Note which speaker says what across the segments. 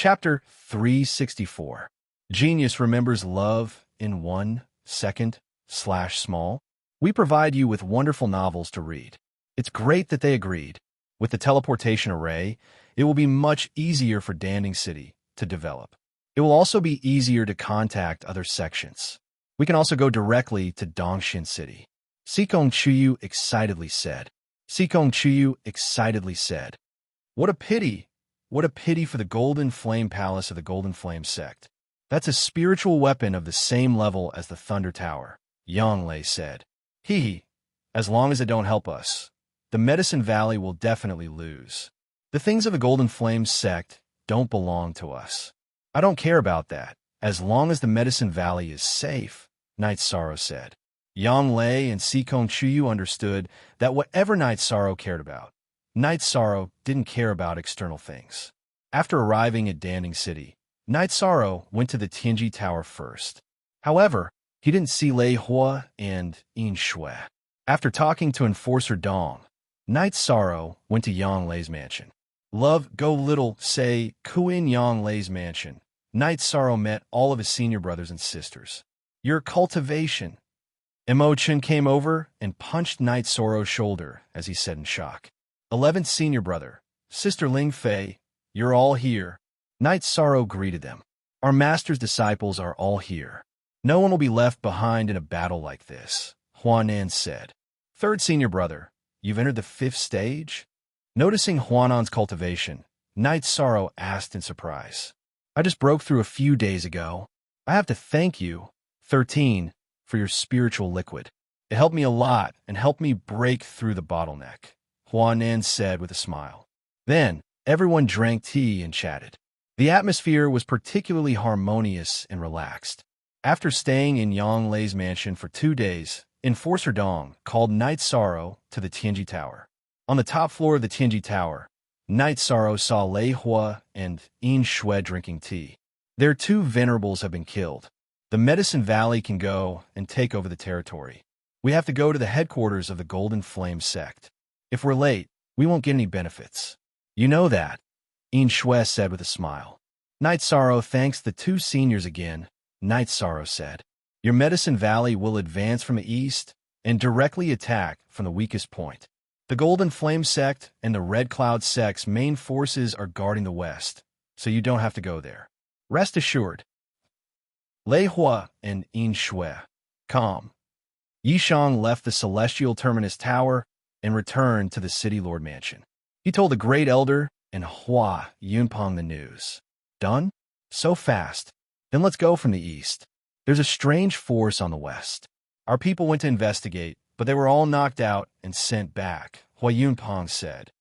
Speaker 1: Chapter 364. Genius remembers love in 1 second/small. We provide you with wonderful novels to read. It's great that they agreed. With the teleportation array, it will be much easier for Danding City to develop. It will also be easier to contact other sections. We can also go directly to Dongshin City. Sikong Chuyu excitedly said. Sikong Chuyu excitedly said. What a pity! What a pity for the Golden Flame Palace of the Golden Flame Sect. That's a spiritual weapon of the same level as the Thunder Tower, Yang Lei said. Hee, as long as it don't help us, the Medicine Valley will definitely lose. The things of the Golden Flame Sect don't belong to us. I don't care about that, as long as the Medicine Valley is safe, Night Sorrow said. Yang Lei and Sikong Chuyu understood that whatever Night Sorrow cared about, Night Sorrow didn't care about external things. After arriving at Danding City, Night Sorrow went to the Tianji Tower first. However, he didn't see Lei Hua and Yin Shui. After talking to Enforcer Dong, Night Sorrow went to Yang Lei's mansion. Love Go Little say Kuin Yang Lei's mansion. Night Sorrow met all of his senior brothers and sisters. Your cultivation. Imo-chan came over and punched Night Sorrow's shoulder as he said in shock. 11th senior brother, Sister Ling Fei, you're all here. Night Sorrow greeted them. Our master's disciples are all here. No one will be left behind in a battle like this, Huanan said. 3rd senior brother, you've entered the 5th stage? Noticing Huanan's cultivation, Night Sorrow asked in surprise. I just broke through a few days ago. I have to thank you, 13, for your spiritual liquid. It helped me a lot and helped me break through the bottleneck, Huanan said with a smile. Then, everyone drank tea and chatted. The atmosphere was particularly harmonious and relaxed. After staying in Yang Lei's mansion for 2 days, Enforcer Dong called Night Sorrow to the Tianji Tower. On the top floor of the Tianji Tower, Night Sorrow saw Lei Hua and Yin Shui drinking tea. Their 2 venerables have been killed. The Medicine Valley can go and take over the territory. We have to go to the headquarters of the Golden Flame Sect. If we're late, we won't get any benefits. You know that, Yin Shui said with a smile. Night Sorrow thanks the 2 seniors again, Night Sorrow said. Your Medicine Valley will advance from the east and directly attack from the weakest point. The Golden Flame Sect and the Red Cloud Sect's main forces are guarding the west, so you don't have to go there. Rest assured. Lei Hua and Yin Shui. Calm. Yishang left the Celestial Terminus Tower and returned to the City Lord Mansion. He told the Great Elder and Hua Yunpeng the news. Done? So fast. Then let's go from the east. There's a strange force on the west. Our people went to investigate, but they were all knocked out and sent back, Hua Yunpeng said.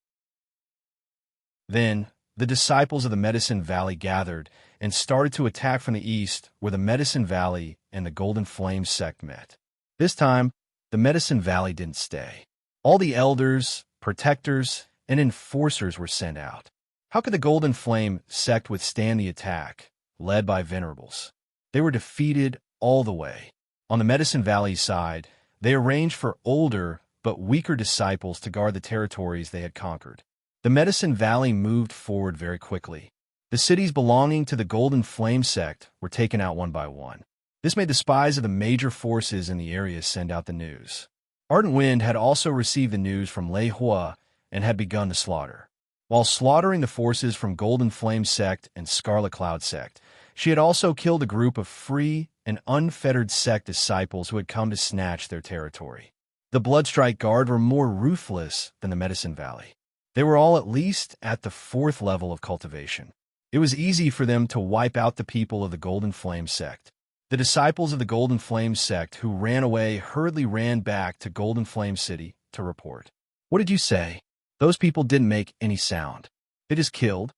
Speaker 1: Then, the disciples of the Medicine Valley gathered and started to attack from the east where the Medicine Valley and the Golden Flame Sect met. This time, the Medicine Valley didn't stay. All the elders, protectors, and enforcers were sent out. How could the Golden Flame Sect withstand the attack, led by venerables? They were defeated all the way. On the Medicine Valley side, they arranged for older but weaker disciples to guard the territories they had conquered. The Medicine Valley moved forward very quickly. The cities belonging to the Golden Flame Sect were taken out one by one. This made the spies of the major forces in the area send out the news. Ardent Wind had also received the news from Lei Hua and had begun the slaughter. While slaughtering the forces from Golden Flame Sect and Scarlet Cloud Sect, she had also killed a group of free and unfettered sect disciples who had come to snatch their territory. The Bloodstrike Guard were more ruthless than the Medicine Valley. They were all at least at the 4th level of cultivation. It was easy for them to wipe out the people of the Golden Flame Sect. The disciples of the Golden Flame Sect who ran away hurriedly ran back to Golden Flame City to report. What did you say? Those people didn't make any sound. They just killed?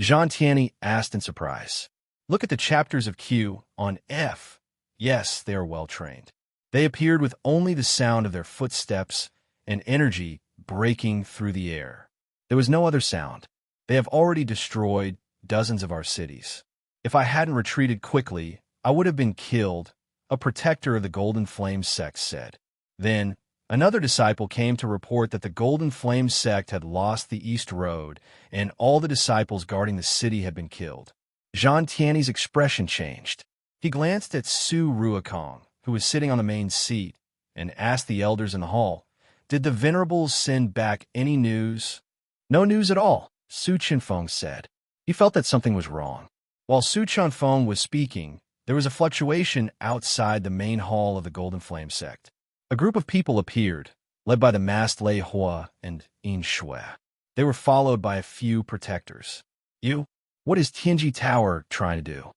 Speaker 1: Zhang Tianyi asked in surprise. Look at the chapters of Q on F. Yes, they are well trained. They appeared with only the sound of their footsteps and energy breaking through the air. There was no other sound. They have already destroyed dozens of our cities. If I hadn't retreated quickly, I would have been killed, a protector of the Golden Flame Sect said. Then, Another disciple came to report that the Golden Flame sect had lost the East Road, and all the disciples guarding the city had been killed. Jean Tiany's expression changed. He glanced at Su Ruokong, who was sitting on the main seat, and asked the elders in the hall, "Did the venerables send back any news?" "No news at all," Su Chenfeng said. He felt that something was wrong. While Su Chenfeng was speaking, there was a fluctuation outside the main hall of the Golden Flame sect. A group of people appeared, led by the masked Lei Hua and Yin Shui. They were followed by a few protectors. "You? What is Tianji Tower trying to do?"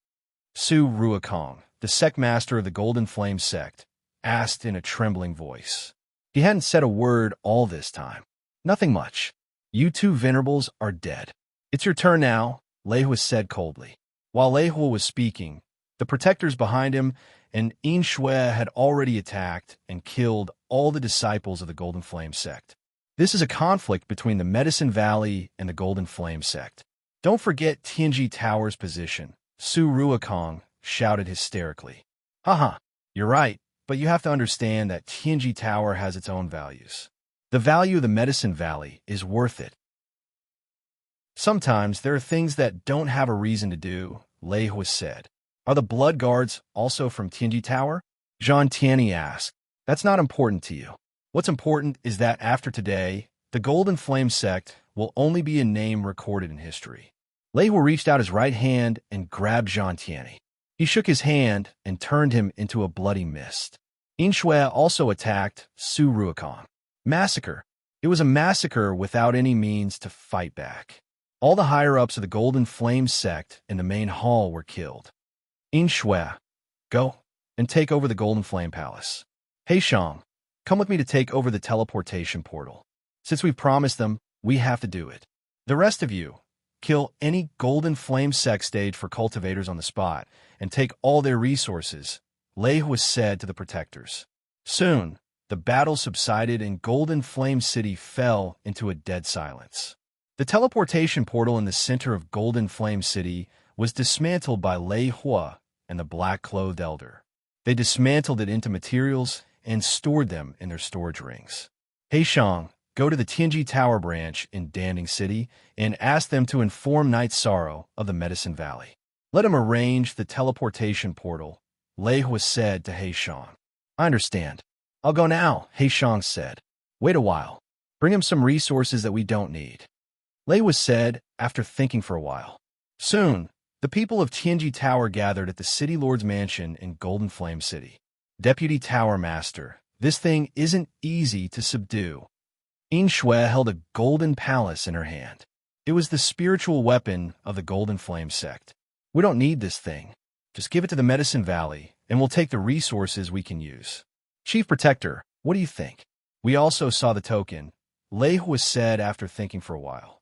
Speaker 1: Su Ruokong, the sect master of the Golden Flame sect, asked in a trembling voice. He hadn't said a word all this time. "Nothing much. You two venerables are dead. It's your turn now," Lei Hua said coldly. While Lei Hua was speaking, the protectors behind him and Yin Shui had already attacked and killed all the disciples of the Golden Flame sect. This is a conflict between the Medicine Valley and the Golden Flame sect. "Don't forget Tianji Tower's position," Su Ruokong shouted hysterically. "Haha, you're right, but you have to understand that Tianji Tower has its own values. The value of the Medicine Valley is worth it. Sometimes there are things that don't have a reason to do," Lei Hua said. "Are the Blood Guards also from Tianji Tower?" Jean Tiany asked. "That's not important to you. What's important is that after today, the Golden Flame sect will only be a name recorded in history." Lei Hua reached out his right hand and grabbed Jean Tiany. He shook his hand and turned him into a bloody mist. Yin Shui also attacked Su Ruokong. Massacre. It was a massacre without any means to fight back. All the higher-ups of the Golden Flame sect in the main hall were killed. Yin Shui, go and take over the Golden Flame Palace. Hey Shang, come with me to take over the teleportation portal. Since we've promised them, we have to do it. The rest of you, kill any Golden Flame sect stage for cultivators on the spot and take all their resources, Lei Hua said to the protectors. Soon, the battle subsided and Golden Flame City fell into a dead silence. The teleportation portal in the center of Golden Flame City was dismantled by Lei Hua and the black-clothed elder. They dismantled it into materials and stored them in their storage rings. Hey Shang, go to the Tianji Tower branch in Danding City and ask them to inform Knight Sorrow of the Medicine Valley. Let him arrange the teleportation portal, Lei Hua said to He Shang. I understand. I'll go now, He Shang said. Wait a while. Bring him some resources that we don't need. Lei Hua said after thinking for a while. Soon, the people of Tianji Tower gathered at the City Lord's mansion in Golden Flame City. Deputy Tower Master, this thing isn't easy to subdue. Yin Shui held a golden palace in her hand. It was the spiritual weapon of the Golden Flame sect. We don't need this thing. Just give it to the Medicine Valley, and we'll take the resources we can use. Chief Protector, what do you think? We also saw the token, Lei Hua said after thinking for a while.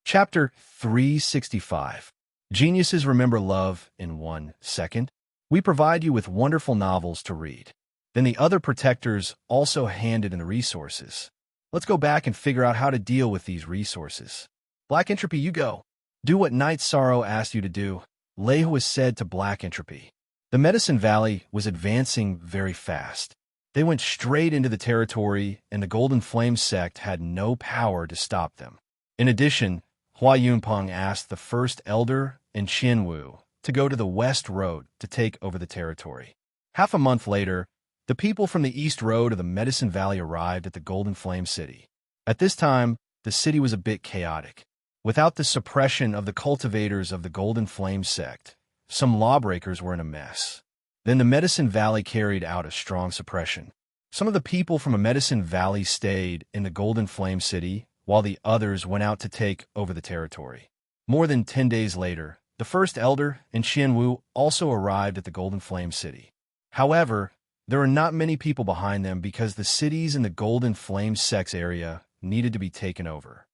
Speaker 1: Chapter 365. Geniuses remember love in 1 second. We provide you with wonderful novels to read. Then the other protectors also handed in the resources. Let's go back and figure out how to deal with these resources. Black Entropy, you go. Do what Knight Sorrow asked you to do, Lei Hua said to Black Entropy. The Medicine Valley was advancing very fast. They went straight into the territory, and the Golden Flame sect had no power to stop them. In addition, Hua Yunpeng asked the First Elder and Qianwu to go to the West Road to take over the territory. Half a month later, the people from the East Road of the Medicine Valley arrived at the Golden Flame City. At this time, the city was a bit chaotic. Without the suppression of the cultivators of the Golden Flame sect, some lawbreakers were in a mess. Then the Medicine Valley carried out a strong suppression. Some of the people from a Medicine Valley stayed in the Golden Flame City, while the others went out to take over the territory. More than 10 days later, the First Elder and Qianwu also arrived at the Golden Flame City. However, there were not many people behind them because the cities in the Golden Flame sect's area needed to be taken over.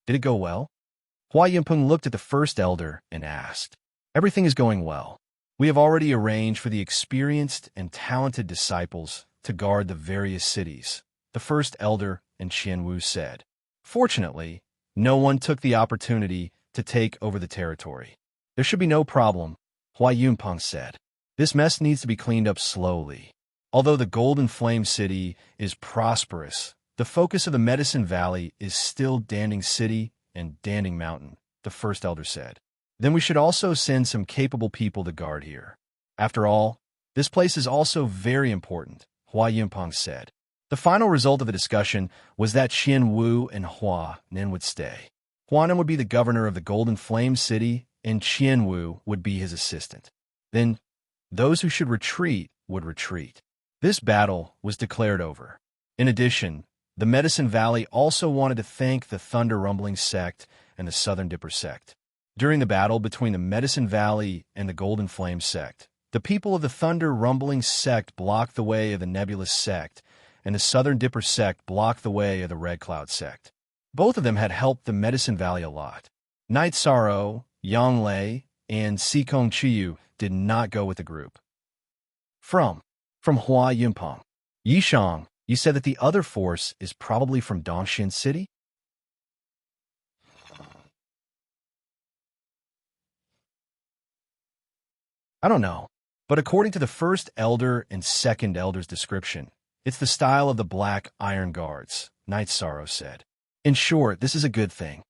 Speaker 1: Did it go well? Hua Yunpeng looked at the First Elder and asked, Everything is going well. We have already arranged for the experienced and talented disciples to guard the various cities, the First Elder and Qianwu said. Fortunately, no one took the opportunity to take over the territory. There should be no problem, Hua Yunpeng said. This mess needs to be cleaned up slowly. Although the Golden Flame City is prosperous, the focus of the Medicine Valley is still Danding City and Danding Mountain, the first elder said. Then we should also send some capable people to guard here. After all, this place is also very important, Hua Yunpeng said. The final result of the discussion was that Qian Wu and Hua Nen would stay. Hua Nen would be the governor of the Golden Flame City, and Qian Wu would be his assistant. Then, those who should retreat would retreat. This battle was declared over. In addition, the Medicine Valley also wanted to thank the Thunder Rumbling sect and the Southern Dipper sect. During the battle between the Medicine Valley and the Golden Flame sect, the people of the Thunder Rumbling sect blocked the way of the Nebulous sect, and the Southern Dipper sect blocked the way of the Red Cloud sect. Both of them had helped the Medicine Valley a lot. Night Sorrow, Yang Lei, and Sikong Chiyu did not go with the group. From Hua Yunpeng. Yishang, you said that the other force is probably from Dongxin City? I don't know, but according to the first elder and second elder's description, it's the style of the Black Iron Guards, Night Sorrow said. In short, this is a good thing.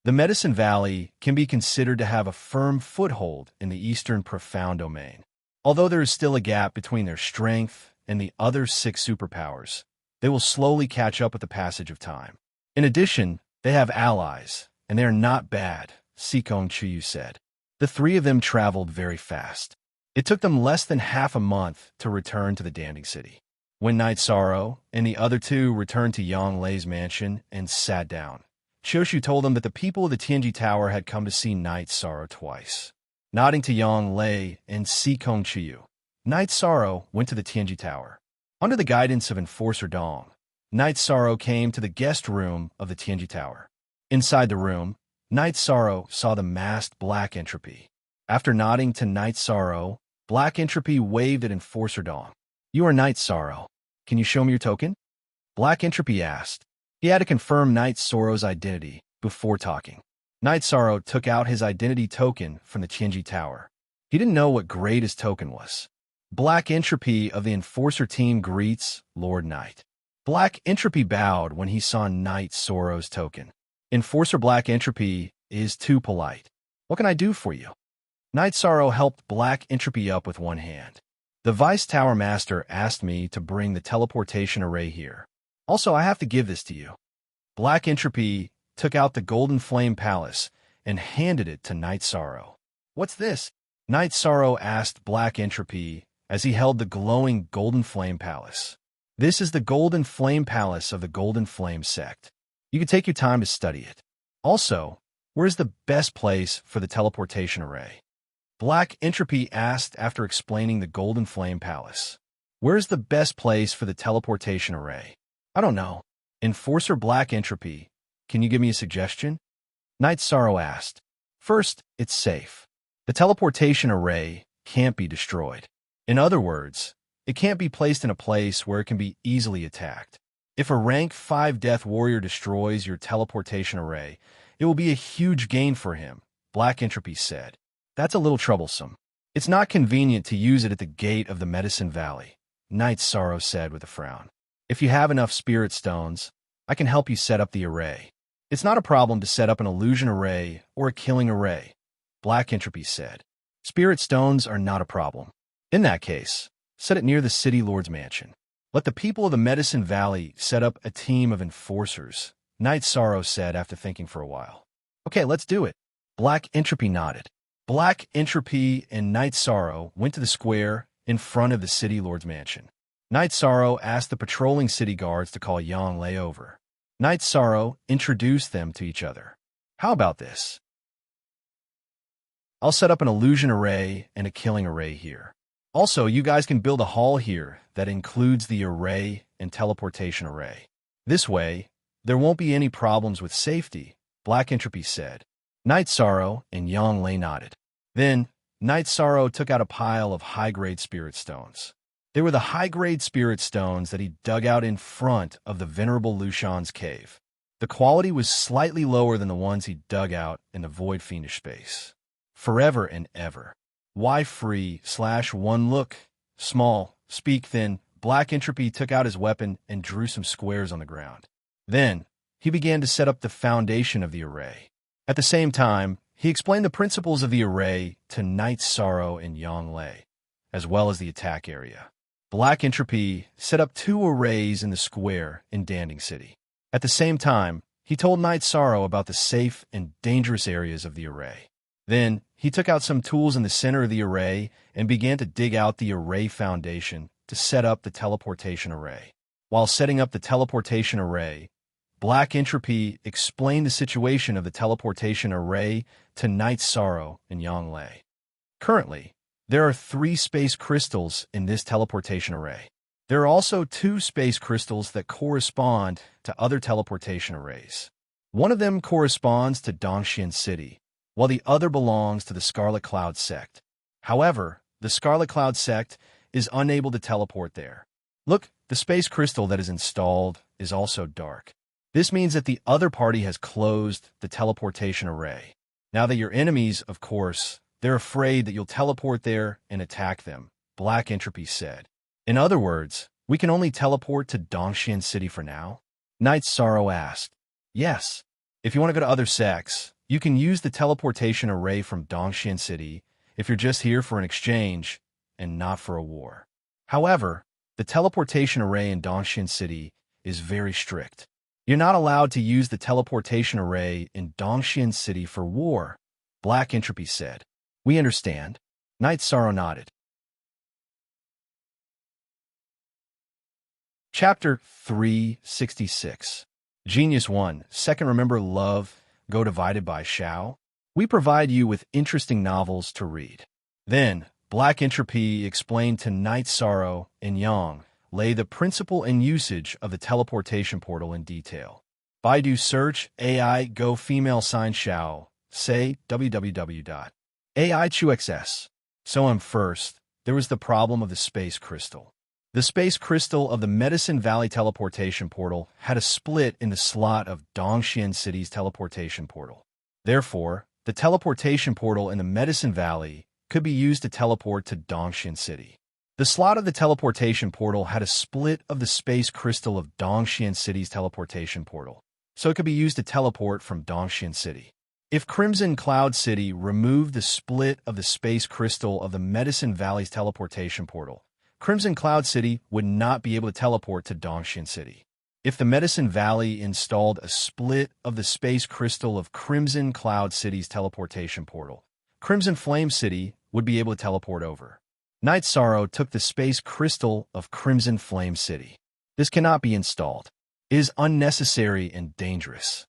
Speaker 1: The Medicine Valley can be considered to have a firm foothold in the Eastern Profound Domain. Although there is still a gap between their strength and the other 6 superpowers, they will slowly catch up with the passage of time. In addition, they have allies, and they are not bad, Sikong Chiyu said. The 3 of them traveled very fast. It took them less than half a month to return to the Danding City. When Night Sorrow and the other 2 returned to Yang Lei's mansion and sat down, Qiushu told them that the people of the Tianji Tower had come to see Night Sorrow twice. Nodding to Yang Lei and Sikong Chiyu, Night Sorrow went to the Tianji Tower. Under the guidance of Enforcer Dong, Night Sorrow came to the guest room of the Tianji Tower. Inside the room, Night Sorrow saw the masked Black Entropy. After nodding to Night Sorrow, Black Entropy waved at Enforcer Dong. You are Night Sorrow. Can you show me your token? Black Entropy asked. He had to confirm Night Sorrow's identity before talking. Night Sorrow took out his identity token from the Tianji Tower. He didn't know what grade his token was. Black Entropy of the Enforcer team greets Lord Night. Black Entropy bowed when he saw Night Sorrow's token. Enforcer Black Entropy is too polite. What can I do for you? Night Sorrow helped Black Entropy up with one hand. The Vice Tower Master asked me to bring the teleportation array here. Also, I have to give this to you. Black Entropy took out the Golden Flame Palace and handed it to Night Sorrow. What's this? Night Sorrow asked Black Entropy as he held the glowing Golden Flame Palace. This is the Golden Flame Palace of the Golden Flame sect. You can take your time to study it. Also, where's the best place for the teleportation array? Black Entropy asked after explaining the Golden Flame Palace. Where's the best place for the teleportation array? I don't know. Enforcer Black Entropy, can you give me a suggestion? Night Sorrow asked. First, it's safe. The teleportation array can't be destroyed. In other words, it can't be placed in a place where it can be easily attacked. If a rank 5 Death Warrior destroys your teleportation array, it will be a huge gain for him, Black Entropy said. That's a little troublesome. It's not convenient to use it at the gate of the Medicine Valley, Night Sorrow said with a frown. If you have enough spirit stones, I can help you set up the array. It's not a problem to set up an illusion array or a killing array, Black Entropy said. Spirit stones are not a problem. In that case, set it near the City Lord's mansion. Let the people of the Medicine Valley set up a team of enforcers, Night Sorrow said after thinking for a while. Okay, let's do it. Black Entropy nodded. Black Entropy and Night Sorrow went to the square in front of the City Lord's mansion. Night Sorrow asked the patrolling city guards to call Yang Lei over. Night Sorrow introduced them to each other. How about this? I'll set up an illusion array and a killing array here. Also, you guys can build a hall here that includes the array and teleportation array. This way, there won't be any problems with safety, Black Entropy said. Night Sorrow and Yang Lei nodded. Then, Night Sorrow took out a pile of high-grade spirit stones. They were the high-grade spirit stones that he dug out in front of the Venerable Lushan's cave. The quality was slightly lower than the ones he dug out in the Void Fiendish space. Forever and ever. Y free / one look. Small, speak thin. Black Entropy took out his weapon and drew some squares on the ground. Then, he began to set up the foundation of the array. At the same time, he explained the principles of the array to Night's Sorrow and Yang Lei, as well as the attack area. Black Entropy set up 2 arrays in the square in Danding City. At the same time, he told Night's Sorrow about the safe and dangerous areas of the array. Then, he took out some tools in the center of the array and began to dig out the array foundation to set up the teleportation array. While setting up the teleportation array, Black Entropy explained the situation of the teleportation array to Night's Sorrow and Yang Lei. Currently, there are 3 space crystals in this teleportation array. There are also 2 space crystals that correspond to other teleportation arrays. One of them corresponds to Dongxian City, while the other belongs to the Scarlet Cloud sect. However, the Scarlet Cloud sect is unable to teleport there. Look, the space crystal that is installed is also dark. This means that the other party has closed the teleportation array. Now that your enemies, of course, they're afraid that you'll teleport there and attack them, Black Entropy said. In other words, we can only teleport to Dongxian City for now? Night's Sorrow asked. Yes. If you want to go to other sects, you can use the teleportation array from Dongxian City if you're just here for an exchange and not for a war. However, the teleportation array in Dongxian City is very strict. You're not allowed to use the teleportation array in Dongxian City for war, Black Entropy said. We understand. Night's Sorrow nodded. Chapter 366. Genius 1. Second, remember love, go divided by Shao. We provide you with interesting novels to read. Then, Black Entropy explained to Night's Sorrow and Yang Lei the principle and usage of the teleportation portal in detail. Baidu search AI go female sign Shao, say www.ai2xs. So first, there was the problem of the space crystal. The space crystal of the Medicine Valley teleportation portal had a split in the slot of Dongxian City's teleportation portal. Therefore, the teleportation portal in the Medicine Valley could be used to teleport to Dongxian City. The slot of the teleportation portal had a split of the space crystal of Dongxian City's teleportation portal, so it could be used to teleport from Dongxian City. If Crimson Cloud City removed the split of the space crystal of the Medicine Valley's teleportation portal, Crimson Cloud City would not be able to teleport to Dongxian City. If the Medicine Valley installed a split of the space crystal of Crimson Cloud City's teleportation portal, Crimson Flame City would be able to teleport over. Night's Sorrow took the space crystal of Crimson Flame City. This cannot be installed. It is unnecessary and dangerous.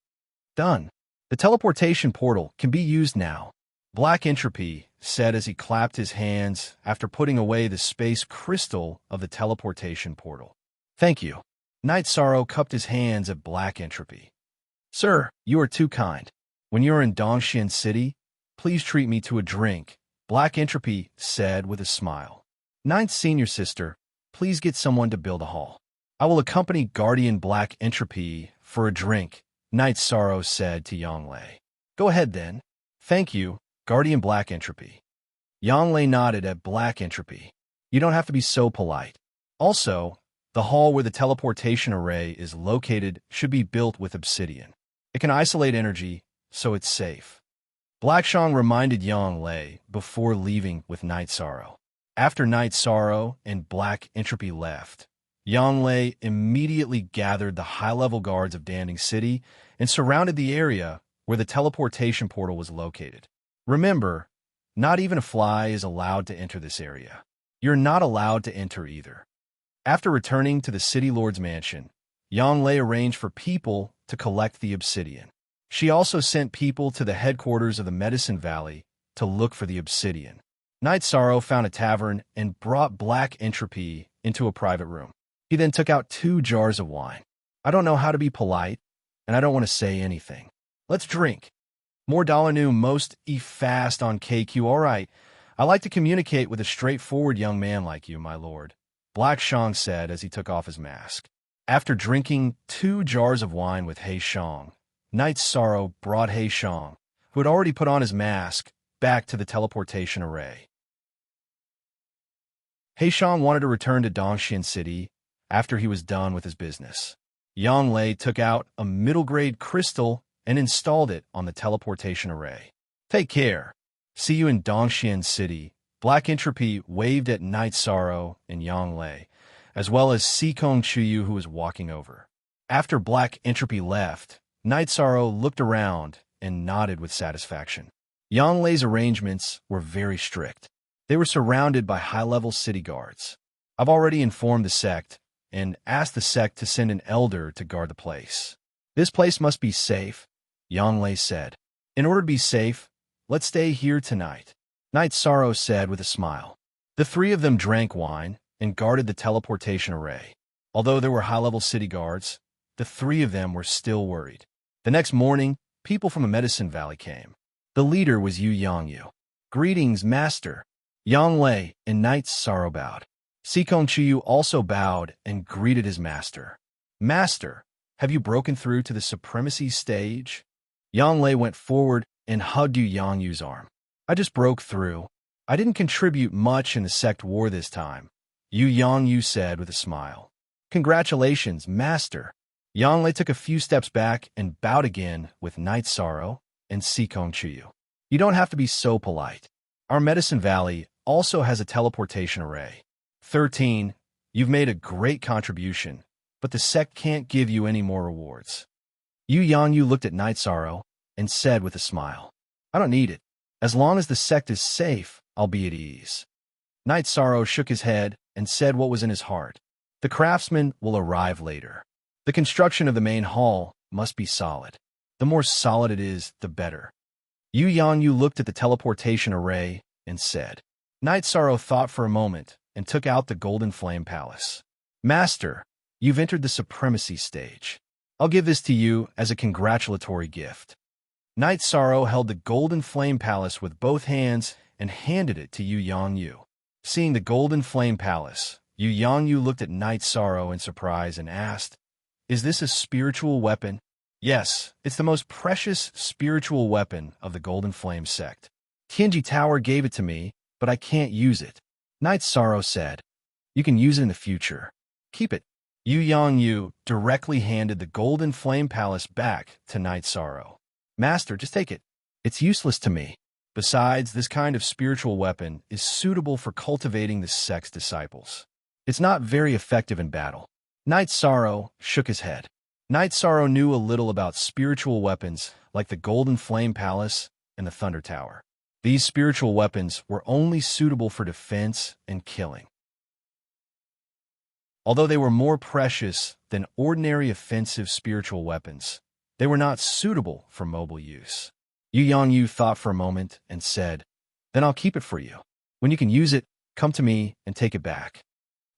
Speaker 1: Done. The teleportation portal can be used now, Black Entropy said as he clapped his hands after putting away the space crystal of the teleportation portal. Thank you. Night's Sorrow cupped his hands at Black Entropy. Sir, you are too kind. When you are in Dongxian City, please treat me to a drink, Black Entropy said with a smile. Ninth Senior Sister, please get someone to build a hall. I will accompany Guardian Black Entropy for a drink, Night's Sorrow said to Yang Lei. Go ahead then. Thank you, Guardian Black Entropy. Yang Lei nodded at Black Entropy. You don't have to be so polite. Also, the hall where the teleportation array is located should be built with obsidian. It can isolate energy, so it's safe. Black Shang reminded Yang Lei before leaving with Night's Sorrow. After Night's Sorrow and Black Entropy left, Yang Lei immediately gathered the high-level guards of Danding City and surrounded the area where the teleportation portal was located. Remember, not even a fly is allowed to enter this area. You're not allowed to enter either. After returning to the City Lord's mansion, Yang Lei arranged for people to collect the obsidian. She also sent people to the headquarters of the Medicine Valley to look for the obsidian. Night's Sorrow found a tavern and brought Black Entropy into a private room. He then took out 2 jars of wine. I don't know how to be polite, and I don't want to say anything. Let's drink. More dollar new most fast on KQ. All right. I like to communicate with a straightforward young man like you, my lord, Black Shang said as he took off his mask. After drinking 2 jars of wine with He Shang, Night's Sorrow brought He Shang, who had already put on his mask, back to the teleportation array. Heishang wanted to return to Dongxian City after he was done with his business. Yang Lei took out a middle-grade crystal and installed it on the teleportation array. Take care. See you in Dongxian City. Black Entropy waved at Night Sorrow and Yang Lei, as well as Sikong Chuyu, who was walking over. After Black Entropy left, Night Sorrow looked around and nodded with satisfaction. Yang Lei's arrangements were very strict. They were surrounded by high-level city guards. I've already informed the sect and asked the sect to send an elder to guard the place. This place must be safe, Yang Lei said. In order to be safe, let's stay here tonight, Night Sorrow said with a smile. The three of them drank wine and guarded the teleportation array. Although there were high-level city guards, the three of them were still worried. The next morning, people from the Medicine Valley came. The leader was Yu Yangyu. Greetings, Master. Yang Lei and Night Sorrow bowed. Sikong Chuyu also bowed and greeted his master. Master, have you broken through to the supremacy stage? Yang Lei went forward and hugged Yu Yangyu's arm. I just broke through. I didn't contribute much in the sect war this time, Yu Yangyu said with a smile. Congratulations, Master. Yang Lei took a few steps back and bowed again with Night Sorrow and Sikong Chuyu. You don't have to be so polite. Our Medicine Valley also has a teleportation array. 13. You've made a great contribution, but the sect can't give you any more rewards. Yu Yangyu looked at Night Sorrow and said with a smile, I don't need it. As long as the sect is safe, I'll be at ease. Night Sorrow shook his head and said what was in his heart. The craftsmen will arrive later. The construction of the main hall must be solid. The more solid it is, the better. Yu Yangyu looked at the teleportation array and said. Night Sorrow thought for a moment and took out the Golden Flame Palace. Master, you've entered the supremacy stage. I'll give this to you as a congratulatory gift. Night Sorrow held the Golden Flame Palace with both hands and handed it to Yu Yangyu. Seeing the Golden Flame Palace, Yu Yangyu looked at Night Sorrow in surprise and asked, Is this a spiritual weapon? Yes, it's the most precious spiritual weapon of the Golden Flame sect. Tianji Tower gave it to me, but I can't use it. Night Sorrow said, You can use it in the future. Keep it. Yu Yangyu directly handed the Golden Flame Palace back to Night Sorrow. Master, just take it. It's useless to me. Besides, this kind of spiritual weapon is suitable for cultivating the sect's disciples. It's not very effective in battle. Night Sorrow shook his head. Night Sorrow knew a little about spiritual weapons like the Golden Flame Palace and the Thunder Tower. These spiritual weapons were only suitable for defense and killing. Although they were more precious than ordinary offensive spiritual weapons, they were not suitable for mobile use. Yu Yangyu thought for a moment and said, Then I'll keep it for you. When you can use it, come to me and take it back.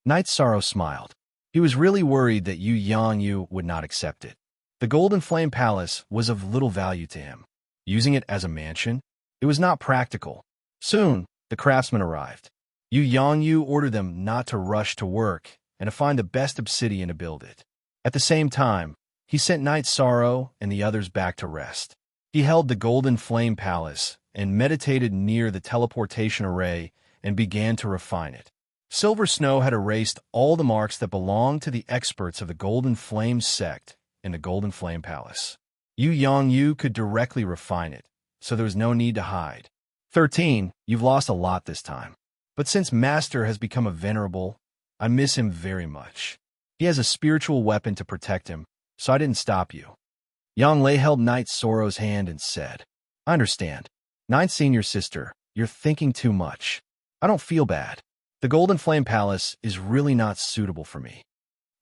Speaker 1: Night Sorrow smiled. He was really worried that Yu Yangyu would not accept it. The Golden Flame Palace was of little value to him. Using it as a mansion, it was not practical. Soon, the craftsmen arrived. Yu Yangyu ordered them not to rush to work and to find the best obsidian to build it. At the same time, he sent Night Sorrow and the others back to rest. He held the Golden Flame Palace and meditated near the teleportation array and began to refine it. Silver Snow had erased all the marks that belonged to the experts of the Golden Flame sect in the Golden Flame Palace. Yu Yangyu could directly refine it, so there was no need to hide. 13. You've lost a lot this time. But since Master has become a venerable, I miss him very much. He has a spiritual weapon to protect him, so I didn't stop you. Yang Lei held Night Sorrow's hand and said, I understand. Ninth Senior Sister, you're thinking too much. I don't feel bad. The Golden Flame Palace is really not suitable for me.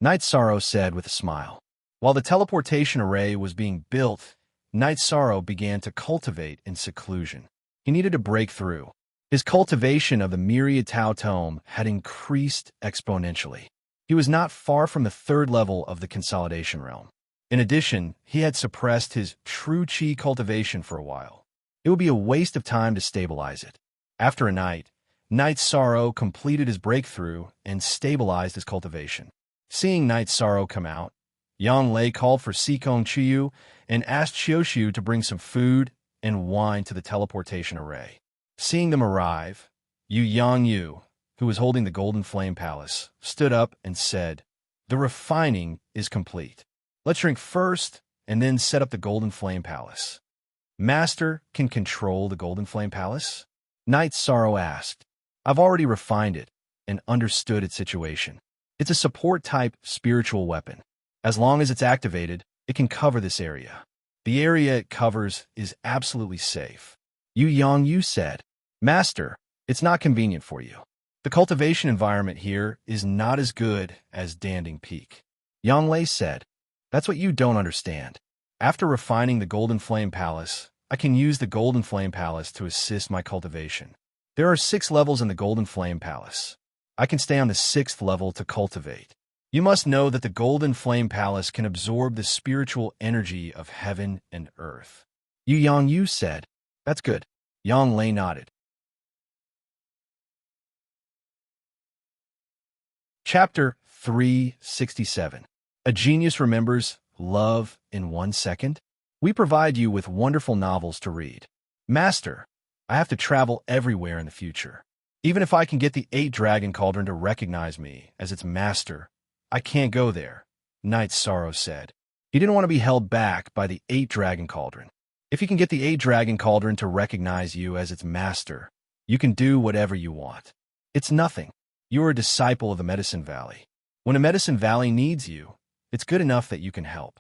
Speaker 1: Night Sorrow said with a smile. While the teleportation array was being built, Night Sorrow began to cultivate in seclusion. He needed to break through. His cultivation of the Myriad Tao Tome had increased exponentially. He was not far from the third level of the consolidation realm. In addition, he had suppressed his true Qi cultivation for a while. It would be a waste of time to stabilize it. After a night, Night Sorrow completed his breakthrough and stabilized his cultivation. Seeing Night Sorrow come out, Yang Lei called for Sikong Chuyu and asked Xiuxiu to bring some food and wine to the teleportation array. Seeing them arrive, Yu Yangyu who was holding the Golden Flame Palace, stood up and said, "The refining is complete. Let's drink first and then set up the Golden Flame Palace." "Master can control the Golden Flame Palace?" Knight Sorrow asked. "I've already refined it and understood its situation. It's a support-type spiritual weapon. As long as it's activated, it can cover this area. The area it covers is absolutely safe." Yu Yongyu said, "Master, it's not convenient for you. The cultivation environment here is not as good as Danding Peak." Yang Lei said, "That's what you don't understand. After refining the Golden Flame Palace, I can use the Golden Flame Palace to assist my cultivation. There are 6 levels in the Golden Flame Palace. I can stay on the 6th level to cultivate. You must know that the Golden Flame Palace can absorb the spiritual energy of heaven and earth." Yu Yongyu said, "That's good." Yang Lei nodded. Chapter 367. A Genius Remembers Love in 1 Second? We provide you with wonderful novels to read. Master, I have to travel everywhere in the future. Even if I can get the 8 Dragon Cauldron to recognize me as its master, I can't go there, Knight Sorrow said. He didn't want to be held back by the 8 Dragon Cauldron. If you can get the 8 Dragon Cauldron to recognize you as its master, you can do whatever you want. It's nothing. You are a disciple of the Medicine Valley. When a Medicine Valley needs you, it's good enough that you can help.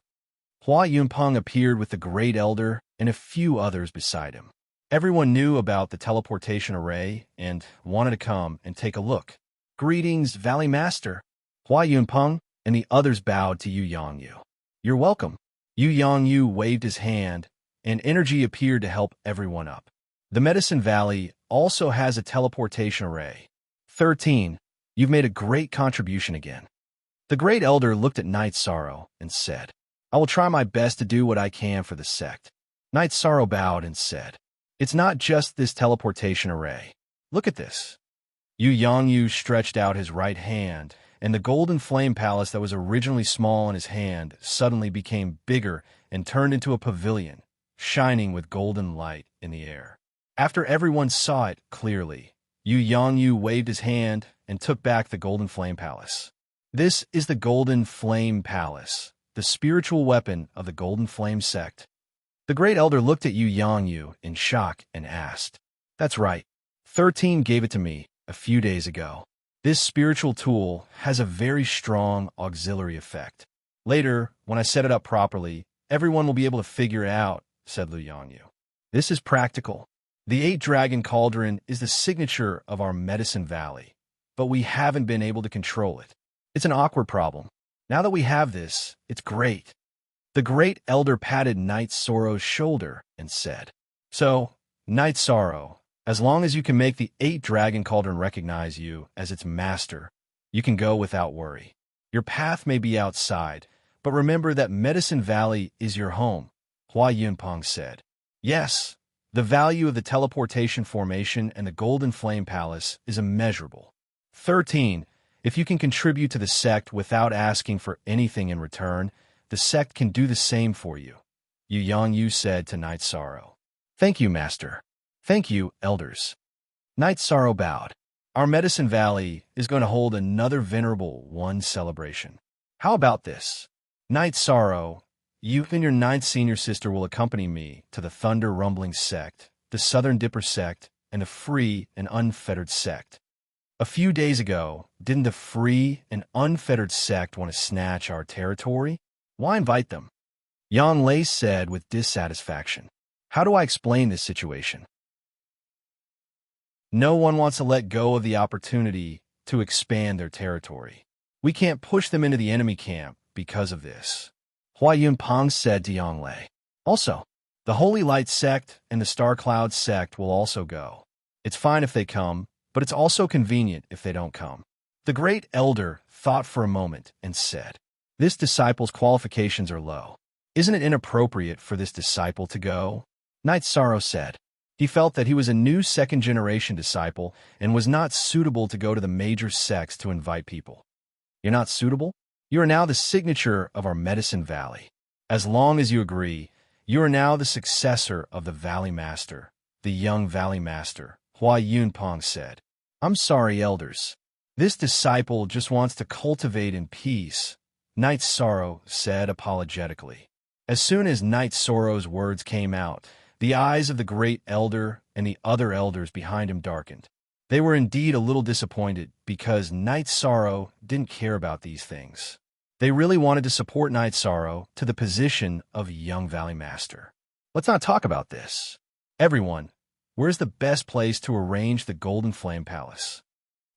Speaker 1: Hua Yunpeng appeared with the Great Elder and a few others beside him. Everyone knew about the teleportation array and wanted to come and take a look. "Greetings, Valley Master." Hua Yunpeng and the others bowed to Yu Yongyu. "You're welcome." Yu Yongyu waved his hand, and energy appeared to help everyone up. The Medicine Valley also has a teleportation array. 13. You've made a great contribution again. The Great Elder looked at Knight Sorrow and said, "I will try my best to do what I can for the sect." Knight Sorrow bowed and said, "It's not just this teleportation array. Look at this." Yu Yongyu stretched out his right hand, and the Golden Flame Palace that was originally small in his hand suddenly became bigger and turned into a pavilion, shining with golden light in the air. After everyone saw it clearly, Yu Yongyu waved his hand and took back the Golden Flame Palace. "This is the Golden Flame Palace, the spiritual weapon of the Golden Flame sect." The Great Elder looked at Yu Yongyu in shock and asked, "That's right. 13 gave it to me a few days ago. This spiritual tool has a very strong auxiliary effect. Later, when I set it up properly, everyone will be able to figure it out," said Lu Yongyu. "This is practical. The 8 Dragon Cauldron is the signature of our Medicine Valley, but we haven't been able to control it. It's an awkward problem. Now that we have this, it's great." The Great Elder patted Knight Sorrow's shoulder and said, "So, Knight Sorrow, as long as you can make the 8 Dragon Cauldron recognize you as its master, you can go without worry. Your path may be outside, but remember that Medicine Valley is your home," Hua Yunpeng said. "Yes, the value of the teleportation formation and the Golden Flame Palace is immeasurable. 13. If you can contribute to the sect without asking for anything in return, the sect can do the same for you," Yu Yongyu said to Knight Sorrow. "Thank you, Master." "Thank you, Elders." Knight Sorrow bowed. "Our Medicine Valley is going to hold another Venerable One celebration. How about this? Knight Sorrow, you and your 9th senior sister will accompany me to the Thunder Rumbling sect, the Southern Dipper sect, and the Free and Unfettered sect. A few days ago, didn't the Free and Unfettered sect want to snatch our territory? Why invite them?" Yang Lei said with dissatisfaction. "How do I explain this situation? No one wants to let go of the opportunity to expand their territory. We can't push them into the enemy camp because of this," Hua Yunpeng said to Yang Lei. "Also, the Holy Light sect and the Star Cloud sect will also go. It's fine if they come, but it's also convenient if they don't come." The Great Elder thought for a moment and said, "This disciple's qualifications are low. Isn't it inappropriate for this disciple to go?" Knight Sorrow said. He felt that he was a new 2nd-generation disciple and was not suitable to go to the major sects to invite people. "You're not suitable? You are now the signature of our Medicine Valley. As long as you agree, you are now the successor of the Valley Master, the young Valley Master," Hua Yunpeng said. I'm sorry, elders. This disciple just wants to cultivate in peace, Knight Sorrow said apologetically. As soon as Knight Sorrow's words came out, the eyes of the great elder and the other elders behind him darkened. They were indeed a little disappointed because Knight Sorrow didn't care about these things. They really wanted to support Knight Sorrow to the position of Young Valley Master. Let's not talk about this. Everyone, where's the best place to arrange the Golden Flame Palace?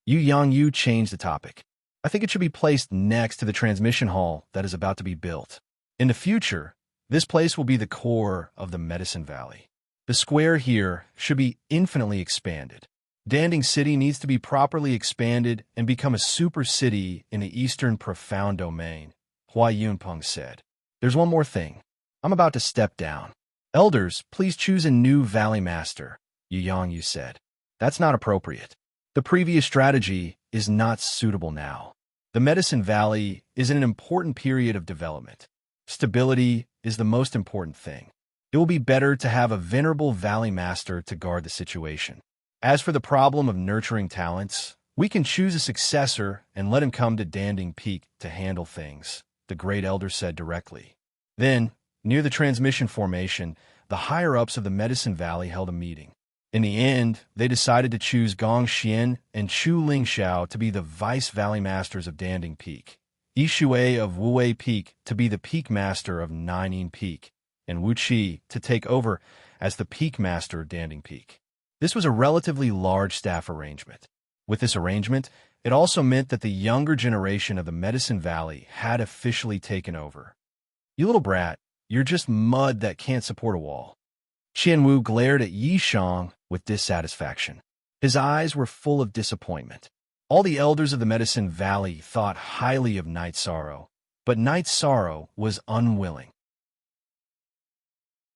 Speaker 1: Yu changed the topic. I think it should be placed next to the transmission hall that is about to be built. In the future, this place will be the core of the Medicine Valley. The square here should be infinitely expanded. Danding City needs to be properly expanded and become a super city in the Eastern Profound Domain, Hua Yunpeng said. There's one more thing. I'm about to step down. Elders, please choose a new Valley Master, Yu said. That's not appropriate. The previous strategy is not suitable now. The Medicine Valley is in an important period of development. Stability is the most important thing. It will be better to have a venerable Valley Master to guard the situation. As for the problem of nurturing talents, we can choose a successor and let him come to Danding Peak to handle things, the great elder said directly. Then, near the transmission formation, the higher-ups of the Medicine Valley held a meeting. In the end, they decided to choose Gong Xian and Chu Lingxiao to be the Vice Valley Masters of Danding Peak, Yi Shui of Wuwei Peak to be the Peak Master of Nining Peak, and Wu Qi to take over as the Peak Master of Danding Peak. This was a relatively large staff arrangement. With this arrangement, it also meant that the younger generation of the Medicine Valley had officially taken over. You little brat, you're just mud that can't support a wall. Qianwu glared at Yi Shang with dissatisfaction. His eyes were full of disappointment. All the elders of the Medicine Valley thought highly of Knight Sorrow, but Knight Sorrow was unwilling.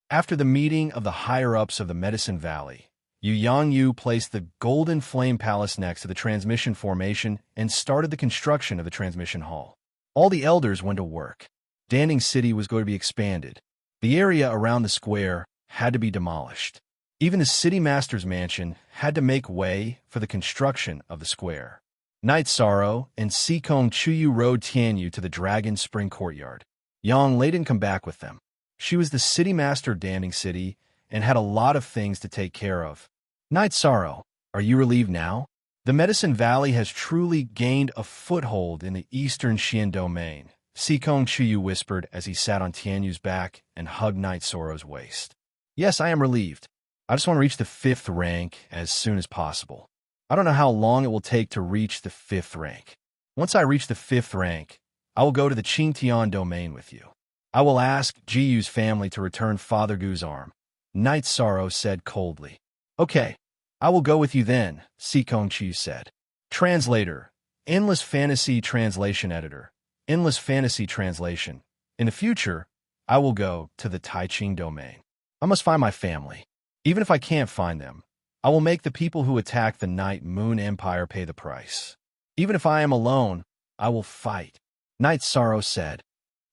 Speaker 1: After the meeting of the higher-ups of the Medicine Valley, Yu placed the Golden Flame Palace next to the transmission formation and started the construction of the transmission hall. All the elders went to work. Danding City was going to be expanded. The area around the square had to be demolished. Even the City Master's mansion had to make way for the construction of the square. Knight Sorrow and Sikong Chuyu rode Tianyu to the Dragon Spring Courtyard. Yang Lei didn't come back with them. She was the City Master of Danding City and had a lot of things to take care of. Knight Sorrow, are you relieved now? The Medicine Valley has truly gained a foothold in the Eastern Xian domain, Sikong Chuyu whispered as he sat on Tianyu's back and hugged Knight Sorrow's waist. Yes, I am relieved. I just want to reach the 5th rank as soon as possible. I don't know how long it will take to reach the 5th rank. Once I reach the 5th rank, I will go to the Qingtian domain with you. I will ask Jiyu's family to return Father Gu's arm. Knight Sorrow said coldly. Okay, I will go with you then, Sikong Chu said. Translator, Endless Fantasy Translation Editor, Endless Fantasy Translation. In the future, I will go to the Taiqing domain. I must find my family. Even if I can't find them, I will make the people who attack the Night Moon Empire pay the price. Even if I am alone, I will fight. Knight Sorrow said.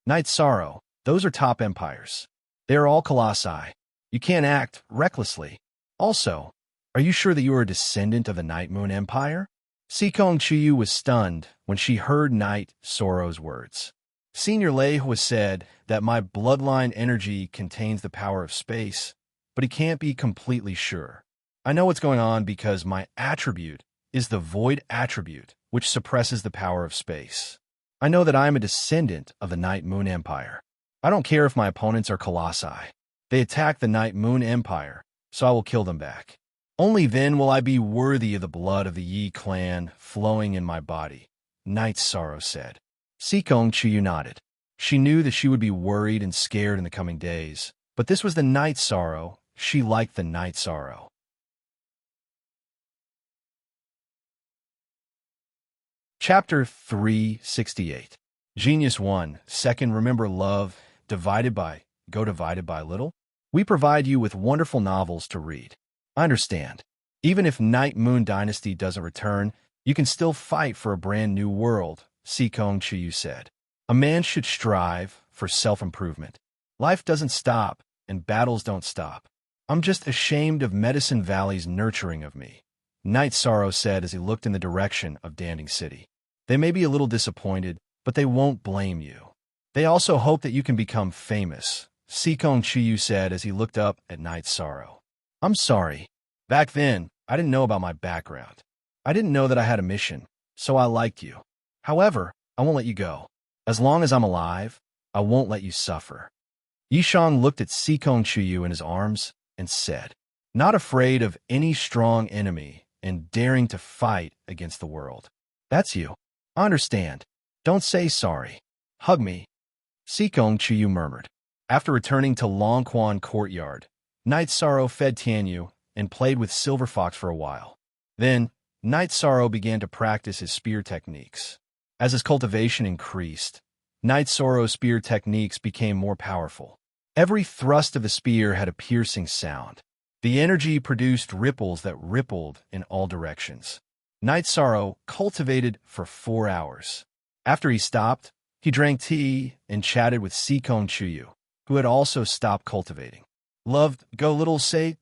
Speaker 1: Knight Sorrow, those are top empires. They are all colossi. You can't act recklessly. Also, are you sure that you are a descendant of the Night Moon Empire? Sikong Chuyu was stunned when she heard Knight Sorrow's words. Senior Lei has said that my bloodline energy contains the power of space, but he can't be completely sure. I know what's going on because my attribute is the void attribute, which suppresses the power of space. I know that I am a descendant of the Night Moon Empire. I don't care if my opponents are colossi. They attack the Night Moon Empire, so I will kill them back. Only then will I be worthy of the blood of the Yi clan flowing in my body, Knight Sorrow said. Sikong Chuyu nodded. She knew that she would be worried and scared in the coming days, but this was the Knight Sorrow. She liked the Knight Sorrow. Chapter 368. Genius 1. Second, remember love, divided by little? We provide you with wonderful novels to read. I understand. Even if Night Moon Dynasty doesn't return, you can still fight for a brand new world, Sikong Chuyu said. A man should strive for self-improvement. Life doesn't stop, and battles don't stop. I'm just ashamed of Medicine Valley's nurturing of me. Night Sorrow said as he looked in the direction of Danding City. They may be a little disappointed, but they won't blame you. They also hope that you can become famous, Sikong Chiyu said as he looked up at Night Sorrow. I'm sorry. Back then, I didn't know about my background. I didn't know that I had a mission, so I liked you. However, I won't let you go. As long as I'm alive, I won't let you suffer. Yishang looked at Sikong Chiyu in his arms and said, not afraid of any strong enemy and daring to fight against the world. That's you. I understand. Don't say sorry. Hug me. Sikong Chiyu murmured. After returning to Longquan Courtyard, Night Sorrow fed Tianyu and played with Silver Fox for a while. Then, Night Sorrow began to practice his spear techniques. As his cultivation increased, Night Sorrow's spear techniques became more powerful. Every thrust of the spear had a piercing sound. The energy produced ripples that rippled in all directions. Night Sorrow cultivated for 4 hours. After he stopped, he drank tea and chatted with Sikong Chiyu, who had also stopped cultivating. Loved, go little say,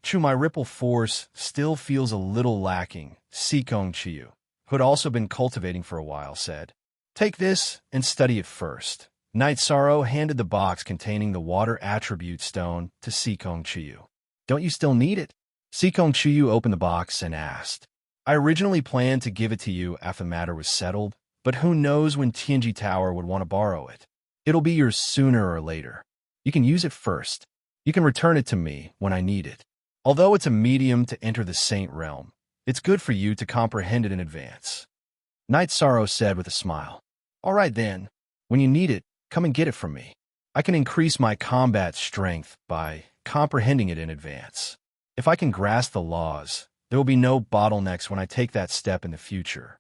Speaker 1: Chu my ripple force still feels a little lacking, Sikong Chiyu, who had also been cultivating for a while, said. Take this and study it first. Night Sorrow handed the box containing the water attribute stone to Sikong Chiyu. Don't you still need it? Sikong Chiyu opened the box and asked. I originally planned to give it to you after the matter was settled, but who knows when Tianji Tower would want to borrow it. It'll be yours sooner or later. You can use it first. You can return it to me when I need it. Although it's a medium to enter the Saint Realm, it's good for you to comprehend it in advance. Night Sorrow said with a smile. All right then. When you need it, come and get it from me. I can increase my combat strength by comprehending it in advance. If I can grasp the laws, there will be no bottlenecks when I take that step in the future.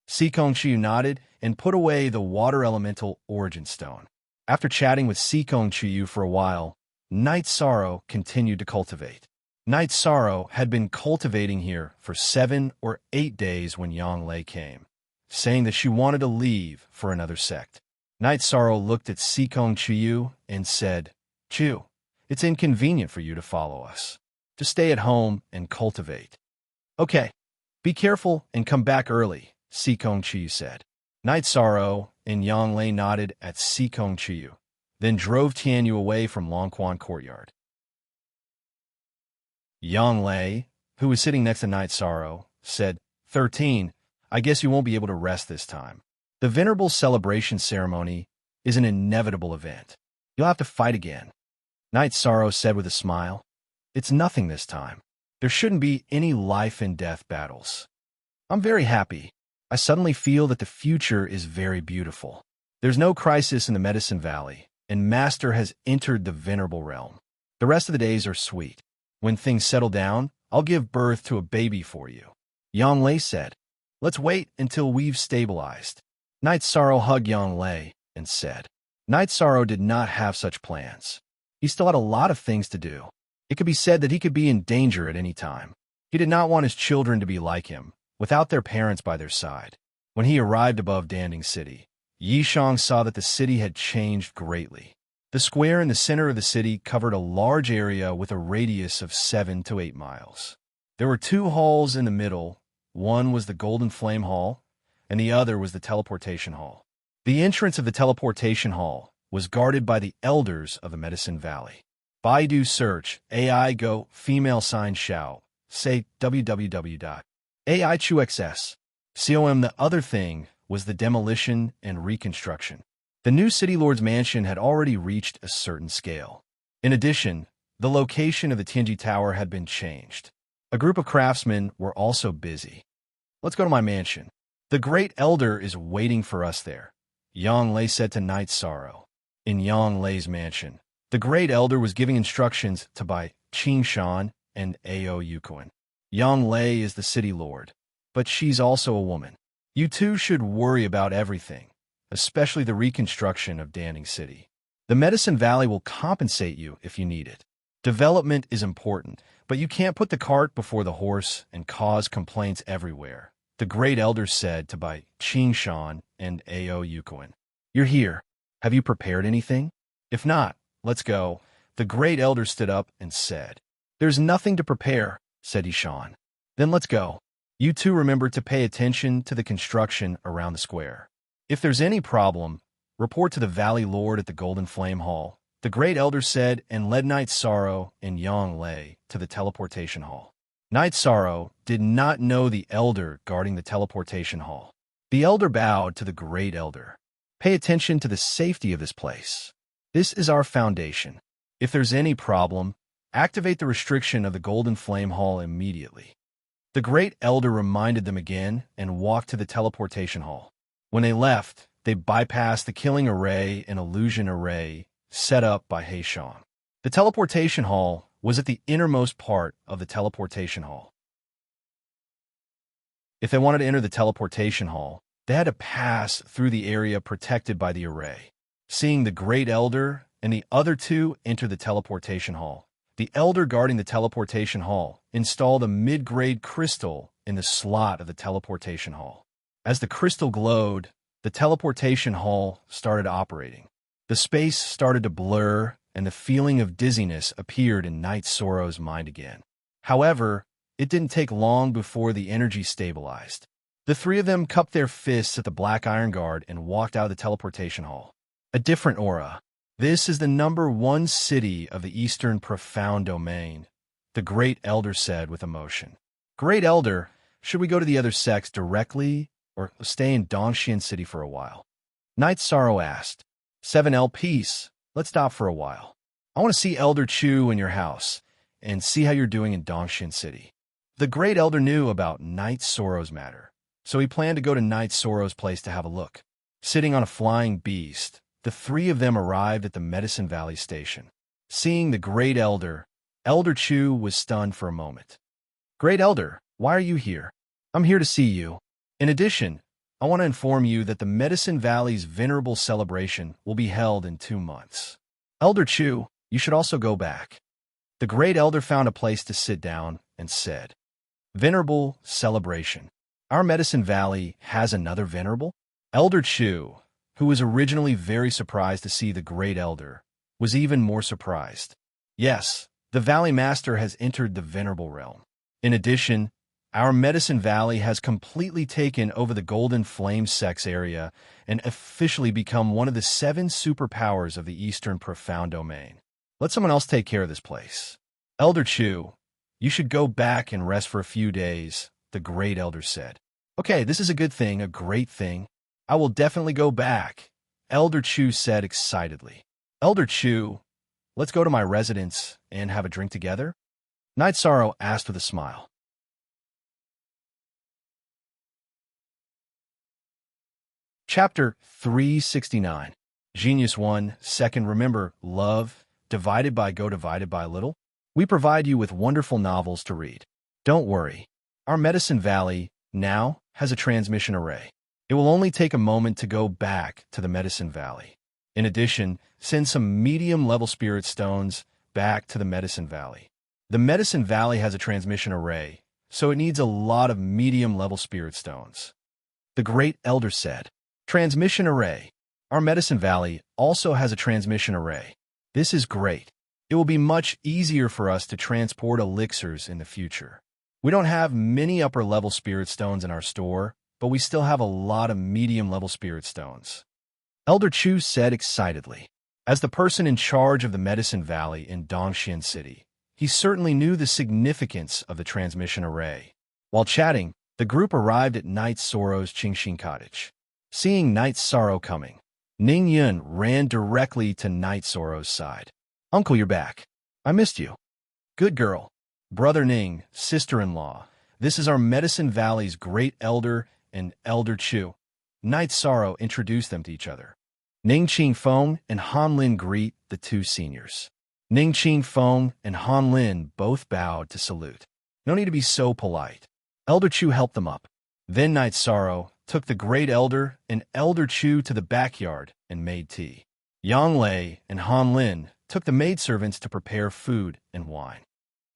Speaker 1: Sikong Chiyu nodded and put away the water elemental origin stone. After chatting with Sikong Chiyu for a while, Night Sorrow continued to cultivate. Night Sorrow had been cultivating here for 7 or 8 days when Yang Lei came, saying that she wanted to leave for another sect. Night Sorrow looked at Sikong Chiyu and said, Chu, it's inconvenient for you to follow us. To stay at home and cultivate. Okay, be careful and come back early, Sikong Chiyu said. Night Sorrow and Yang Lei nodded at Sikong Chiyu, then drove Tianyu away from Longquan Courtyard. Yang Lei, who was sitting next to Night Sorrow, said, 13, I guess you won't be able to rest this time. The Venerable Celebration Ceremony is an inevitable event. You'll have to fight again. Night Sorrow said with a smile, It's nothing this time. There shouldn't be any life and death battles. I'm very happy. I suddenly feel that the future is very beautiful. There's no crisis in the Medicine Valley, and Master has entered the Venerable Realm. The rest of the days are sweet. When things settle down, I'll give birth to a baby for you. Yang Lei said, Let's wait until we've stabilized. Night Sorrow hugged Yang Lei and said, Night Sorrow did not have such plans. He still had a lot of things to do. It could be said that he could be in danger at any time. He did not want his children to be like him, without their parents by their side. When he arrived above Danding City, Yishang saw that the city had changed greatly. The square in the center of the city covered a large area with a radius of 7 to 8 miles. There were 2 halls in the middle. One was the Golden Flame Hall, and the other was the Teleportation Hall. The entrance of the Teleportation Hall was guarded by the elders of the Medicine Valley. Baidu search, AI go, female sign Xiao, say www.aichuxs. Com. The other thing was the demolition and reconstruction. The new City Lord's mansion had already reached a certain scale. In addition, the location of the Tianji Tower had been changed. A group of craftsmen were also busy. Let's go to my mansion. The Great Elder is waiting for us there, Yang Lei said to Night Sorrow. In Yang Lei's mansion, the Great Elder was giving instructions to Bai Qingshan and Ao Yukuan. Yang Lei is the City Lord, but she's also a woman. You two should worry about everything, especially the reconstruction of Danding City. The Medicine Valley will compensate you if you need it. Development is important, but you can't put the cart before the horse and cause complaints everywhere, the Great Elder said to Bai Qingshan and Ao Yukuan. You're here. Have you prepared anything? If not, let's go. The Great Elder stood up and said. There's nothing to prepare, said Ishan. Then let's go. You two remember to pay attention to the construction around the square. If there's any problem, report to the Valley Lord at the Golden Flame Hall, the Great Elder said, and led Night Sorrow and Yang Lei to the teleportation hall. Night Sorrow did not know the Elder guarding the teleportation hall. The Elder bowed to the Great Elder. Pay attention to the safety of this place. This is our foundation. If there's any problem, activate the restriction of the Golden Flame Hall immediately. The Great Elder reminded them again and walked to the teleportation hall. When they left, they bypassed the killing array and illusion array set up by Heishang. The teleportation hall was at the innermost part of the teleportation hall. If they wanted to enter the teleportation hall, they had to pass through the area protected by the array. Seeing the Great Elder and the other two enter the teleportation hall, the Elder guarding the teleportation hall installed a mid-grade crystal in the slot of the teleportation hall. As the crystal glowed, the teleportation hall started operating. The space started to blur, and the feeling of dizziness appeared in Night Sorrow's mind again. However, it didn't take long before the energy stabilized. The three of them cupped their fists at the Black Iron Guard and walked out of the teleportation hall. A different aura. This is the #1 city of the Eastern Profound Domain, the Great Elder said with emotion. Great Elder, should we go to the other sects directly or stay in Dongxian City for a while? Night Sorrow asked. 7L Peace, let's stop for a while. I want to see Elder Chu in your house and see how you're doing in Dongxian City. The Great Elder knew about Night Sorrow's matter, so he planned to go to Night Sorrow's place to have a look. Sitting on a flying beast, the three of them arrived at the Medicine Valley station. Seeing the Great Elder, Elder Chu was stunned for a moment. Great Elder, why are you here? I'm here to see you. In addition, I want to inform you that the Medicine Valley's venerable celebration will be held in 2 months. Elder Chu, you should also go back. The Great Elder found a place to sit down and said, Venerable celebration. Our Medicine Valley has another venerable? Elder Chu, who was originally very surprised to see the Great Elder, was even more surprised. Yes, the Valley Master has entered the Venerable Realm. In addition, our Medicine Valley has completely taken over the Golden Flame Sex area and officially become one of the 7 superpowers of the Eastern Profound Domain. Let someone else take care of this place. Elder Chu, you should go back and rest for a few days, the Great Elder said. Okay, this is a good thing, a great thing. I will definitely go back, Elder Chu said excitedly. Elder Chu, let's go to my residence and have a drink together? Night Sorrow asked with a smile. Chapter 369. Genius 1, Second. Remember, love, divided by little? We provide you with wonderful novels to read. Don't worry. Our Medicine Valley, now, has a transmission array. It will only take a moment to go back to the Medicine Valley. In addition, send some medium-level spirit stones back to the Medicine Valley. The Medicine Valley has a transmission array, so it needs a lot of medium-level spirit stones. The Great Elder said. Transmission array. Our Medicine Valley also has a transmission array. This is great. It will be much easier for us to transport elixirs in the future. We don't have many upper-level spirit stones in our store, but we still have a lot of medium-level spirit stones. Elder Chu said excitedly. As the person in charge of the Medicine Valley in Dongxian City, he certainly knew the significance of the transmission array. While chatting, the group arrived at Night Sorrow's Qingxin cottage. Seeing Night Sorrow coming, Ning Yun ran directly to Night Sorrow's side. Uncle, you're back. I missed you. Good girl. Brother Ning, sister-in-law, this is our Medicine Valley's Great Elder and Elder Chu. Night Sorrow introduced them to each other. Ning Qingfeng and Han Lin greet the two seniors. Ning Qingfeng and Han Lin both bowed to salute. No need to be so polite. Elder Chu helped them up. Then Night Sorrow took the Great Elder and Elder Chu to the backyard and made tea. Yang Lei and Han Lin took the maidservants to prepare food and wine.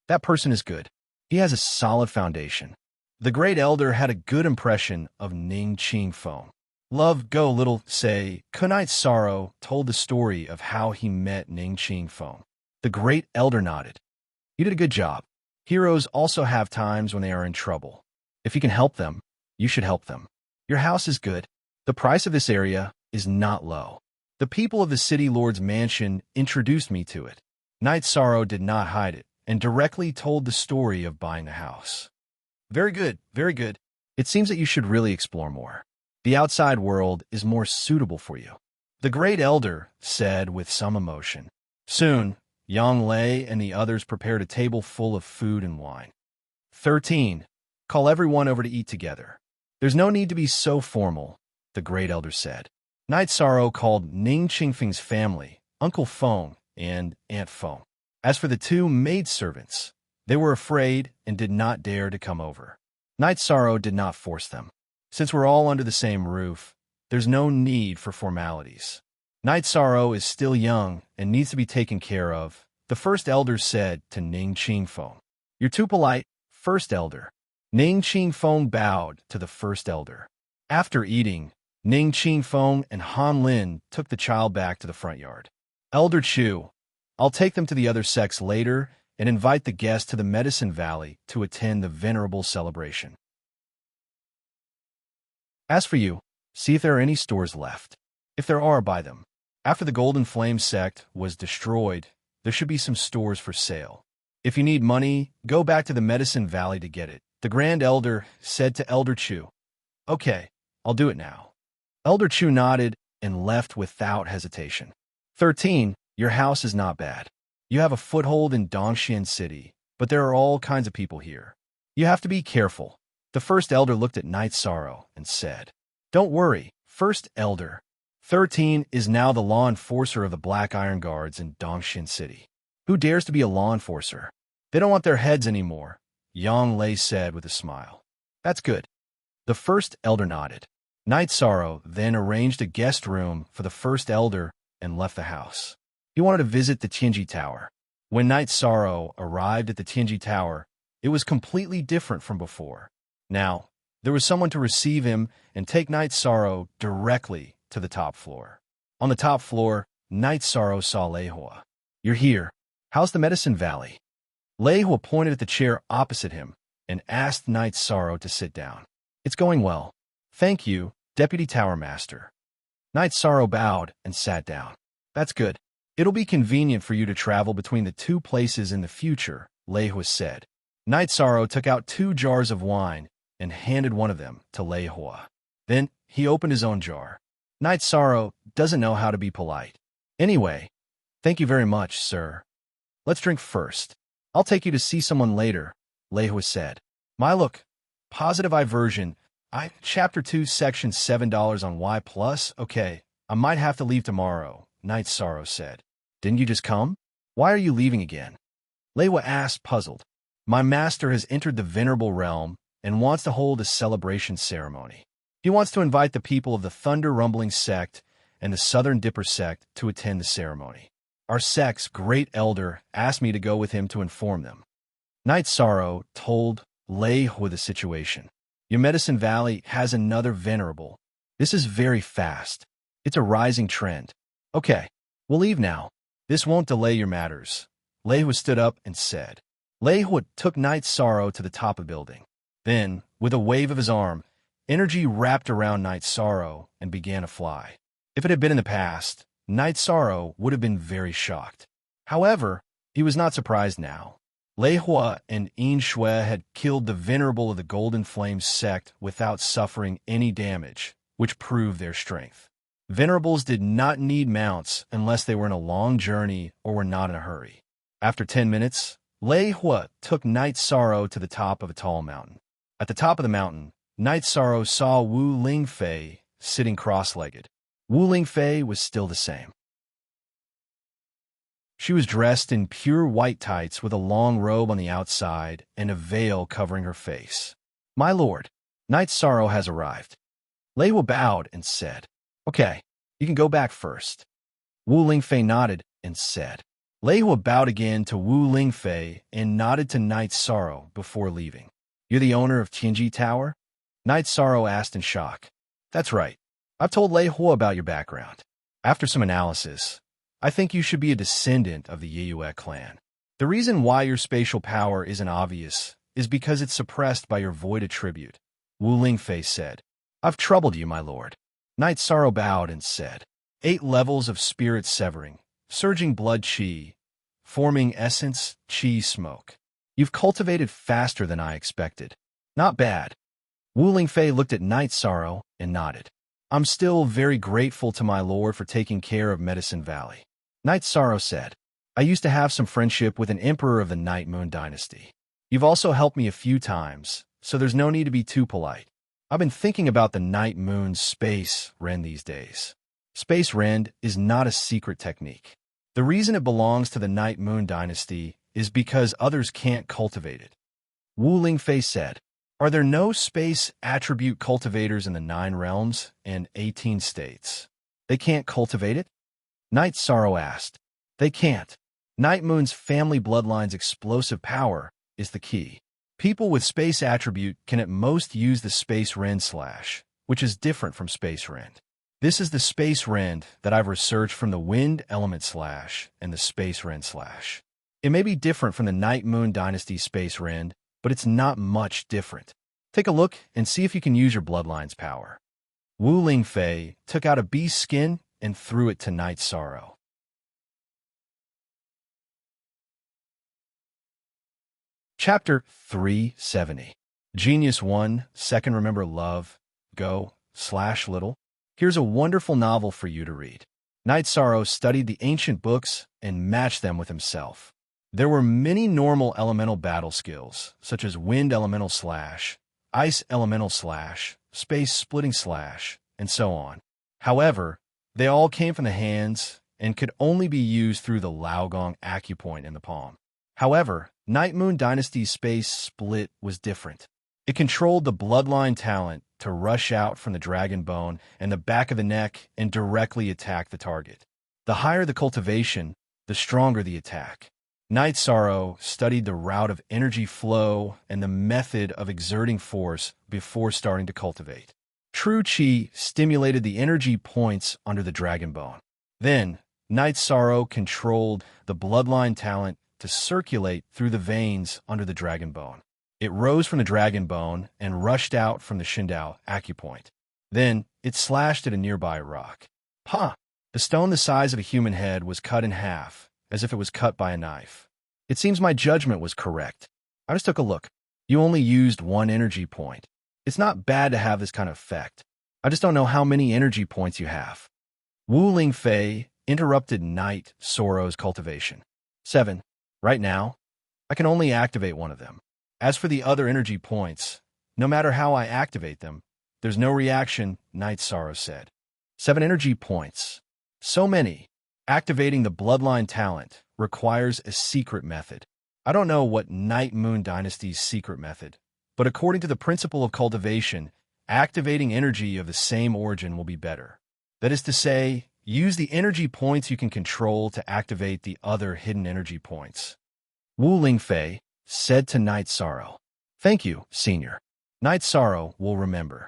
Speaker 1: That person is good. He has a solid foundation. The Great Elder had a good impression of Ning Qingfeng. Love go little say, Night Sorrow told the story of how he met Ning Qingfeng. The Great Elder nodded. You did a good job. Heroes also have times when they are in trouble. If you can help them, you should help them. Your house is good. The price of this area is not low. The people of the city lord's mansion introduced me to it. Knight Sorrow did not hide it and directly told the story of buying the house. Very good, very good. It seems that you should really explore more. The outside world is more suitable for you. The Great Elder said with some emotion. Soon, Yang Lei and the others prepared a table full of food and wine. 13. Call everyone over to eat together. There's no need to be so formal, the Great Elder said. Knight Sorrow called Ning Qingfeng's family, Uncle Feng and Aunt Feng. As for the two maidservants, they were afraid and did not dare to come over. Knight Sorrow did not force them. Since we're all under the same roof, there's no need for formalities. Knight Sorrow is still young and needs to be taken care of, the First Elder said to Ning Qingfeng. You're too polite, First Elder. Ning Qingfeng bowed to the First Elder. After eating, Ning Qingfeng and Han Lin took the child back to the front yard. Elder Chu, I'll take them to the other sects later and invite the guests to the Medicine Valley to attend the venerable celebration. As for you, see if there are any stores left. If there are, buy them. After the Golden Flame sect was destroyed, there should be some stores for sale. If you need money, go back to the Medicine Valley to get it, the Grand Elder said to Elder Chu. Okay, I'll do it now. Elder Chu nodded and left without hesitation. 13. Your house is not bad. You have a foothold in Dongxian City, but there are all kinds of people here. You have to be careful. The First Elder looked at Knight Sorrow and said, Don't worry, First Elder. 13 is now the law enforcer of the Black Iron Guards in Dongxian City. Who dares to be a law enforcer? They don't want their heads anymore, Yang Lei said with a smile. That's good. The First Elder nodded. Knight Sorrow then arranged a guest room for the First Elder and left the house. He wanted to visit the Tianji Tower. When Knight Sorrow arrived at the Tianji Tower, it was completely different from before. Now, there was someone to receive him and take Knight Sorrow directly to the top floor. On the top floor, Knight Sorrow saw Lei Hua. You're here. How's the Medicine Valley? Lei Hua pointed at the chair opposite him and asked Knight Sorrow to sit down. It's going well. Thank you, Deputy Tower Master. Knight Sorrow bowed and sat down. That's good. It'll be convenient for you to travel between the two places in the future, Lei Hua said. Knight Sorrow took out 2 jars of wine and handed one of them to Lei Hua. Then he opened his own jar. Knight Sorrow doesn't know how to be polite. Anyway, thank you very much, sir. Let's drink first. I'll take you to see someone later, Lei Hua said. My look, positive aversion. Chapter 2, Section $7 on Y+. Okay, I might have to leave tomorrow, Knight Sorrow said. Didn't you just come? Why are you leaving again? Lei Hua asked, puzzled. My master has entered the Venerable Realm and wants to hold a celebration ceremony. He wants to invite the people of the Thunder Rumbling sect and the Southern Dipper sect to attend the ceremony. Our sect's Great Elder asked me to go with him to inform them. Knight Sorrow told Lei Hua the situation. Your Medicine Valley has another Venerable. This is very fast. It's a rising trend. Okay, we'll leave now. This won't delay your matters. Lei Hua stood up and said. Lei Hua took Knight Sorrow to the top of the building. Then, with a wave of his arm, energy wrapped around Knight Sorrow and began to fly. If it had been in the past, Knight Sorrow would have been very shocked. However, he was not surprised now. Lei Hua and Yin Shui had killed the Venerable of the Golden Flame sect without suffering any damage, which proved their strength. Venerables did not need mounts unless they were in a long journey or were not in a hurry. After 10 minutes, Lei Hua took Knight Sorrow to the top of a tall mountain. At the top of the mountain, Knight Sorrow saw Wu Lingfei sitting cross-legged. Wu Lingfei was still the same. She was dressed in pure white tights with a long robe on the outside and a veil covering her face. My lord, Knight Sorrow has arrived. Lei Hua bowed and said, Okay, you can go back first. Wu Lingfei nodded and said. Lei Hua bowed again to Wu Lingfei and nodded to Knight Sorrow before leaving. You're the owner of Tianji Tower? Knight Sorrow asked in shock. That's right. I've told Lei Hua about your background. After some analysis, I think you should be a descendant of the Yiyue clan. The reason why your spatial power isn't obvious is because it's suppressed by your void attribute. Wu Lingfei said, I've troubled you, my lord. Knight Sorrow bowed and said, 8 levels of spirit severing, surging blood qi, forming essence qi smoke. You've cultivated faster than I expected. Not bad. Wu Lingfei looked at Knight Sorrow and nodded. I'm still very grateful to my lord for taking care of Medicine Valley. Knight Sorrow said, I used to have some friendship with an emperor of the Night Moon dynasty. You've also helped me a few times, so there's no need to be too polite. I've been thinking about the Night Moon's Space Rend these days. Space Rend is not a secret technique. The reason it belongs to the Night Moon dynasty is because others can't cultivate it. Wu Lingfei said, Are there no space attribute cultivators in the 9 realms and 18 states? They can't cultivate it? Knight Sorrow asked. They can't. Night Moon's family bloodline's explosive power is the key. People with space attribute can at most use the Space Rend slash, which is different from Space Rend. This is the Space Rend that I've researched from the Wind Element slash and the Space Rend slash. It may be different from the Night Moon Dynasty Space Rend, but it's not much different. Take a look and see if you can use your bloodline's power. Wu Lingfei took out a bee's skin and threw it to Knight Sorrow. Chapter 370. Genius 1, Second Remember Love, Go, /little. Here's a wonderful novel for you to read. Knight Sorrow studied the ancient books and matched them with himself. There were many normal elemental battle skills, such as Wind Elemental slash, Ice Elemental slash, Space Splitting slash, and so on. However, they all came from the hands and could only be used through the Laogong acupoint in the palm. However, Night Moon Dynasty's Space Split was different. It controlled the bloodline talent to rush out from the dragon bone and the back of the neck and directly attack the target. The higher the cultivation, the stronger the attack. Knight Sorrow studied the route of energy flow and the method of exerting force before starting to cultivate. True Qi stimulated the energy points under the dragon bone. Then, Knight Sorrow controlled the bloodline talent to circulate through the veins under the dragon bone. It rose from the dragon bone and rushed out from the Shindao acupoint. Then, it slashed at a nearby rock. Ha! The stone the size of a human head was cut in half, as if it was cut by a knife. It seems my judgment was correct. I just took a look. You only used 1 energy point. It's not bad to have this kind of effect. I just don't know how many energy points you have. Wu Lingfei interrupted Knight Sorrow's cultivation. 7. Right now, I can only activate 1 of them. As for the other energy points, no matter how I activate them, there's no reaction, Knight Sorrow said. 7 energy points. So many. Activating the bloodline talent requires a secret method. I don't know what Night Moon Dynasty's secret method, but according to the principle of cultivation, activating energy of the same origin will be better. That is to say, use the energy points you can control to activate the other hidden energy points. Wu Lingfei said to Knight Sorrow. Thank you, Senior. Knight Sorrow will remember.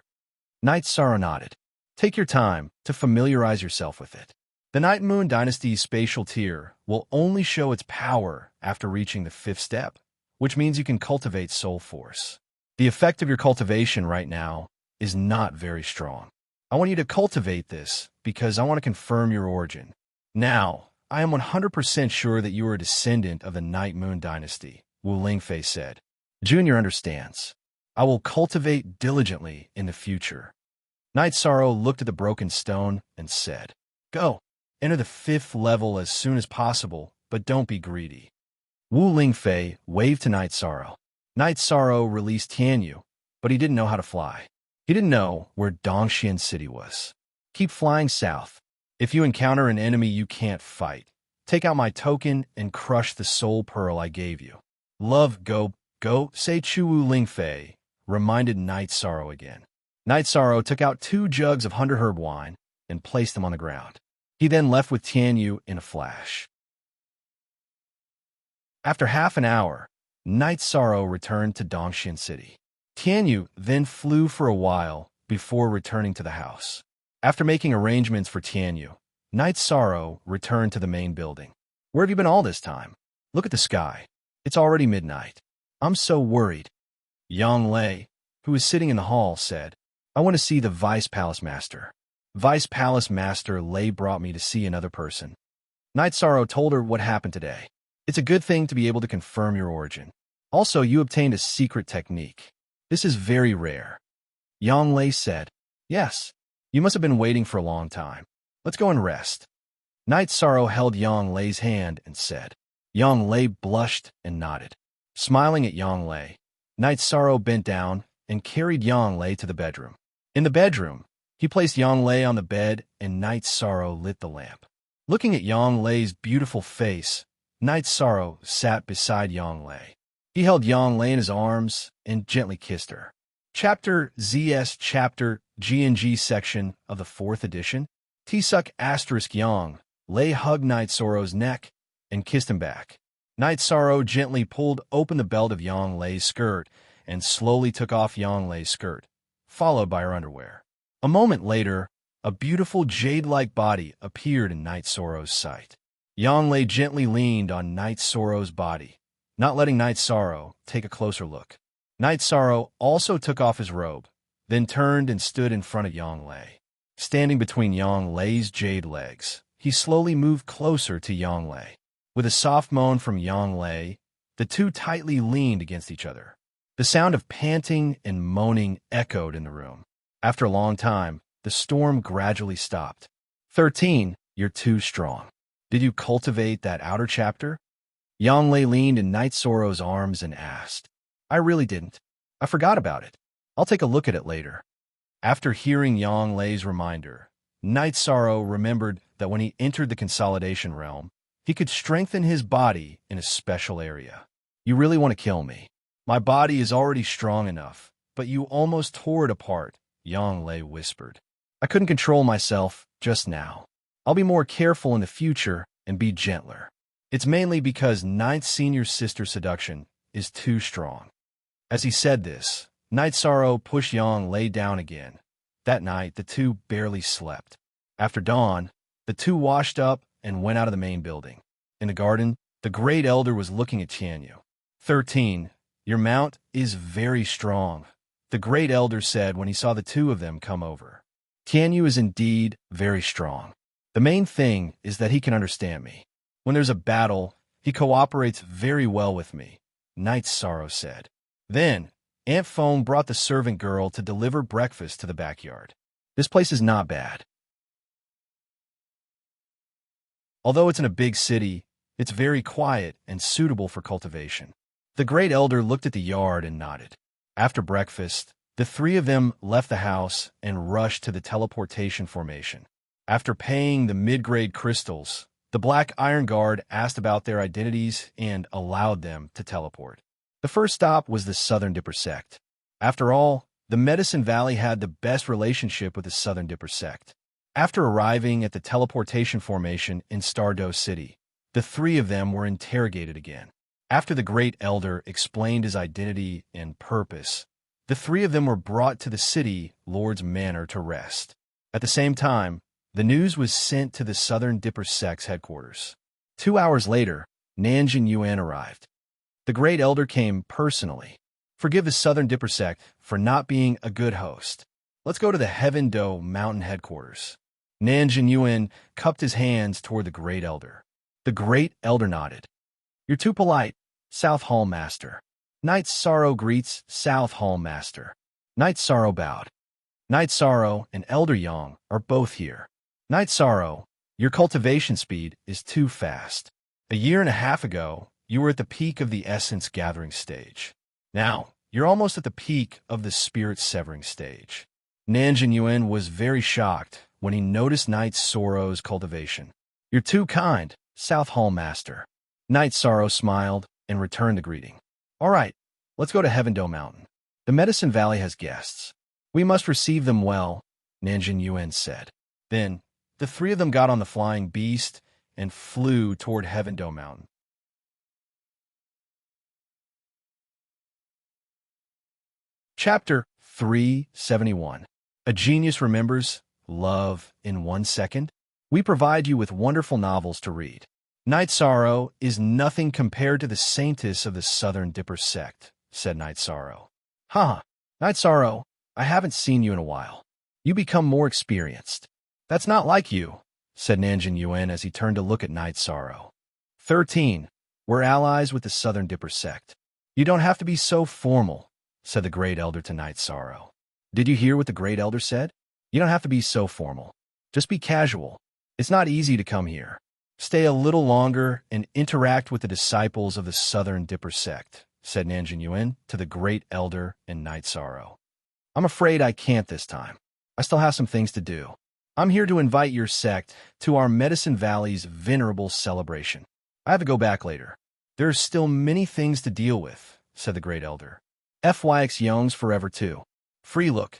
Speaker 1: Knight Sorrow nodded. Take your time to familiarize yourself with it. The Night Moon Dynasty's spatial tier will only show its power after reaching the 5th step, which means you can cultivate soul force. The effect of your cultivation right now is not very strong. I want you to cultivate this because I want to confirm your origin. Now, I am 100% sure that you are a descendant of the Night Moon Dynasty, Wu Lingfei said. Junior understands. I will cultivate diligently in the future. Knight Sorrow looked at the broken stone and said, Go. Enter the 5th level as soon as possible, but don't be greedy. Wu Lingfei waved to Knight Sorrow. Knight Sorrow released Tianyu, but he didn't know how to fly. He didn't know where Dongxian City was. Keep flying south. If you encounter an enemy you can't fight, take out my token and crush the soul pearl I gave you. Love, go, say Chu Wu Lingfei, reminded Knight Sorrow again. Knight Sorrow took out 2 jugs of 100 herb wine and placed them on the ground. He then left with Tianyu in a flash. After half an hour, Knight Sorrow returned to Dongxian City. Tianyu then flew for a while before returning to the house. After making arrangements for Tianyu, Knight Sorrow returned to the main building. Where have you been all this time? Look at the sky. It's already midnight. I'm so worried. Yang Lei, who was sitting in the hall, said, I want to see the Vice Palace Master. Vice Palace Master Lei brought me to see another person. Night Sorrow told her what happened today. It's a good thing to be able to confirm your origin. Also, you obtained a secret technique. This is very rare. Yang Lei said, Yes, you must have been waiting for a long time. Let's go and rest. Night Sorrow held Yang Lei's hand and said. Yang Lei blushed and nodded. Smiling at Yang Lei, Night Sorrow bent down and carried Yang Lei to the bedroom. In the bedroom, he placed Yang Lei on the bed and Night Sorrow lit the lamp. Looking at Yang Lei's beautiful face, Night Sorrow sat beside Yang Lei. He held Yang Lei in his arms and gently kissed her. Chapter ZS Chapter G&G section of the 4th edition. Tsuk * Yang Lei hugged Night Sorrow's neck and kissed him back. Night Sorrow gently pulled open the belt of Yang Lei's skirt and slowly took off Yang Lei's skirt, followed by her underwear. A moment later, a beautiful jade-like body appeared in Night Sorrow's sight. Yang Lei gently leaned on Night Sorrow's body, not letting Night Sorrow take a closer look. Night Sorrow also took off his robe, then turned and stood in front of Yang Lei. Standing between Yang Lei's jade legs, he slowly moved closer to Yang Lei. With a soft moan from Yang Lei, the two tightly leaned against each other. The sound of panting and moaning echoed in the room. After a long time, the storm gradually stopped. 13. You're too strong. Did you cultivate that outer chapter? Yang Lei leaned in Night Sorrow's arms and asked. I really didn't. I forgot about it. I'll take a look at it later. After hearing Yang Lei's reminder, Night Sorrow remembered that when he entered the consolidation realm, he could strengthen his body in a special area. You really want to kill me. My body is already strong enough, but you almost tore it apart, Yang Lei whispered. I couldn't control myself just now. I'll be more careful in the future and be gentler. It's mainly because Ninth Senior Sister Seduction is too strong. As he said this, Night Sorrow pushed Yang Lei down again. That night, the two barely slept. After dawn, the two washed up and went out of the main building. In the garden, the Great Elder was looking at Tianyu. 13. Your mount is very strong, the Great Elder said when he saw the two of them come over. Tianyu is indeed very strong. The main thing is that he can understand me. When there's a battle, he cooperates very well with me, Night Sorrow said. Then, Aunt Foam brought the servant girl to deliver breakfast to the backyard. This place is not bad. Although it's in a big city, it's very quiet and suitable for cultivation. The Great Elder looked at the yard and nodded. After breakfast, the three of them left the house and rushed to the teleportation formation. After paying the mid-grade crystals, the Black Iron Guard asked about their identities and allowed them to teleport. The first stop was the Southern Dipper sect. After all, the Medicine Valley had the best relationship with the Southern Dipper sect. After arriving at the teleportation formation in Stardow City, the three of them were interrogated again. After the Great Elder explained his identity and purpose, the three of them were brought to the city Lord's Manor to rest. At the same time, the news was sent to the Southern Dipper sect's headquarters. 2 hours later, Nanjing Yuan arrived. The Great Elder came personally. Forgive the Southern Dipper sect for not being a good host. Let's go to the Heaven Do Mountain headquarters. Nanjing Yuan cupped his hands toward the Great Elder. The Great Elder nodded. You're too polite, South Hall Master. Night Sorrow greets South Hall Master. Night Sorrow bowed. Night Sorrow and Elder Yang are both here. Night Sorrow, your cultivation speed is too fast. A year and a half ago, you were at the peak of the essence gathering stage. Now, you're almost at the peak of the spirit severing stage. Nanjing Yuan was very shocked when he noticed Night Sorrow's cultivation. You're too kind, South Hall Master. Night Sorrow smiled and returned the greeting. All right, let's go to Heaven Do Mountain. The Medicine Valley has guests. We must receive them well, Nanjing Yuan said. Then, the three of them got on the flying beast and flew toward Heaven Do Mountain. Chapter 371. A Genius Remembers Love in 1 Second. We provide you with wonderful novels to read. Night Sorrow is nothing compared to the saintess of the Southern Dipper sect, said Night Sorrow. Huh, Night Sorrow, I haven't seen you in a while. You become more experienced. That's not like you, said Nanjing Yuan as he turned to look at Night Sorrow. 13. We're allies with the Southern Dipper sect. You don't have to be so formal, said the Great Elder to Night Sorrow. Did you hear what the Great Elder said? You don't have to be so formal. Just be casual. It's not easy to come here. Stay a little longer and interact with the disciples of the Southern Dipper sect, said Nanjing Yuan to the Great Elder and Night Sorrow. I'm afraid I can't this time. I still have some things to do. I'm here to invite your sect to our Medicine Valley's venerable celebration. I have to go back later. There's still many things to deal with, said the Great Elder. FYX Young's forever too. Free look.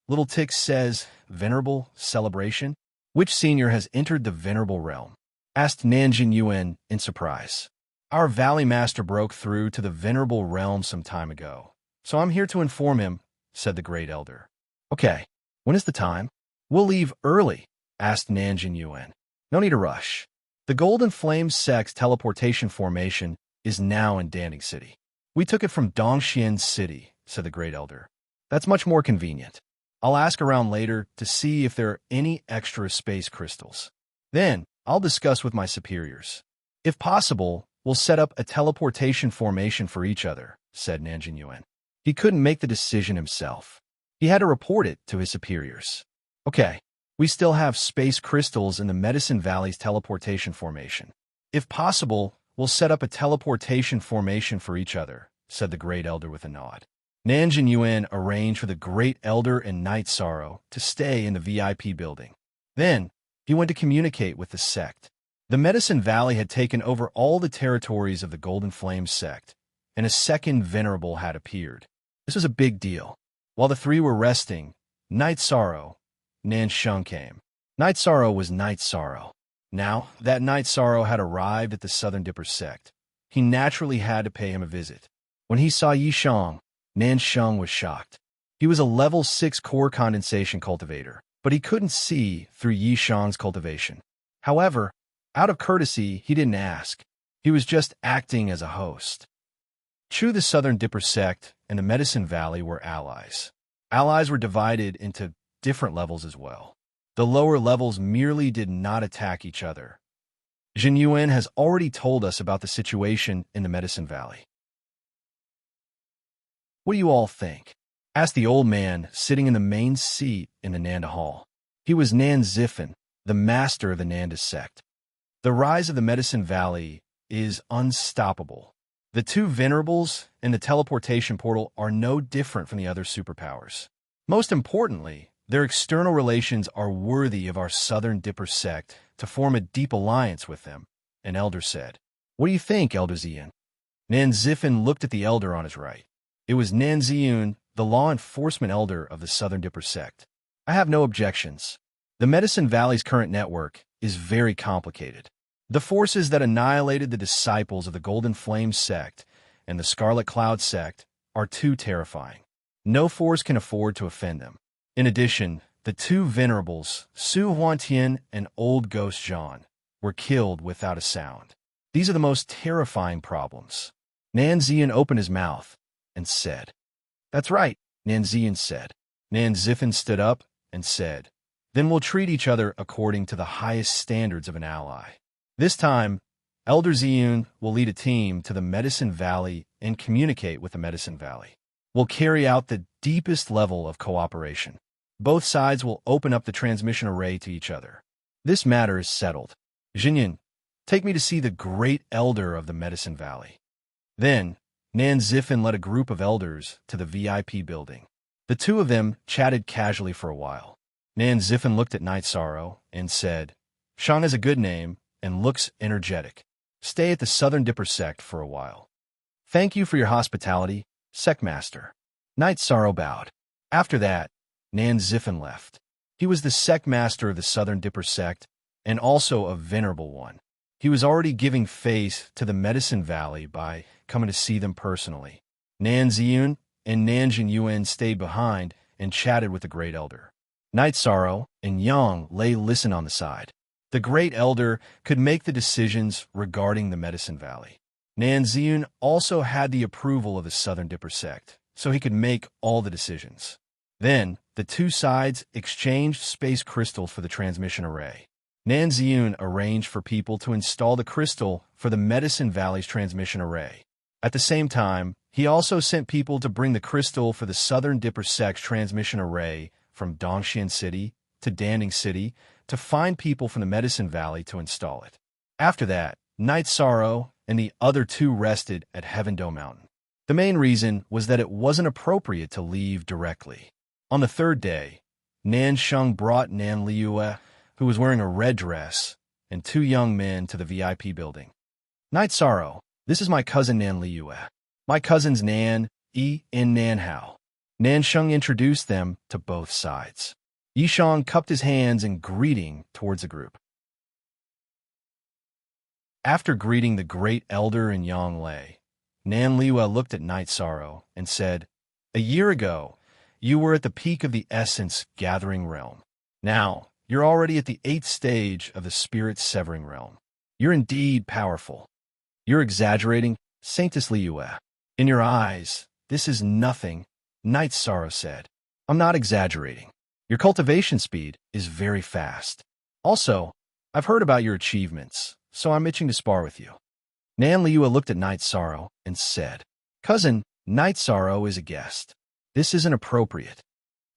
Speaker 1: Little Tick says, venerable celebration? Which senior has entered the venerable realm? Asked Nanjing Yuan in surprise. Our Valley Master broke through to the venerable realm some time ago, so I'm here to inform him, said the Great Elder. Okay, when is the time? We'll leave early, asked Nanjing Yuan. No need to rush. The Golden Flame sect's teleportation formation is now in Danding City. We took it from Dongxian City, said the Great Elder. That's much more convenient. I'll ask around later to see if there are any extra space crystals. Then, I'll discuss with my superiors. If possible, we'll set up a teleportation formation for each other, said Nanjing Yuan. He couldn't make the decision himself. He had to report it to his superiors. Okay, we still have space crystals in the Medicine Valley's teleportation formation. If possible, we'll set up a teleportation formation for each other, said the Great Elder with a nod. Nanjing Yuan arranged for the Great Elder and Night Sorrow to stay in the VIP building. Then, he went to communicate with the sect. The Medicine Valley had taken over all the territories of the Golden Flame sect, and a second venerable had appeared. This was a big deal. While the three were resting, Night Sorrow, Nansheng came. Night Sorrow was Night Sorrow. Now that Night Sorrow had arrived at the Southern Dipper sect, he naturally had to pay him a visit. When he saw Yishang, Nansheng was shocked. He was a level 6 core condensation cultivator, but he couldn't see through Yishang's cultivation. However, out of courtesy, he didn't ask. He was just acting as a host. True, the Southern Dipper sect and the Medicine Valley were allies. Allies were divided into different levels as well. The lower levels merely did not attack each other. Jin Yuan has already told us about the situation in the Medicine Valley. What do you all think? Asked the old man sitting in the main seat in the Nanda Hall. He was Nan Zifen, the master of the Nanda sect. The rise of the Medicine Valley is unstoppable. The two venerables and the teleportation portal are no different from the other superpowers. Most importantly, their external relations are worthy of our Southern Dipper sect to form a deep alliance with them, an elder said. What do you think, Elder Zian? Nan Zifen looked at the elder on his right. It was Nan Ziyun, the law enforcement elder of the Southern Dipper sect. I have no objections. The Medicine Valley's current network is very complicated. The forces that annihilated the disciples of the Golden Flame sect and the Scarlet Cloud sect are too terrifying. No force can afford to offend them. In addition, the two venerables, Su Huantian and Old Ghost Zhan, were killed without a sound. These are the most terrifying problems. Nan Ziyan opened his mouth and said, That's right, Nan Ziyan said. Nan Zifen stood up and said, Then we'll treat each other according to the highest standards of an ally. This time, Elder Ziyun will lead a team to the Medicine Valley and communicate with the Medicine Valley. We'll carry out the deepest level of cooperation. Both sides will open up the transmission array to each other. This matter is settled. Jinyin, take me to see the great elder of the Medicine Valley. Then, Nan Zifen led a group of elders to the VIP building. The two of them chatted casually for a while. Nan Zifen looked at Night Sorrow and said, Shang is a good name and looks energetic. Stay at the Southern Dipper sect for a while. Thank you for your hospitality, Sect Master. Night Sorrow bowed. After that, Nan Zifen left. He was the Sect Master of the Southern Dipper sect and also a venerable one. He was already giving face to the Medicine Valley by coming to see them personally. Nan Ziyun and Nanjing Yuan stayed behind and chatted with the Great Elder. Night Sorrow and Yang lay listen on the side. The Great Elder could make the decisions regarding the Medicine Valley. Nan Ziyun also had the approval of the Southern Dipper sect, so he could make all the decisions. Then, the two sides exchanged space crystals for the transmission array. Nan Ziyun arranged for people to install the crystal for the Medicine Valley's transmission array. At the same time, he also sent people to bring the crystal for the Southern Dipper sect's transmission array from Dongxian City to Danding City to find people from the Medicine Valley to install it. After that, Night Sorrow and the other two rested at Heavendo Mountain. The main reason was that it wasn't appropriate to leave directly. On the third day, Nan Sheng brought Nan Liyue, who was wearing a red dress, and two young men to the VIP building. Night Sorrow, this is my cousin Nan Liyue. My cousins Nan, Yi, and Nan Hao. Nan Sheng introduced them to both sides. Yishang cupped his hands in greeting towards the group. After greeting the Great Elder and Yang Lei, Nan Liyue looked at Night Sorrow and said, "A year ago, you were at the peak of the Essence Gathering Realm. Now, you're already at the 8th stage of the Spirit Severing Realm. You're indeed powerful." "You're exaggerating, Saintess Liyue. In your eyes, this is nothing," Night Sorrow said. "I'm not exaggerating. Your cultivation speed is very fast. Also, I've heard about your achievements, so I'm itching to spar with you." Nan Liyue looked at Night Sorrow and said, "Cousin, Night Sorrow is a guest. This isn't appropriate."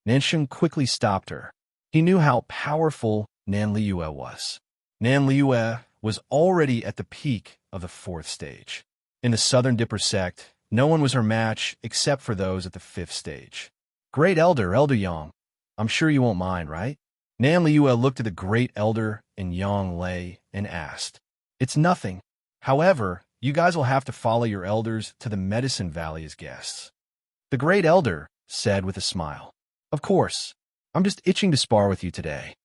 Speaker 1: Nansheng quickly stopped her. He knew how powerful Nan Liyue was. Nan Liyue was already at the peak of the 4th stage. In the Southern Dipper sect, no one was her match except for those at the 5th stage. "Great Elder, Elder Yang, I'm sure you won't mind, right?" Nan Liyue looked at the Great Elder and Yang Lei and asked, "It's nothing. However, you guys will have to follow your elders to the Medicine Valley as guests." The Great Elder said with a smile, "Of course. I'm just itching to spar with you today."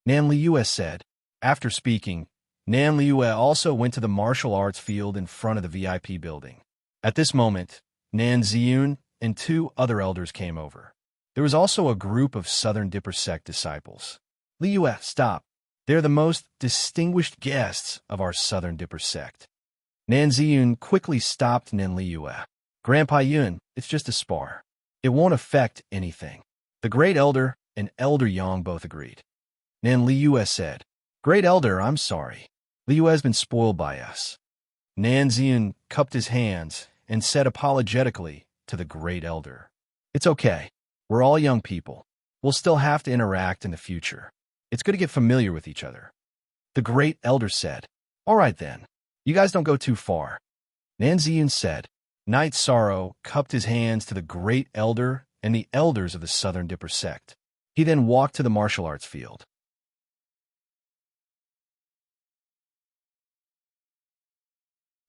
Speaker 1: Nan Liyue said. After speaking, Nan Liyue also went to the martial arts field in front of the VIP building. At this moment, Nan Ziyun and two other elders came over. There was also a group of Southern Dipper sect disciples. "Liyue, stop. They're the most distinguished guests of our Southern Dipper sect." Nan Ziyun quickly stopped Nan Liyue. "Grandpa Yun, it's just a spar. It won't affect anything." The Great Elder and Elder Yang both agreed. Nan Liyue said, "Great Elder, I'm sorry. Liyue has been spoiled by us." Nan Ziyun cupped his hands and said apologetically to the Great Elder, "It's okay. We're all young people. We'll still have to interact in the future. It's good to get familiar with each other." The Great Elder said, "All right then. You guys don't go too far." Nan Ziyun said. Night Sorrow cupped his hands to the Great Elder and the elders of the Southern Dipper sect. He then walked to the martial arts field.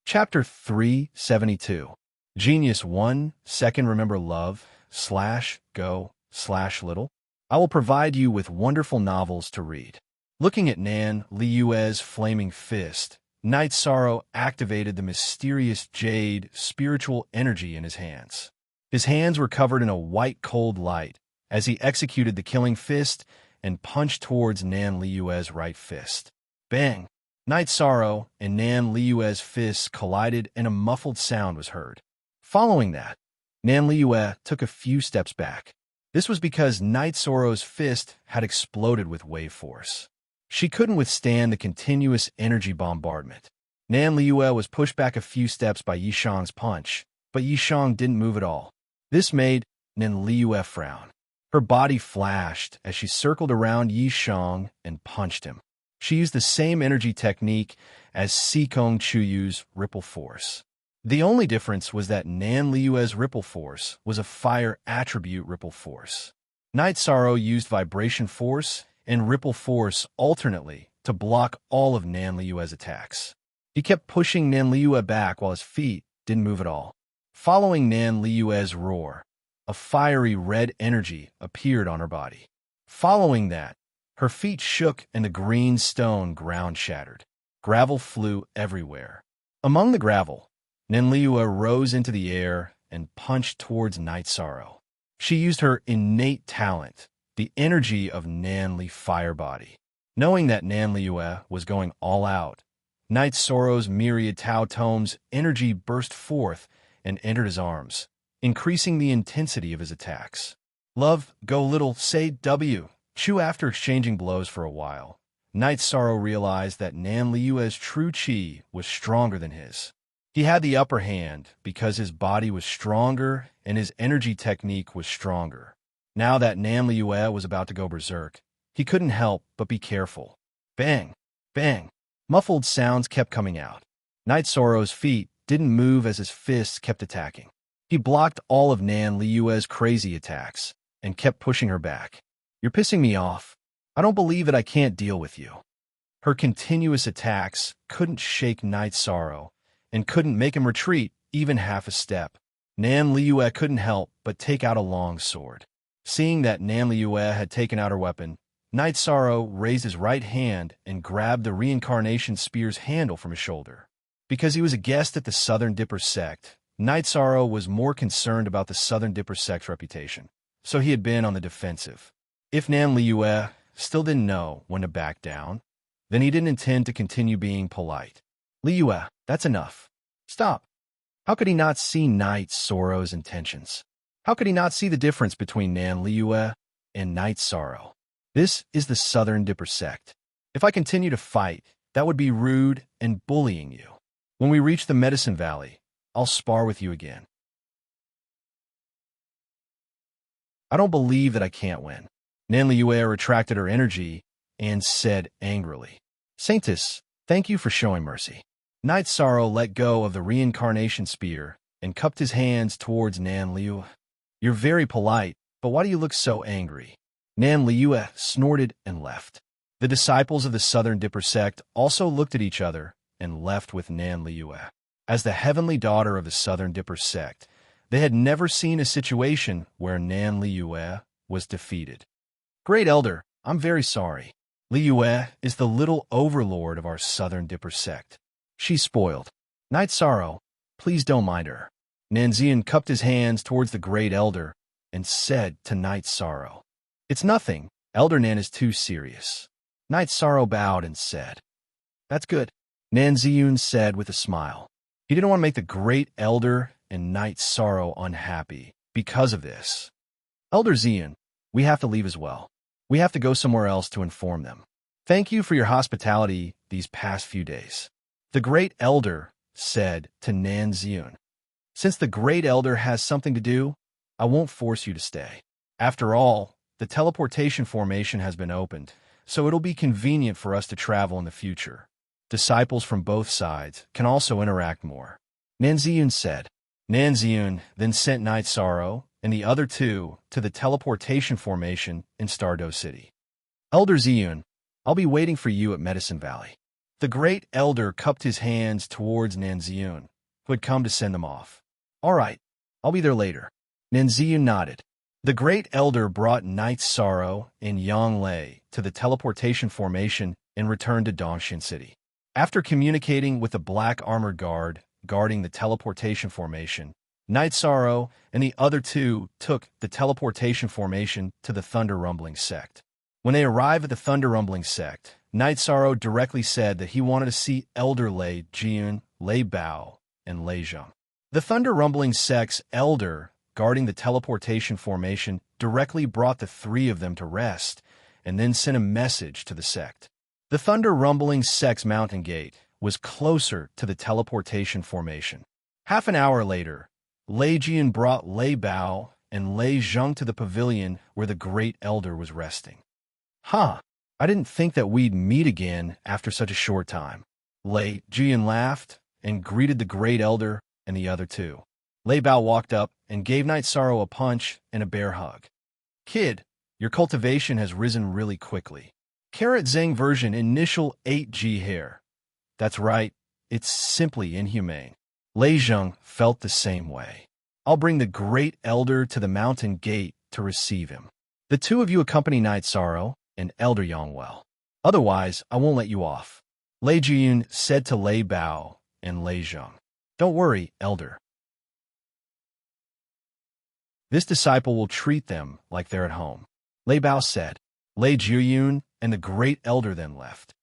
Speaker 1: Chapter 372. Genius 1, Second Remember Love, /go/little. I will provide you with wonderful novels to read. Looking at Nan Liyue's flaming fist, Night Sorrow activated the mysterious jade spiritual energy in his hands. His hands were covered in a white cold light as he executed the killing fist and punched towards Nan Liyue's right fist. Bang! Night Sorrow and Nan Liyue's fists collided and a muffled sound was heard. Following that, Nan Liyue took a few steps back. This was because Night Sorrow's fist had exploded with wave force. She couldn't withstand the continuous energy bombardment. Nan Liyue was pushed back a few steps by Yishang's punch, but Yishang didn't move at all. This made Nan Liyue frown. Her body flashed as she circled around Yishang and punched him. She used the same energy technique as Sikong Chuyu's ripple force. The only difference was that Nan Liyue's ripple force was a fire attribute ripple force. Night Sorrow used vibration force and ripple force alternately to block all of Nan Liyue's attacks. He kept pushing Nan Liyue back while his feet didn't move at all. Following Nan Liyue's roar, a fiery red energy appeared on her body. Following that, her feet shook and the green stone ground shattered. Gravel flew everywhere. Among the gravel, Nan Liyue rose into the air and punched towards Night Sorrow. She used her innate talent, the energy of Nan Li Fire Body. Knowing that Nan Liue was going all out, Knight Sorrow's myriad Tao tomes energy burst forth and entered his arms, increasing the intensity of his attacks. Love, go little, say W. Chew. After exchanging blows for a while, Knight Sorrow realized that Nan Liue's true chi was stronger than his. He had the upper hand because his body was stronger and his energy technique was stronger. Now that Nan Liue was about to go berserk, he couldn't help but be careful. Bang! Bang! Muffled sounds kept coming out. Knight Sorrow's feet didn't move as his fists kept attacking. He blocked all of Nan Liue's crazy attacks and kept pushing her back. You're pissing me off. I don't believe that I can't deal with you. Her continuous attacks couldn't shake Knight Sorrow and couldn't make him retreat even half a step. Nan Liue couldn't help but take out a long sword. Seeing that Nan Liue had taken out her weapon, Knight Sorrow raised his right hand and grabbed the reincarnation spear's handle from his shoulder. Because he was a guest at the Southern Dipper sect, Knight Sorrow was more concerned about the Southern Dipper sect's reputation, so he had been on the defensive. If Nan Liue still didn't know when to back down, then he didn't intend to continue being polite. Liue, that's enough. Stop. How could he not see Knight Sorrow's intentions? How could he not see the difference between Nan Liue and Knight Sorrow? This is the Southern Dipper sect. If I continue to fight, that would be rude and bullying you. When we reach the Medicine Valley, I'll spar with you again. I don't believe that I can't win. Nan Liue retracted her energy and said angrily, Saintess, thank you for showing mercy. Knight Sorrow let go of the reincarnation spear and cupped his hands towards Nan Liue. You're very polite, but why do you look so angry? Nan Liue snorted and left. The disciples of the Southern Dipper sect also looked at each other and left with Nan Liue. As the heavenly daughter of the Southern Dipper sect, they had never seen a situation where Nan Liue was defeated. Great Elder, I'm very sorry. Liue is the little overlord of our Southern Dipper sect. She's spoiled. Knight Sorrow, please don't mind her. Nanzian cupped his hands towards the Great Elder and said to Knight Sorrow, It's nothing. Elder Nan is too serious. Knight Sorrow bowed and said, That's good. Nanziun said with a smile. He didn't want to make the Great Elder and Knight Sorrow unhappy because of this. Elder Zion, we have to leave as well. We have to go somewhere else to inform them. Thank you for your hospitality these past few days. The Great Elder said to Nanziun, Since the Great Elder has something to do, I won't force you to stay. After all, the teleportation formation has been opened, so it'll be convenient for us to travel in the future. Disciples from both sides can also interact more. Nanziun said. Nanziun then sent Knight Sorrow and the other two to the teleportation formation in Stardew City. Elder Ziyun, I'll be waiting for you at Medicine Valley. The Great Elder cupped his hands towards Nanziun, who had come to send them off. All right, I'll be there later. Nanziun nodded. The Great Elder brought Knight Sorrow and Yang Lei to the teleportation formation and returned to Dongshin City. After communicating with the black armored guard guarding the teleportation formation, Knight Sorrow and the other two took the teleportation formation to the Thunder Rumbling sect. When they arrived at the Thunder Rumbling sect, Knight Sorrow directly said that he wanted to see Elder Lei Jian, Lei Bao, and Lei Zheng. The Thunder Rumbling sect's elder guarding the teleportation formation directly brought the three of them to rest and then sent a message to the sect. The Thunder Rumbling sect's mountain gate was closer to the teleportation formation. Half an hour later, Lei Jian brought Lei Bao and Lei Zheng to the pavilion where the Great Elder was resting. Huh, I didn't think that we'd meet again after such a short time. Lei Jian laughed and greeted the Great Elder and the other two. Lei Bao walked up and gave Knight Sorrow a punch and a bear hug. Kid, your cultivation has risen really quickly. Carrot Zeng version initial 8G hair. That's right, it's simply inhumane. Lei Zheng felt the same way. I'll bring the Great Elder to the mountain gate to receive him. The two of you accompany Knight Sorrow and Elder Yongwell. Otherwise, I won't let you off. Lei Jian said to Lei Bao and Lei Zheng. Don't worry, Elder. This disciple will treat them like they're at home. Lei Bao said. Lei Jiuyun and the great elder then left.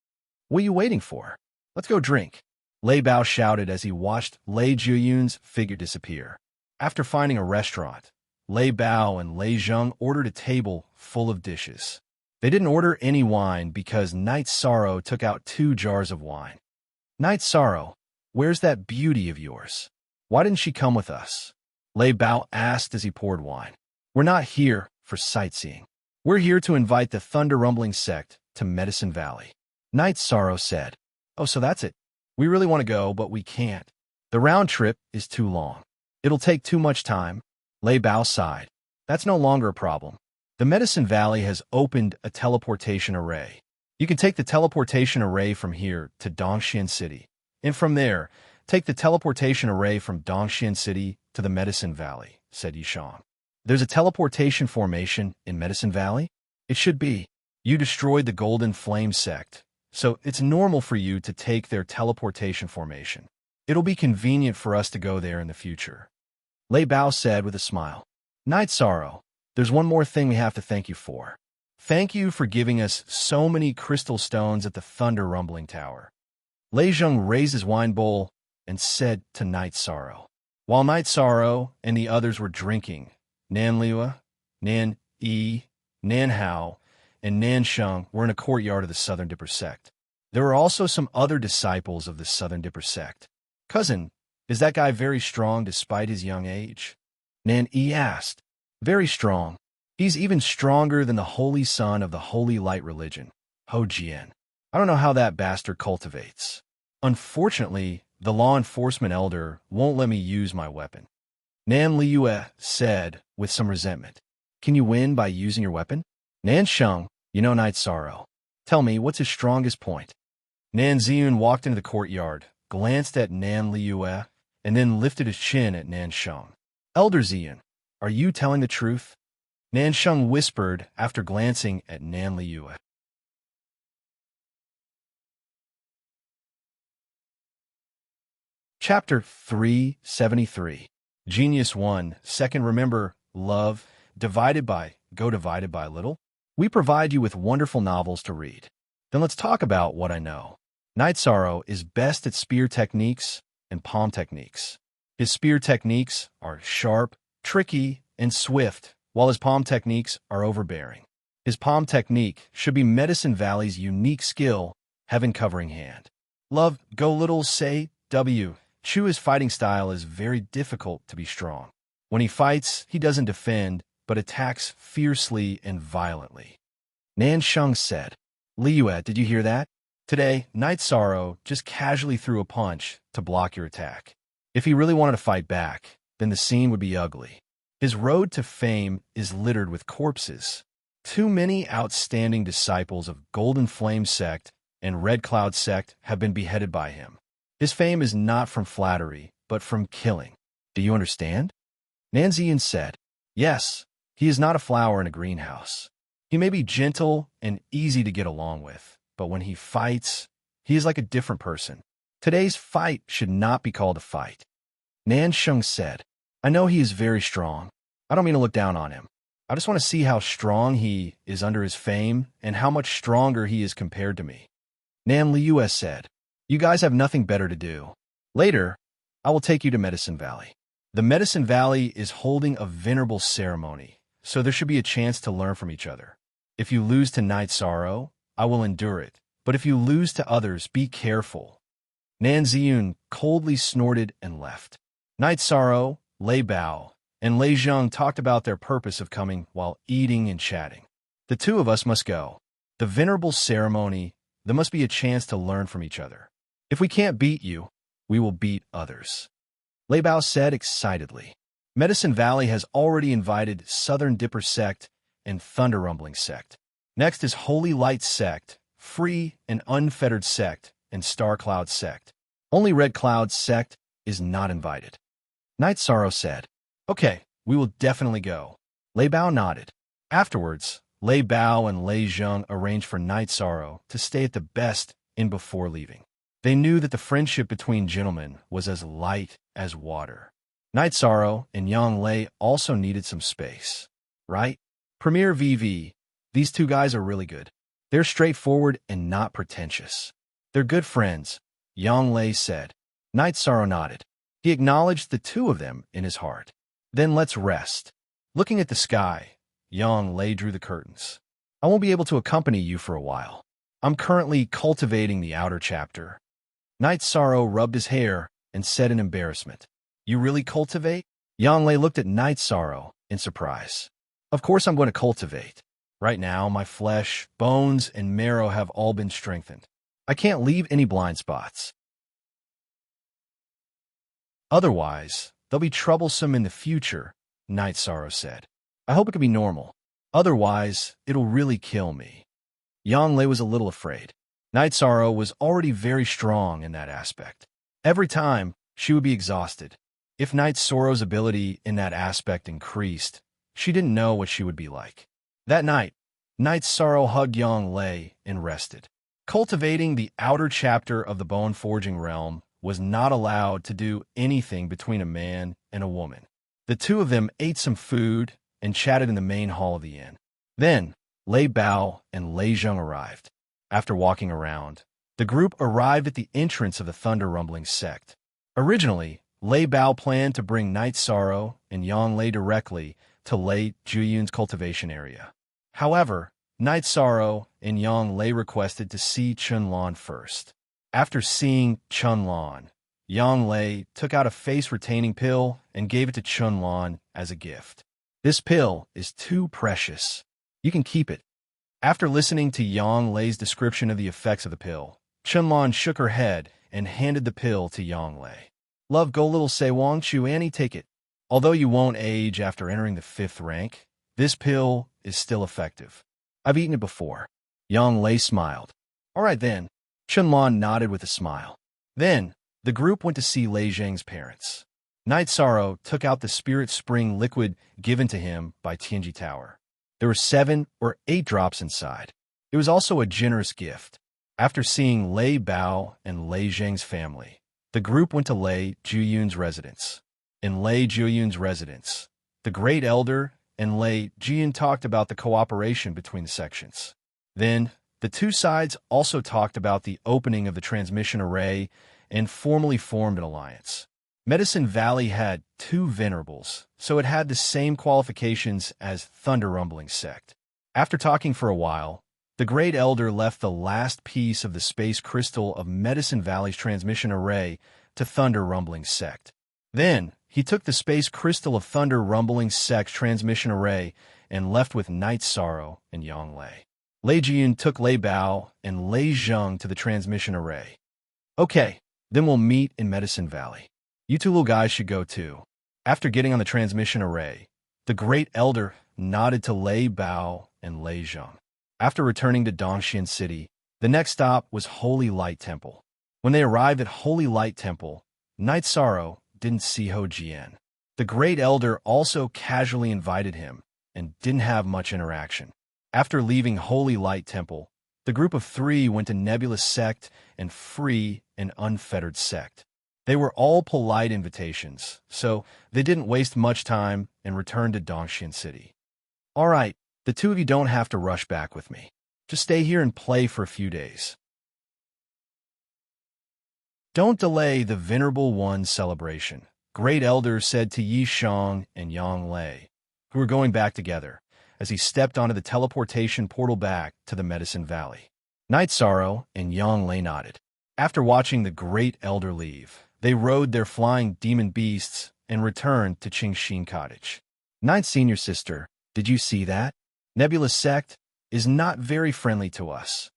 Speaker 1: What are you waiting for? Let's go drink. Lei Bao shouted as he watched Lei Juyun's figure disappear. After finding a restaurant, Lei Bao and Lei Zheng ordered a table full of dishes. They didn't order any wine because Night Sorrow took out 2 jars of wine. Night Sorrow, where's that beauty of yours? Why didn't she come with us? Lei Bao asked as he poured wine. We're not here for sightseeing. We're here to invite the Thunder Rumbling sect to Medicine Valley. Night Sorrow said, Oh, so that's it. We really want to go, but we can't. The round trip is too long. It'll take too much time. Lei Bao sighed. That's no longer a problem. The Medicine Valley has opened a teleportation array. You can take the teleportation array from here to Dongxian City, and from there, take the teleportation array from Dongxian City to the Medicine Valley, said Yishang. There's a teleportation formation in Medicine Valley? It should be. You destroyed the Golden Flame sect, so it's normal for you to take their teleportation formation. It'll be convenient for us to go there in the future. Lei Bao said with a smile. Night Sorrow, there's one more thing we have to thank you for. Thank you for giving us so many crystal stones at the Thunder Rumbling Tower. Lei Zheng raised his wine bowl and said to Night Sorrow. While Night Sorrow and the others were drinking, Nan Liua, Nan Yi, Nan Hao, and Nan Sheng were in a courtyard of the Southern Dipper sect. There were also some other disciples of the Southern Dipper sect. Cousin, is that guy very strong despite his young age? Nan Yi asked. Very strong. He's even stronger than the holy son of the Holy Light religion, Ho Jian. I don't know how that bastard cultivates. Unfortunately, the law enforcement elder won't let me use my weapon. Nan Liua said with some resentment. Can you win by using your weapon? Nan Sheng, you know Night Sorrow. Tell me, what's his strongest point? Nan Ziyun walked into the courtyard, glanced at Nan Liua, and then lifted his chin at Nan Sheng. Elder Ziyun, are you telling the truth? Nan Sheng whispered after glancing at Nan Liua. Chapter 373. Genius 1. Second, remember, love, divided by little. We provide you with wonderful novels to read. Then let's talk about what I know. Night Sorrow is best at spear techniques and palm techniques. His spear techniques are sharp, tricky, and swift, while his palm techniques are overbearing. His palm technique should be Medicine Valley's unique skill, Heaven Covering Hand. Love, go little, say, W. Chu's fighting style is very difficult to be strong. When he fights, he doesn't defend, but attacks fiercely and violently. Nan Sheng said, Liua, did you hear that? Today, Night Sorrow just casually threw a punch to block your attack. If he really wanted to fight back, then the scene would be ugly. His road to fame is littered with corpses. Too many outstanding disciples of Golden Flame sect and Red Cloud sect have been beheaded by him. His fame is not from flattery, but from killing. Do you understand? Nan Ziyan said, Yes, he is not a flower in a greenhouse. He may be gentle and easy to get along with, but when he fights, he is like a different person. Today's fight should not be called a fight. Nan Sheng said, I know he is very strong. I don't mean to look down on him. I just want to see how strong he is under his fame and how much stronger he is compared to me. Nan Liua said, You guys have nothing better to do. Later, I will take you to Medicine Valley. The Medicine Valley is holding a venerable ceremony, so there should be a chance to learn from each other. If you lose to Night Sorrow, I will endure it, but if you lose to others, be careful. Nan Ziyun coldly snorted and left. Night Sorrow, Lei Bao, and Lei Zheng talked about their purpose of coming while eating and chatting. The two of us must go. The venerable ceremony, there must be a chance to learn from each other. If we can't beat you, we will beat others. Lei Bao said excitedly. Medicine Valley has already invited Southern Dipper sect and Thunder Rumbling sect. Next is Holy Light sect, Free and Unfettered sect, and Star Cloud sect. Only Red Cloud sect is not invited. Night Sorrow said, Okay, we will definitely go. Lei Bao nodded. Afterwards, Lei Bao and Lei Zheng arranged for Night Sorrow to stay at the Best Inn before leaving. They knew that the friendship between gentlemen was as light as water. Night Sorrow and Yang Lei also needed some space. Right? Premier VV, these two guys are really good. They're straightforward and not pretentious. They're good friends, Yang Lei said. Night Sorrow nodded. He acknowledged the two of them in his heart. Then let's rest. Looking at the sky, Yang Lei drew the curtains. I won't be able to accompany you for a while. I'm currently cultivating the outer chapter. Night Sorrow rubbed his hair and said in embarrassment, You really cultivate? Yang Lei looked at Night Sorrow in surprise. Of course I'm going to cultivate. Right now, my flesh, bones, and marrow have all been strengthened. I can't leave any blind spots. Otherwise, they'll be troublesome in the future, Night Sorrow said. I hope it can be normal. Otherwise, it'll really kill me. Yang Lei was a little afraid. Night Sorrow was already very strong in that aspect. Every time, she would be exhausted. If Night Sorrow's ability in that aspect increased, she didn't know what she would be like. That night, Night Sorrow hugged Yang Lei and rested. Cultivating the outer chapter of the bone forging realm was not allowed to do anything between a man and a woman. The two of them ate some food and chatted in the main hall of the inn. Then, Lei Bao and Lei Zheng arrived. After walking around, the group arrived at the entrance of the Thunder Rumbling sect. Originally, Lei Bao planned to bring Night Sorrow and Yang Lei directly to Lei Juyun's cultivation area. However, Night Sorrow and Yang Lei requested to see Chunlan first. After seeing Chunlan, Yang Lei took out a face-retaining pill and gave it to Chunlan as a gift. This pill is too precious. You can keep it. After listening to Yang Lei's description of the effects of the pill, Chunlan shook her head and handed the pill to Yang Lei. Love go little say Wang Chu Annie take it. Although you won't age after entering the 5th rank, this pill is still effective. I've eaten it before. Yang Lei smiled. All right then. Chunlan nodded with a smile. Then, the group went to see Lei Zheng's parents. Night Sorrow took out the spirit spring liquid given to him by Tianji Tower. There were 7 or 8 drops inside. It was also a generous gift. After seeing Lei Bao and Lei Zheng's family, the group went to Lei Juyun's residence. In Lei Juyun's residence, the Great Elder and Lei Jiyun talked about the cooperation between the sections. Then, the two sides also talked about the opening of the transmission array and formally formed an alliance. Medicine Valley had 2 venerables, so it had the same qualifications as Thunder Rumbling sect. After talking for a while, the Great Elder left the last piece of the space crystal of Medicine Valley's transmission array to Thunder Rumbling sect. Then, he took the space crystal of Thunder Rumbling sect's transmission array and left with Night Sorrow and Yang Lei. Lei Jiyun took Lei Bao and Lei Zheng to the transmission array. Okay, then we'll meet in Medicine Valley. You two little guys should go too. After getting on the transmission array, the Great Elder nodded to Lei Bao and Lei Zheng. After returning to Dongxian City, the next stop was Holy Light Temple. When they arrived at Holy Light Temple, Night Sorrow didn't see Ho Jian. The Great Elder also casually invited him and didn't have much interaction. After leaving Holy Light Temple, the group of 3 went to Nebulous Sect and Free and Unfettered Sect. They were all polite invitations, so they didn't waste much time and returned to Dongxian City. All right, the two of you don't have to rush back with me. Just stay here and play for a few days. Don't delay the Venerable One's celebration, Great Elder said to Yi Shang and Yang Lei, who were going back together, as he stepped onto the teleportation portal back to the Medicine Valley. Night Sorrow and Yang Lei nodded. After watching the Great Elder leave, they rode their flying demon beasts and returned to Qingxin Cottage. Night Senior Sister, did you see that? Nebulous Sect is not very friendly to us.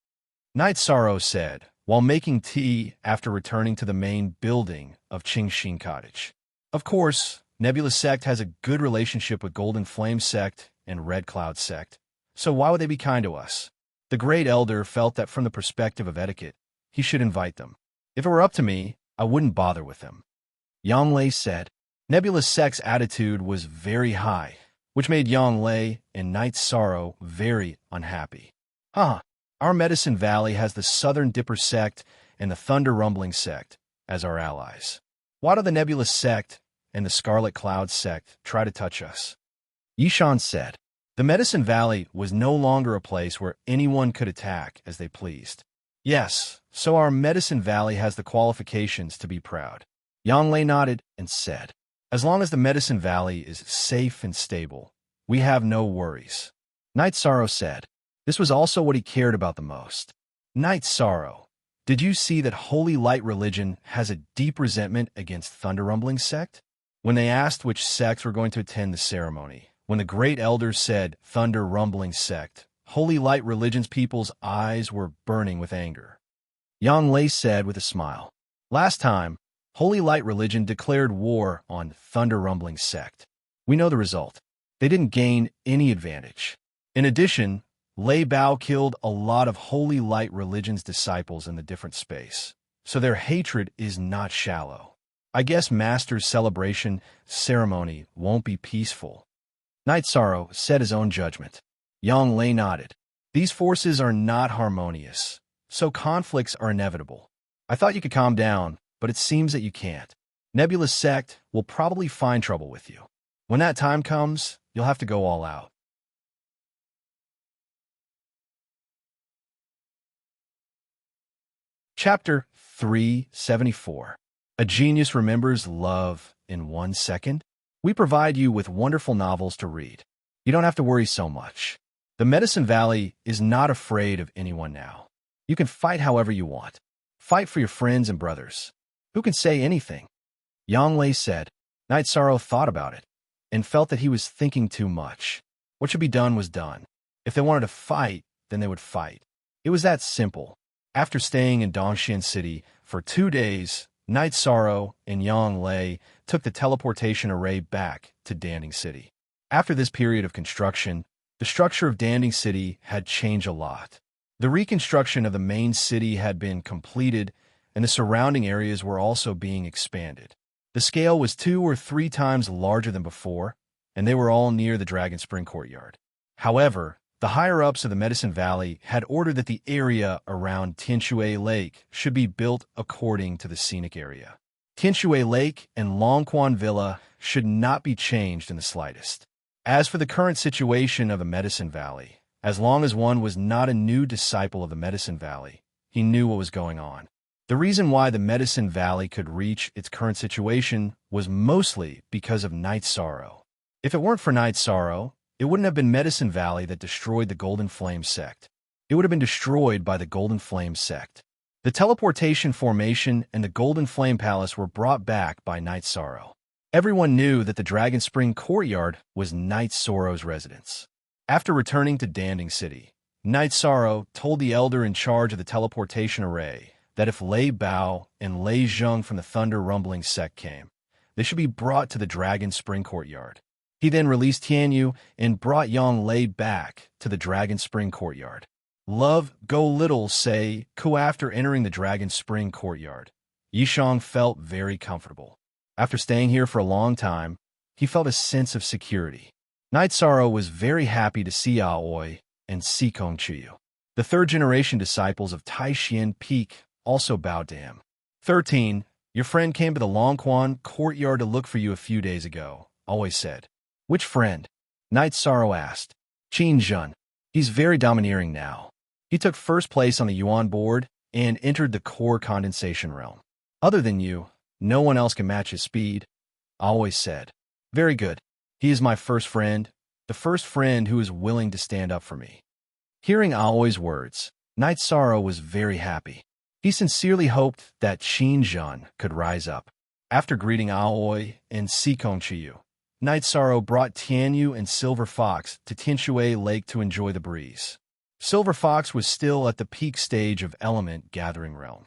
Speaker 1: Night Sorrow said, while making tea after returning to the main building of Qingxin Cottage. Of course, Nebulous Sect has a good relationship with Golden Flame Sect and Red Cloud Sect, so why would they be kind to us? The Great Elder felt that from the perspective of etiquette, he should invite them. If it were up to me, I wouldn't bother with them. Yang Lei said. Nebulous Sect's attitude was very high, which made Yang Lei and Night Sorrow very unhappy. Our Medicine Valley has the Southern Dipper Sect and the Thunder Rumbling Sect as our allies. Why do the Nebulous Sect and the Scarlet Cloud Sect try to touch us? Yishan said. The Medicine Valley was no longer a place where anyone could attack as they pleased. Yes, so our Medicine Valley has the qualifications to be proud. Yang Lei nodded and said, as long as the Medicine Valley is safe and stable, we have no worries. Night Sorrow said. This was also what he cared about the most. Night Sorrow, did you see that Holy Light Religion has a deep resentment against Thunder Rumbling Sect? When they asked which sects were going to attend the ceremony, when the great elders said Thunder Rumbling Sect, Holy Light Religion's people's eyes were burning with anger. Yang Lei said with a smile, last time, Holy Light Religion declared war on Thunder Rumbling Sect. We know the result. They didn't gain any advantage. In addition, Lei Bao killed a lot of Holy Light Religion's disciples in the different space, so their hatred is not shallow. I guess Master's celebration ceremony won't be peaceful. Night Sorrow said his own judgment. Yang Lei nodded. These forces are not harmonious, so conflicts are inevitable. I thought you could calm down, but it seems that you can't. Nebula's sect will probably find trouble with you. When that time comes, you'll have to go all out. Chapter 374. A Genius Remembers Love in 1 Second? We provide you with wonderful novels to read. You don't have to worry so much. The Medicine Valley is not afraid of anyone now. You can fight however you want. Fight for your friends and brothers. Who can say anything? Yang Lei said. Night Sorrow thought about it and felt that he was thinking too much. What should be done was done. If they wanted to fight, then they would fight. It was that simple. After staying in Dongxian City for 2 days, Night Sorrow and Yang Lei took the teleportation array back to Danding City. After this period of construction, the structure of Danding City had changed a lot. The reconstruction of the main city had been completed, and the surrounding areas were also being expanded. The scale was 2 or 3 times larger than before, and they were all near the Dragon Spring Courtyard. However, the higher-ups of the Medicine Valley had ordered that the area around Tianshui Lake should be built according to the scenic area. Tianshui Lake and Longquan Villa should not be changed in the slightest. As for the current situation of the Medicine Valley, as long as one was not a new disciple of the Medicine Valley, he knew what was going on. The reason why the Medicine Valley could reach its current situation was mostly because of Night Sorrow. If it weren't for Night Sorrow, it wouldn't have been Medicine Valley that destroyed the Golden Flame Sect. It would have been destroyed by the Golden Flame Sect. The teleportation formation and the Golden Flame Palace were brought back by Night Sorrow. Everyone knew that the Dragon Spring Courtyard was Night Sorrow's residence. After returning to Danding City, Night Sorrow told the elder in charge of the teleportation array that if Lei Bao and Lei Zheng from the Thunder Rumbling Sect came, they should be brought to the Dragon Spring Courtyard. He then released Tianyu and brought Yang Lei back to the Dragon Spring Courtyard. Love Go Little say, after entering the Dragon Spring Courtyard, Yishang felt very comfortable. After staying here for a long time, he felt a sense of security. Night Sorrow was very happy to see Aoi and Sikong Chiyu. The third-generation disciples of Taishian Peak also bowed to him. 13. Your friend came to the Longquan Courtyard to look for you a few days ago, Aoi said. Which friend? Night Sorrow asked. Qin Zhen. He's very domineering now. He took first place on the Yuan board and entered the core condensation realm. Other than you, no one else can match his speed, Aoi said. Very good. He is my first friend, the first friend who is willing to stand up for me. Hearing Aoi's words, Night Sorrow was very happy. He sincerely hoped that Qin Zhen could rise up. After greeting Aoi and Sikong Chiyu, Night Sorrow brought Tianyu and Silver Fox to Tianshui Lake to enjoy the breeze. Silver Fox was still at the peak stage of element gathering realm.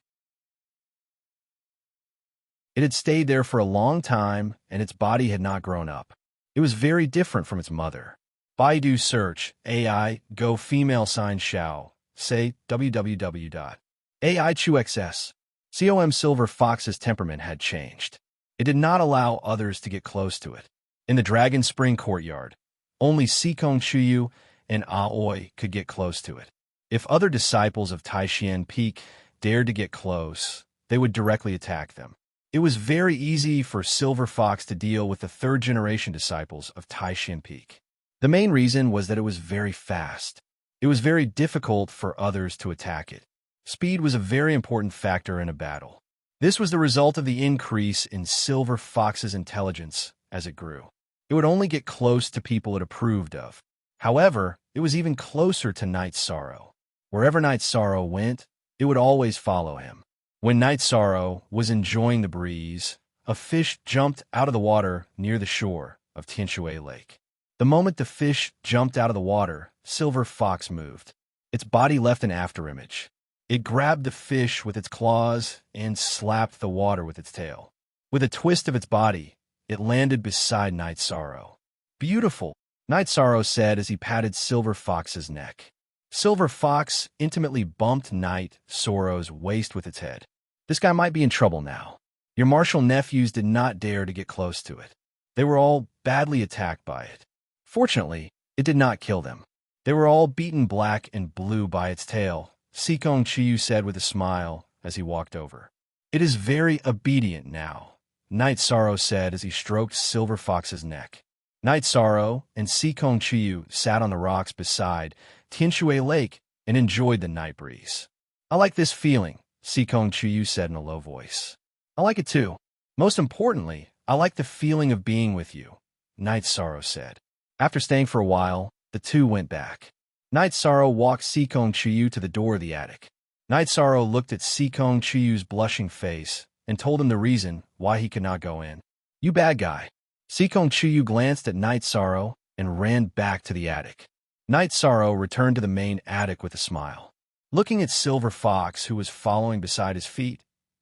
Speaker 1: It had stayed there for a long time, and its body had not grown up. It was very different from its mother. Baidu search, AI, go female sign Xiao, say www.ai2xs. Com Silver Fox's temperament had changed. It did not allow others to get close to it. In the Dragon Spring Courtyard, only Sikong Chiyu and Aoi could get close to it. If other disciples of Taishian Peak dared to get close, they would directly attack them. It was very easy for Silver Fox to deal with the third-generation disciples of Taishian Peak. The main reason was that it was very fast. It was very difficult for others to attack it. Speed was a very important factor in a battle. This was the result of the increase in Silver Fox's intelligence as it grew. It would only get close to people it approved of. However, it was even closer to Night Sorrow. Wherever Night Sorrow went, it would always follow him. When Night Sorrow was enjoying the breeze, a fish jumped out of the water near the shore of Tianxue Lake. The moment the fish jumped out of the water, Silver Fox moved. Its body left an afterimage. It grabbed the fish with its claws and slapped the water with its tail. With a twist of its body, it landed beside Night Sorrow. "Beautiful," Night Sorrow said as he patted Silver Fox's neck. Silver Fox intimately bumped Night Sorrow's waist with its head. "This guy might be in trouble now." Your martial nephews did not dare to get close to it. They were all badly attacked by it. Fortunately, it did not kill them. They were all beaten black and blue by its tail, Sikong Chiyu said with a smile as he walked over. "It is very obedient now," Night Sorrow said as he stroked Silver Fox's neck. Night Sorrow and Sikong Chiyu sat on the rocks beside Tianxue Lake and enjoyed the night breeze. "I like this feeling," Sikong Chiyu said in a low voice. "I like it too. Most importantly, I like the feeling of being with you," Night Sorrow said. After staying for a while, the two went back. Night Sorrow walked Sikong Chiyu to the door of the attic. Night Sorrow looked at Sikong Chiyu's blushing face and told him the reason why he could not go in. "You bad guy." Sikong Chiyu glanced at Night Sorrow and ran back to the attic. Night Sorrow returned to the main attic with a smile. Looking at Silver Fox, who was following beside his feet,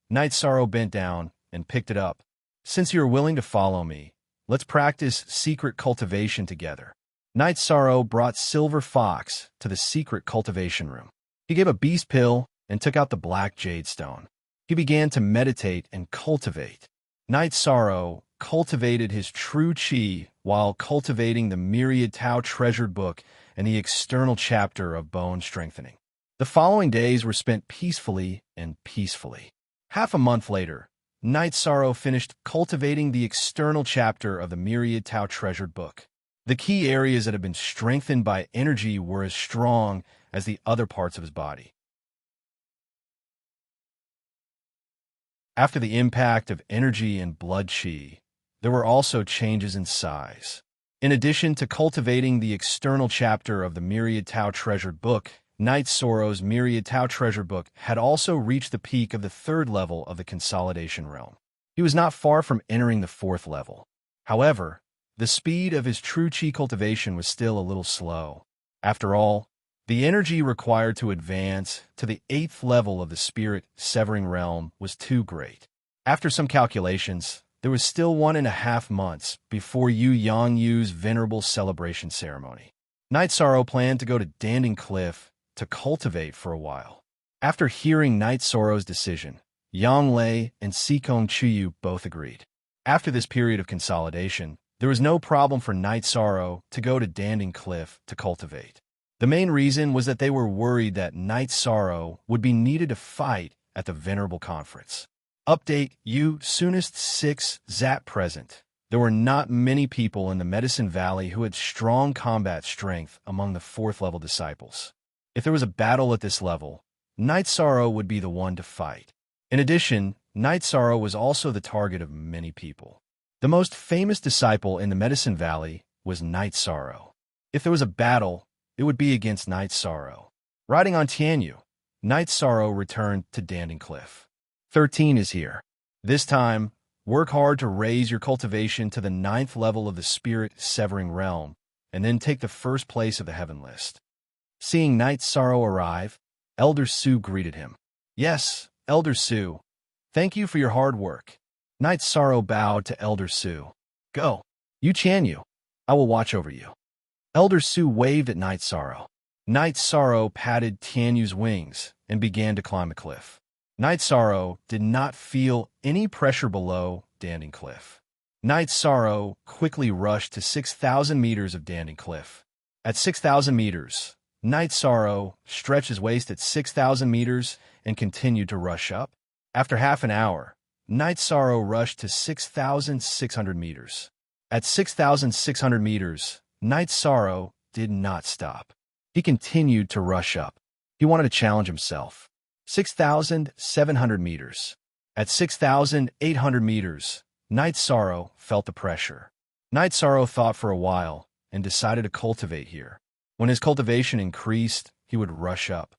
Speaker 1: Night Sorrow bent down and picked it up. "Since you are willing to follow me, let's practice secret cultivation together." Night Sorrow brought Silver Fox to the secret cultivation room. He gave a beast pill and took out the black jade stone. He began to meditate and cultivate. Night Sorrow cultivated his true chi while cultivating the Myriad Tao treasured book and the external chapter of bone strengthening. The following days were spent peacefully and peacefully. Half a month later, Night Sorrow finished cultivating the external chapter of the Myriad Tao treasured book. The key areas that had been strengthened by energy were as strong as the other parts of his body. After the impact of energy and blood chi, there were also changes in size. In addition to cultivating the external chapter of the Myriad Tao treasured book, Night Sorrow's Myriad Tao treasure book had also reached the peak of the 3rd level of the consolidation realm. He was not far from entering the 4th level. However, the speed of his true chi cultivation was still a little slow. After all, the energy required to advance to the 8th level of the spirit severing realm was too great. After some calculations, there was still 1.5 months before Yu Yangyu's venerable celebration ceremony. Night Sorrow planned to go to Danding Cliff to cultivate for a while. After hearing Night Sorrow's decision, Yang Lei and Sikong Chiyu both agreed. After this period of consolidation, there was no problem for Night Sorrow to go to Danding Cliff to cultivate. The main reason was that they were worried that Night Sorrow would be needed to fight at the Venerable Conference. Update: You soonest 6 Zat present. There were not many people in the Medicine Valley who had strong combat strength among the 4th level disciples. If there was a battle at this level, Night Sorrow would be the one to fight. In addition, Night Sorrow was also the target of many people. The most famous disciple in the Medicine Valley was Night Sorrow. If there was a battle, it would be against Night Sorrow. Riding on Tianyu, Night Sorrow returned to Danding Cliff. 13 is here. This time, work hard to raise your cultivation to the 9th level of the spirit severing realm, and then take the 1st place of the heaven list. Seeing Night Sorrow arrive, Elder Su greeted him. "Yes, Elder Su. Thank you for your hard work." Night Sorrow bowed to Elder Su. "Go. You Chanyu. I will watch over you." Elder Su waved at Night Sorrow. Night Sorrow patted Tianyu's wings and began to climb the cliff. Night Sorrow did not feel any pressure below Danding Cliff. Night Sorrow quickly rushed to 6,000 meters of Danding Cliff. At 6,000 meters, Night Sorrow stretched his waist at 6,000 meters and continued to rush up. After half an hour, Night Sorrow rushed to 6,600 meters. At 6,600 meters, Night Sorrow did not stop. He continued to rush up. He wanted to challenge himself. 6,700 meters. At 6,800 meters, Night Sorrow felt the pressure. Night Sorrow thought for a while and decided to cultivate here. When his cultivation increased, he would rush up.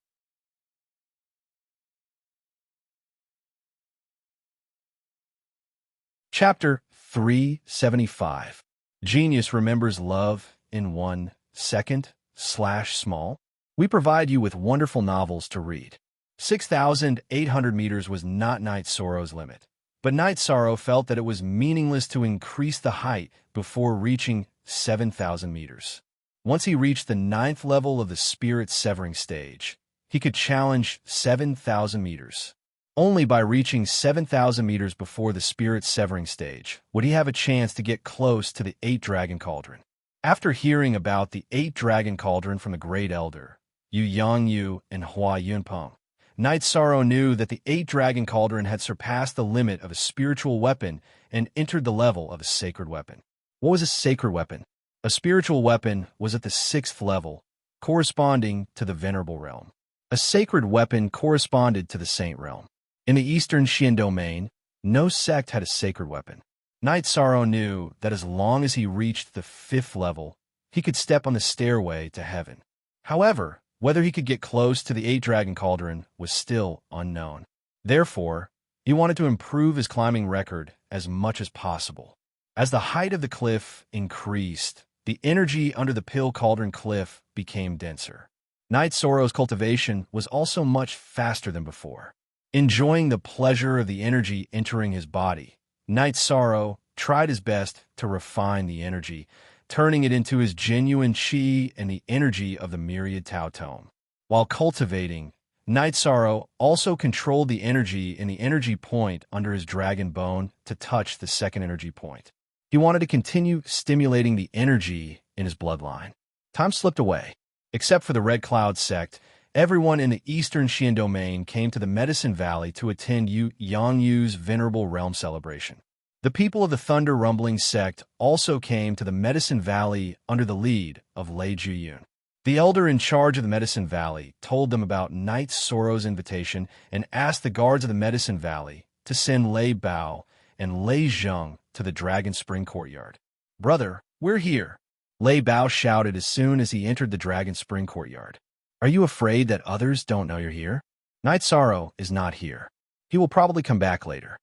Speaker 1: Chapter 375. Genius remembers love in 1 second /small. We provide you with wonderful novels to read. 6,800 meters was not Night Sorrow's limit, but Night Sorrow felt that it was meaningless to increase the height before reaching 7,000 meters. Once he reached the 9th level of the Spirit Severing stage, he could challenge 7,000 meters. Only by reaching 7,000 meters before the Spirit Severing stage would he have a chance to get close to the 8-Dragon Cauldron. After hearing about the 8-Dragon Cauldron from the Great Elder, Yu Yangyu and Hua Yunpeng, Night Sorrow knew that the 8-Dragon Cauldron had surpassed the limit of a spiritual weapon and entered the level of a sacred weapon. What was a sacred weapon? A spiritual weapon was at the 6th level, corresponding to the Venerable Realm. A sacred weapon corresponded to the Saint Realm. In the Eastern Xian domain, no sect had a sacred weapon. Night Sorrow knew that as long as he reached the 5th level, he could step on the stairway to heaven. However, whether he could get close to the 8-Dragon Cauldron was still unknown. Therefore, he wanted to improve his climbing record as much as possible. As the height of the cliff increased, the energy under the Pill Cauldron cliff became denser. Night Sorrow's cultivation was also much faster than before. Enjoying the pleasure of the energy entering his body, Night Sorrow tried his best to refine the energy, turning it into his genuine chi and the energy of the Myriad Tao Tome. While cultivating, Night Sorrow also controlled the energy in the energy point under his dragon bone to touch the 2nd energy point. He wanted to continue stimulating the energy in his bloodline. Time slipped away. Except for the Red Cloud sect, everyone in the Eastern Xian domain came to the Medicine Valley to attend Yu Yangyu's Venerable Realm celebration. The people of the Thunder Rumbling sect also came to the Medicine Valley under the lead of Lei Juyun. The elder in charge of the Medicine Valley told them about Night Sorrow's invitation and asked the guards of the Medicine Valley to send Lei Bao and Lei Zheng to the Dragon Spring Courtyard. "Brother, we're here," Lei Bao shouted as soon as he entered the Dragon Spring Courtyard. "Are you afraid that others don't know you're here?" "Night Sorrow is not here. He will probably come back later."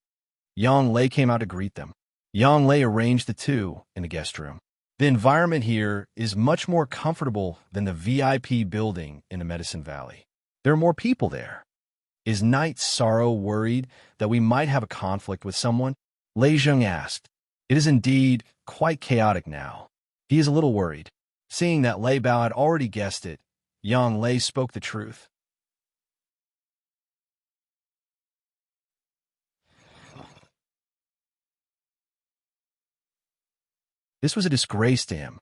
Speaker 1: Yang Lei came out to greet them. Yang Lei arranged the two in the guest room. The environment here is much more comfortable than the VIP building in the Medicine Valley. There are more people there. "Is Night Sorrow worried that we might have a conflict with someone?" Lei Zheng asked. "It is indeed quite chaotic now. He is a little worried." Seeing that Lei Bao had already guessed it, Yang Lei spoke the truth. This was a disgrace to him.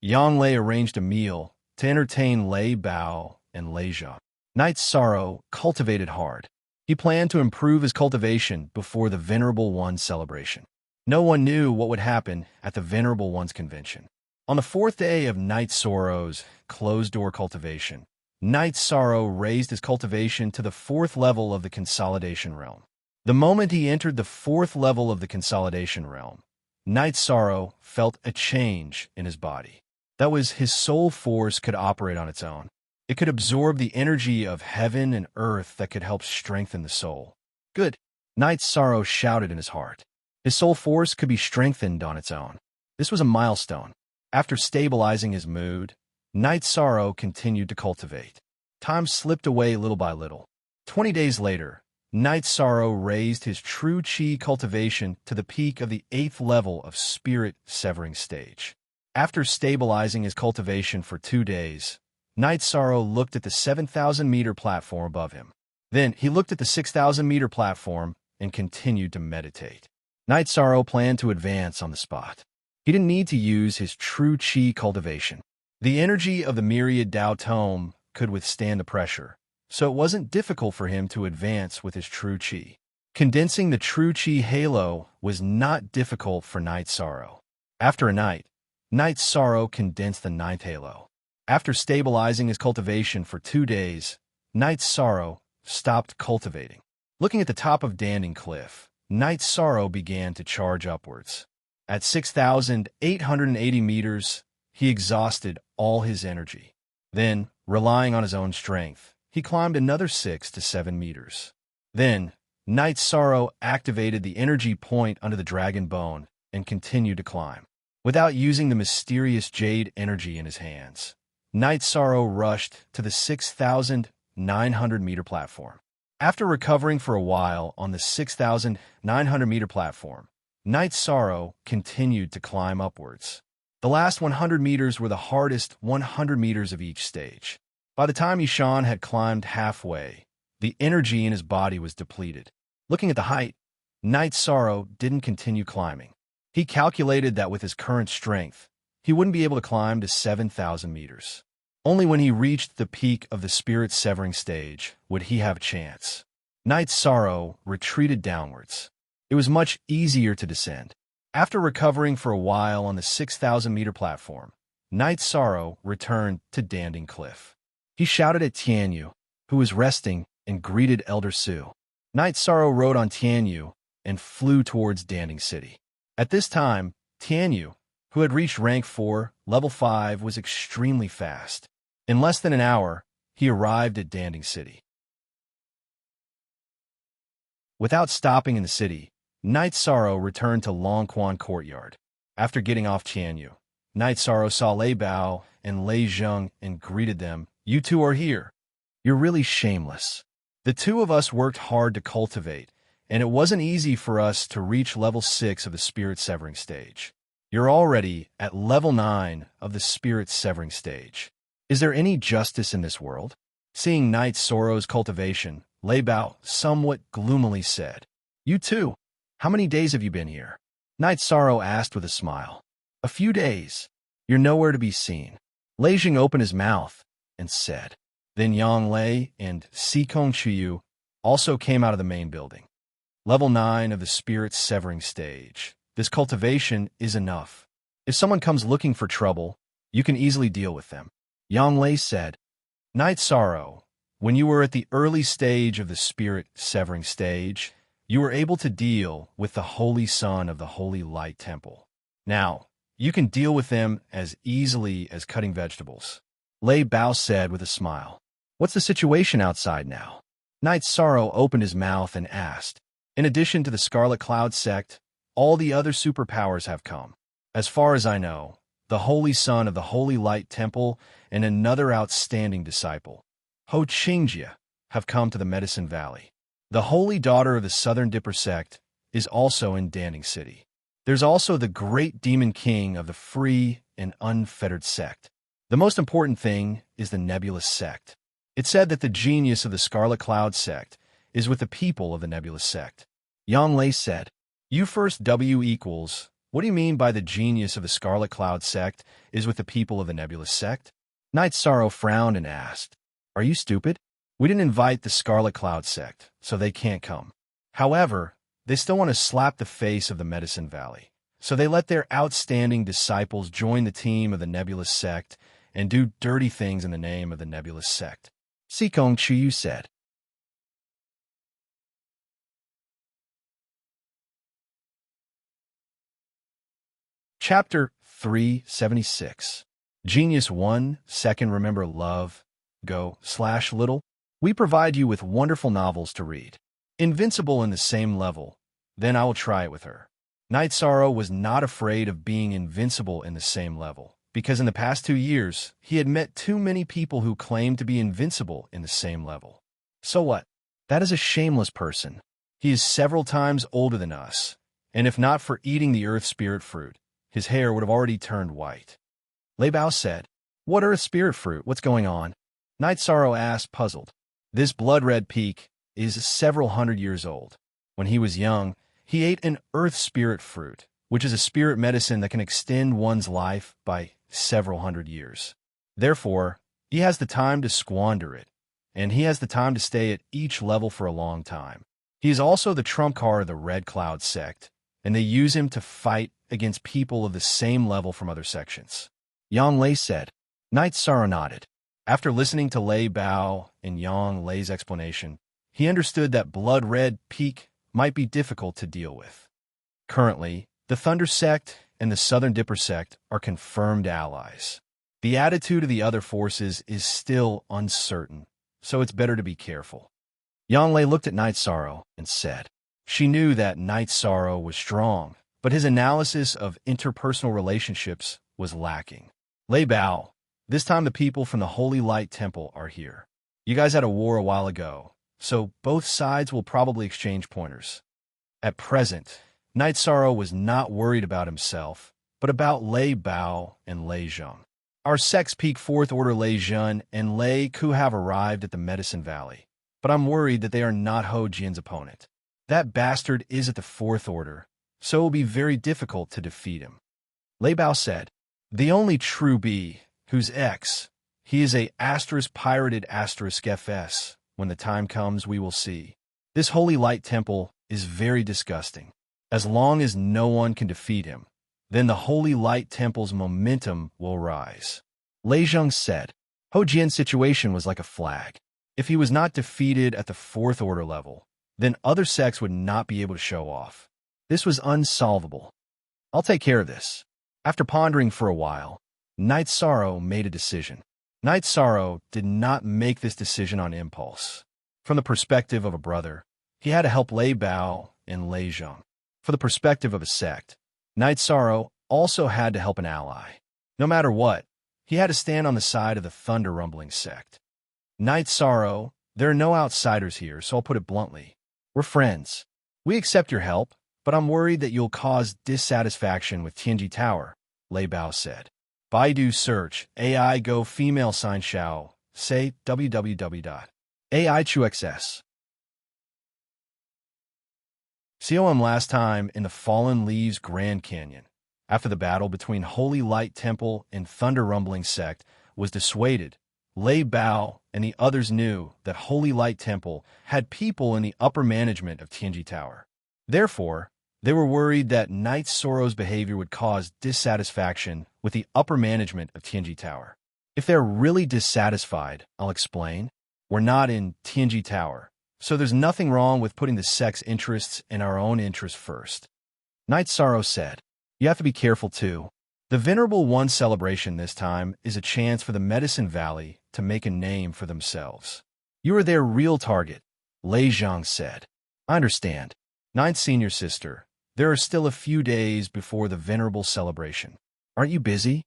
Speaker 1: Yang Lei arranged a meal to entertain Lei Bao and Lei Zhang. Night Sorrow cultivated hard. He planned to improve his cultivation before the Venerable One's celebration. No one knew what would happen at the Venerable One's convention. On the 4th day of Night Sorrow's closed-door cultivation, Night Sorrow raised his cultivation to the 4th level of the Consolidation Realm. The moment he entered the 4th level of the Consolidation Realm, Night Sorrow felt a change in his body. That was, his soul force could operate on its own. It could absorb the energy of heaven and earth that could help strengthen the soul. Good. Night Sorrow shouted in his heart. His soul force could be strengthened on its own. This was a milestone. After stabilizing his mood, Night Sorrow continued to cultivate. Time slipped away little by little. 20 days later, Night Sorrow raised his true chi cultivation to the peak of the 8th level of Spirit Severing stage. After stabilizing his cultivation for 2 days, Night Sorrow looked at the 7,000-meter platform above him. Then he looked at the 6,000-meter platform and continued to meditate. Night Sorrow planned to advance on the spot. He didn't need to use his true chi cultivation. The energy of the Myriad Tao Tome could withstand the pressure, so it wasn't difficult for him to advance with his true chi. Condensing the true chi halo was not difficult for Night Sorrow. After a night, Night's Sorrow condensed the ninth halo. After stabilizing his cultivation for 2 days, Night's Sorrow stopped cultivating. Looking at the top of Danding Cliff, Night's Sorrow began to charge upwards. At 6,880 meters, he exhausted all his energy. Then, relying on his own strength, he climbed another 6 to 7 meters. Then, Night's Sorrow activated the energy point under the dragon bone and continued to climb. Without using the mysterious jade energy in his hands, Night's Sorrow rushed to the 6,900-meter platform. After recovering for a while on the 6,900-meter platform, Night's Sorrow continued to climb upwards. The last 100 meters were the hardest 100 meters of each stage. By the time Ishan had climbed halfway, the energy in his body was depleted. Looking at the height, Night's Sorrow didn't continue climbing. He calculated that with his current strength, he wouldn't be able to climb to 7,000 meters. Only when he reached the peak of the spirit-severing stage would he have a chance. Night's Sorrow retreated downwards. It was much easier to descend. After recovering for a while on the 6,000-meter platform, Night's Sorrow returned to Danding Cliff. He shouted at Tianyu, who was resting, and greeted Elder Su. Night's Sorrow rode on Tianyu and flew towards Danding City. At this time, Tianyu, who had reached rank 4, level 5, was extremely fast. In less than an hour, he arrived at Danding City. Without stopping in the city, Night's Sorrow returned to Longquan Courtyard. After getting off Tianyu, Night's Sorrow saw Lei Bao and Lei Zheng and greeted them. "You two are here. You're really shameless. The two of us worked hard to cultivate, and it wasn't easy for us to reach level 6 of the spirit-severing stage. You're already at level 9 of the spirit-severing stage. Is there any justice in this world?" Seeing Night's Sorrow's cultivation, Lei Bao somewhat gloomily said, "You too. How many days have you been here?" Night's Sorrow asked with a smile. "A few days. You're nowhere to be seen." Lei Jing opened his mouth and said. Then Yang Lei and Sikong Chuyu also came out of the main building. Level 9 of the spirit-severing stage. This cultivation is enough. If someone comes looking for trouble, you can easily deal with them. Yang Lei said. Night's Sorrow, when you were at the early stage of the spirit-severing stage, you were able to deal with the Holy Son of the Holy Light Temple. Now, you can deal with them as easily as cutting vegetables. Lei Bao said with a smile. What's the situation outside now? Night's Sorrow opened his mouth and asked. In addition to the Scarlet Cloud sect, all the other superpowers have come. As far as I know, the Holy Son of the Holy Light Temple and another outstanding disciple, Ho Qingjie, have come to the Medicine Valley. The Holy Daughter of the Southern Dipper sect is also in Danding City. There's also the Great Demon King of the Free and Unfettered sect. The most important thing is the Nebulous sect. It's said that the genius of the Scarlet Cloud sect is with the people of the Nebulous sect. Yang Lei said, "You first W equals, what do you mean by the genius of the Scarlet Cloud sect is with the people of the Nebulous sect?" Night's Sorrow frowned and asked, "Are you stupid? We didn't invite the Scarlet Cloud sect, so they can't come. However, they still want to slap the face of the Medicine Valley, so they let their outstanding disciples join the team of the Nebulous sect and do dirty things in the name of the Nebulous sect." Sikong Chuyu said. Chapter 376. Genius 1, Second Remember Love, Go/Little. We provide you with wonderful novels to read. Invincible in the same level, then I will try it with her. Night's Sorrow was not afraid of being invincible in the same level, because in the past 2 years, he had met too many people who claimed to be invincible in the same level. So what? That is a shameless person. He is several times older than us, and if not for eating the Earth Spirit Fruit, his hair would have already turned white. Lei Bao said, "What Earth Spirit Fruit? What's going on?" Night's Sorrow asked, puzzled. This blood-red peak is several hundred years old. When he was young, he ate an Earth Spirit Fruit, which is a spirit medicine that can extend one's life by several hundred years. Therefore, he has the time to squander it, and he has the time to stay at each level for a long time. He is also the trump card of the Red Cloud sect, and they use him to fight against people of the same level from other sections. Yang Lei said. Knight Sorrow nodded. After listening to Lei Bao and Yang Lei's explanation, he understood that Blood Red Peak might be difficult to deal with. Currently, the Thunder Sect and the Southern Dipper Sect are confirmed allies. The attitude of the other forces is still uncertain, so it's better to be careful. Yang Lei looked at Knight Sorrow and said. She knew that Knight Sorrow was strong, but his analysis of interpersonal relationships was lacking. Lei Bao, this time the people from the Holy Light Temple are here. You guys had a war a while ago, so both sides will probably exchange pointers. At present, Knight Sorrow was not worried about himself, but about Lei Bao and Lei Zheng. Our sects peak 4th Order Lei Zhen and Lei Ku have arrived at the Medicine Valley, but I'm worried that they are not Ho Jian's opponent. That bastard is at the 4th Order, so it will be very difficult to defeat him. Lei Bao said, the only true B, who's X, he is a pirated FS. When the time comes, we will see. This Holy Light Temple is very disgusting. As long as no one can defeat him, then the Holy Light Temple's momentum will rise. Lei Zheng said, Ho Jian's situation was like a flag. If he was not defeated at the 4th Order level, then other sects would not be able to show off. This was unsolvable. I'll take care of this. After pondering for a while, Knight Sorrow made a decision. Knight Sorrow did not make this decision on impulse. From the perspective of a brother, he had to help Lei Bao and Lei Zheng. For the perspective of a sect, Knight Sorrow also had to help an ally. No matter what, he had to stand on the side of the Thunder Rumbling sect. Knight Sorrow, there are no outsiders here, so I'll put it bluntly. We're friends. We accept your help, but I'm worried that you'll cause dissatisfaction with Tianji Tower, Lei Bao said. Baidu search, AI go female sign Xiao, say www.aichuxs. COM last time in the Fallen Leaves Grand Canyon, after the battle between Holy Light Temple and Thunder Rumbling Sect was dissuaded, Lei Bao and the others knew that Holy Light Temple had people in the upper management of Tianji Tower. Therefore, they were worried that Knight Sorrow's behavior would cause dissatisfaction with the upper management of Tianji Tower. If they're really dissatisfied, I'll explain. We're not in Tianji Tower, so there's nothing wrong with putting the sect's interests and our own interests first. Knight Sorrow said, you have to be careful too. The Venerable One celebration this time is a chance for the Medicine Valley to make a name for themselves. You are their real target, Lei Zheng said. I understand. Ninth Senior Sister, there are still a few days before the Venerable celebration. Aren't you busy?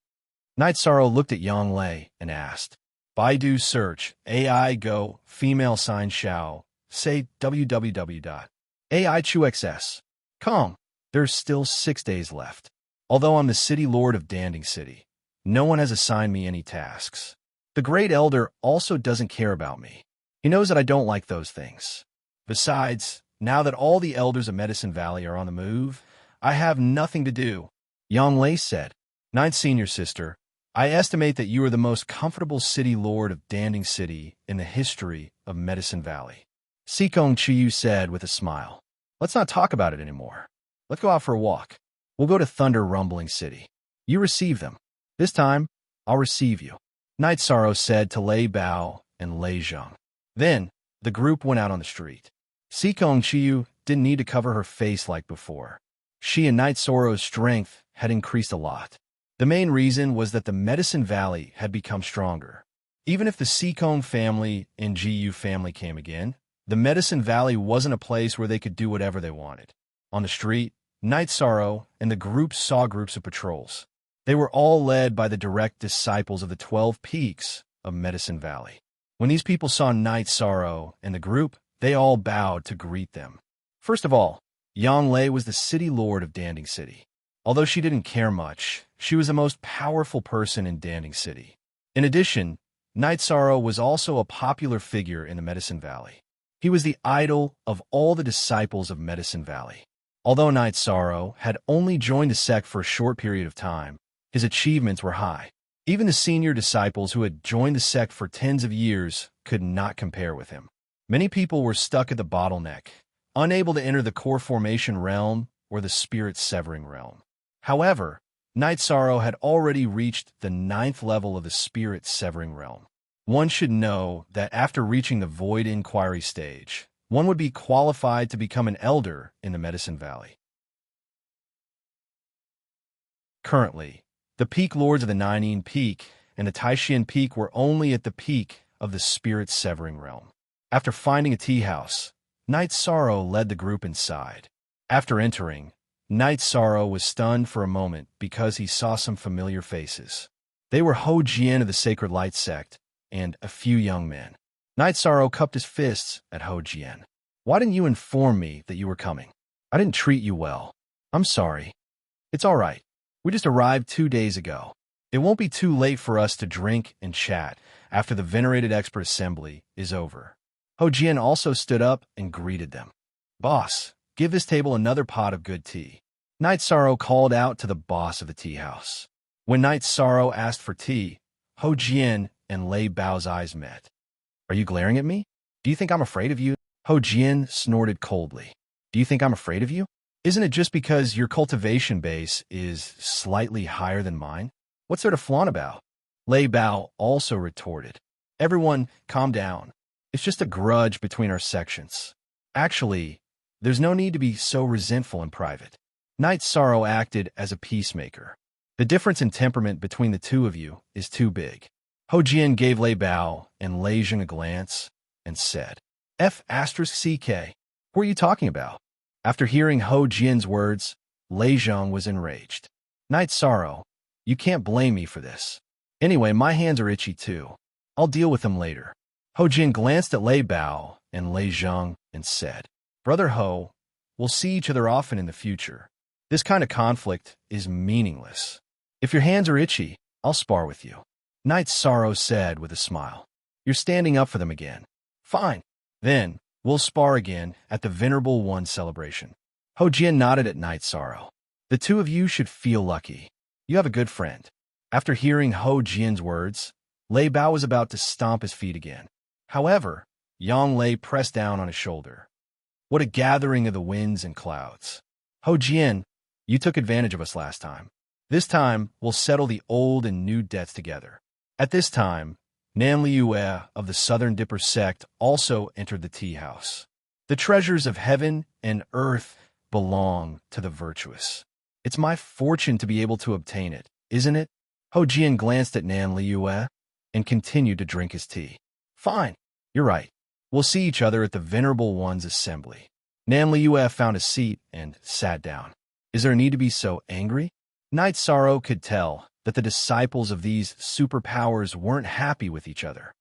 Speaker 1: Knight Sorrow looked at Yang Lei and asked, Baidu search, AI go, female sign Xiao, say www.aichuxs. Come, there's still 6 days left. Although I'm the City Lord of Danding City, no one has assigned me any tasks. The Great Elder also doesn't care about me. He knows that I don't like those things. Besides, now that all the elders of Medicine Valley are on the move, I have nothing to do. Yang Lei said, Ninth Senior Sister, I estimate that you are the most comfortable City Lord of Danding City in the history of Medicine Valley. Sikong Chiyu said with a smile, let's not talk about it anymore. Let's go out for a walk. We'll go to Thunder Rumbling City. You receive them. This time, I'll receive you. Knight Sorrow said to Lei Bao and Lei Zheng. Then, the group went out on the street. Sikong Chiyu didn't need to cover her face like before. She and Knight Sorrow's strength had increased a lot. The main reason was that the Medicine Valley had become stronger. Even if the Sikong family and GU family came again, the Medicine Valley wasn't a place where they could do whatever they wanted. On the street, Knight Sorrow and the group saw groups of patrols. They were all led by the direct disciples of the 12 Peaks of Medicine Valley. When these people saw Knight Sorrow and the group, they all bowed to greet them. First of all, Yang Lei was the City Lord of Danding City. Although she didn't care much, she was the most powerful person in Danding City. In addition, Knight Sorrow was also a popular figure in the Medicine Valley. He was the idol of all the disciples of Medicine Valley. Although Knight Sorrow had only joined the sect for a short period of time, his achievements were high. Even the senior disciples who had joined the sect for tens of years could not compare with him. Many people were stuck at the bottleneck, unable to enter the core formation realm or the spirit-severing realm. However, Night Sorrow had already reached the 9th level of the spirit-severing realm. One should know that after reaching the Void Inquiry stage, one would be qualified to become an elder in the Medicine Valley. Currently, the Peak Lords of the Nineteen Peak and the Taishian Peak were only at the peak of the spirit-severing realm. After finding a tea house, Night Sorrow led the group inside. After entering, Night Sorrow was stunned for a moment because he saw some familiar faces. They were Ho Jian of the Sacred Light Sect and a few young men. Night Sorrow cupped his fists at Ho Jian. "Why didn't you inform me that you were coming? I didn't treat you well. I'm sorry." "It's all right. We just arrived 2 days ago. It won't be too late for us to drink and chat after the venerated expert assembly is over." Ho Jian also stood up and greeted them. "Boss, give this table another pot of good tea." Night Sorrow called out to the boss of the tea house. When Night Sorrow asked for tea, Ho Jian and Lei Bao's eyes met. "Are you glaring at me? Do you think I'm afraid of you?" Ho Jian snorted coldly. "Do you think I'm afraid of you? Isn't it just because your cultivation base is slightly higher than mine? What's there to flaunt about?" Lei Bao also retorted. "Everyone, calm down. It's just a grudge between our sections. Actually, there's no need to be so resentful in private." Night Sorrow acted as a peacemaker. "The difference in temperament between the two of you is too big." Ho Jian gave Lei Bao and Lei Zheng a glance and said, "F***CK, who are you talking about?" After hearing Ho Jian's words, Lei Zheng was enraged. "Night Sorrow, you can't blame me for this. Anyway, my hands are itchy too. I'll deal with them later." Ho Jian glanced at Lei Bao and Lei Zheng and said, "Brother Ho, we'll see each other often in the future. This kind of conflict is meaningless. If your hands are itchy, I'll spar with you." Night Sorrow said with a smile. "You're standing up for them again. Fine. Then, we'll spar again at the Venerable One celebration." Ho Jian nodded at Night Sorrow. "The two of you should feel lucky. You have a good friend." After hearing Ho Jian's words, Lei Bao was about to stomp his feet again. However, Yang Lei pressed down on his shoulder. "What a gathering of the winds and clouds. Ho Jian, you took advantage of us last time. This time, we'll settle the old and new debts together." At this time, Nan Liue of the Southern Dipper sect also entered the tea house. "The treasures of heaven and earth belong to the virtuous. It's my fortune to be able to obtain it, isn't it?" Ho Jian glanced at Nan Liue and continued to drink his tea. "Fine, you're right. We'll see each other at the Venerable One's assembly." Nan Liue found a seat and sat down. Is there a need to be so angry? Night Sorrow could tell that the disciples of these superpowers weren't happy with each other.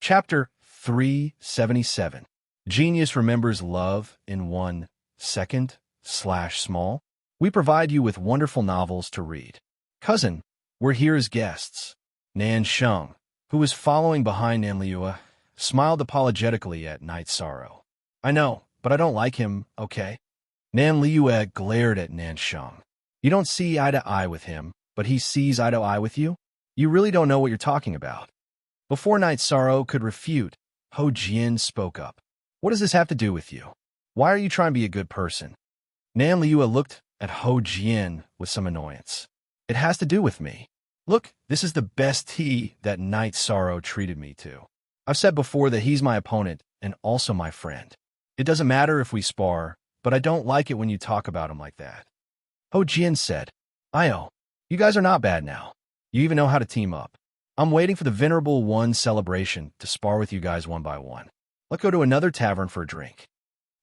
Speaker 1: Chapter 377. Genius Remembers Love in 1 Second /small. We provide you with wonderful novels to read. Cousin, we're here as guests. Nan Sheng, who was following behind Nan Liue, smiled apologetically at Night Sorrow. "I know, but I don't like him, okay?" Nan Liue glared at Nan Sheng. "You don't see eye to eye with him, but he sees eye to eye with you? You really don't know what you're talking about." Before Night Sorrow could refute, Ho Jian spoke up. "What does this have to do with you? Why are you trying to be a good person?" Nan Liue looked at Ho Jian with some annoyance. "It has to do with me. Look, this is the best tea that Night Sorrow treated me to. I've said before that he's my opponent and also my friend. It doesn't matter if we spar, but I don't like it when you talk about him like that." Ho Jian said, "Io, you guys are not bad now. You even know how to team up. I'm waiting for the Venerable One celebration to spar with you guys one by one. Let's go to another tavern for a drink."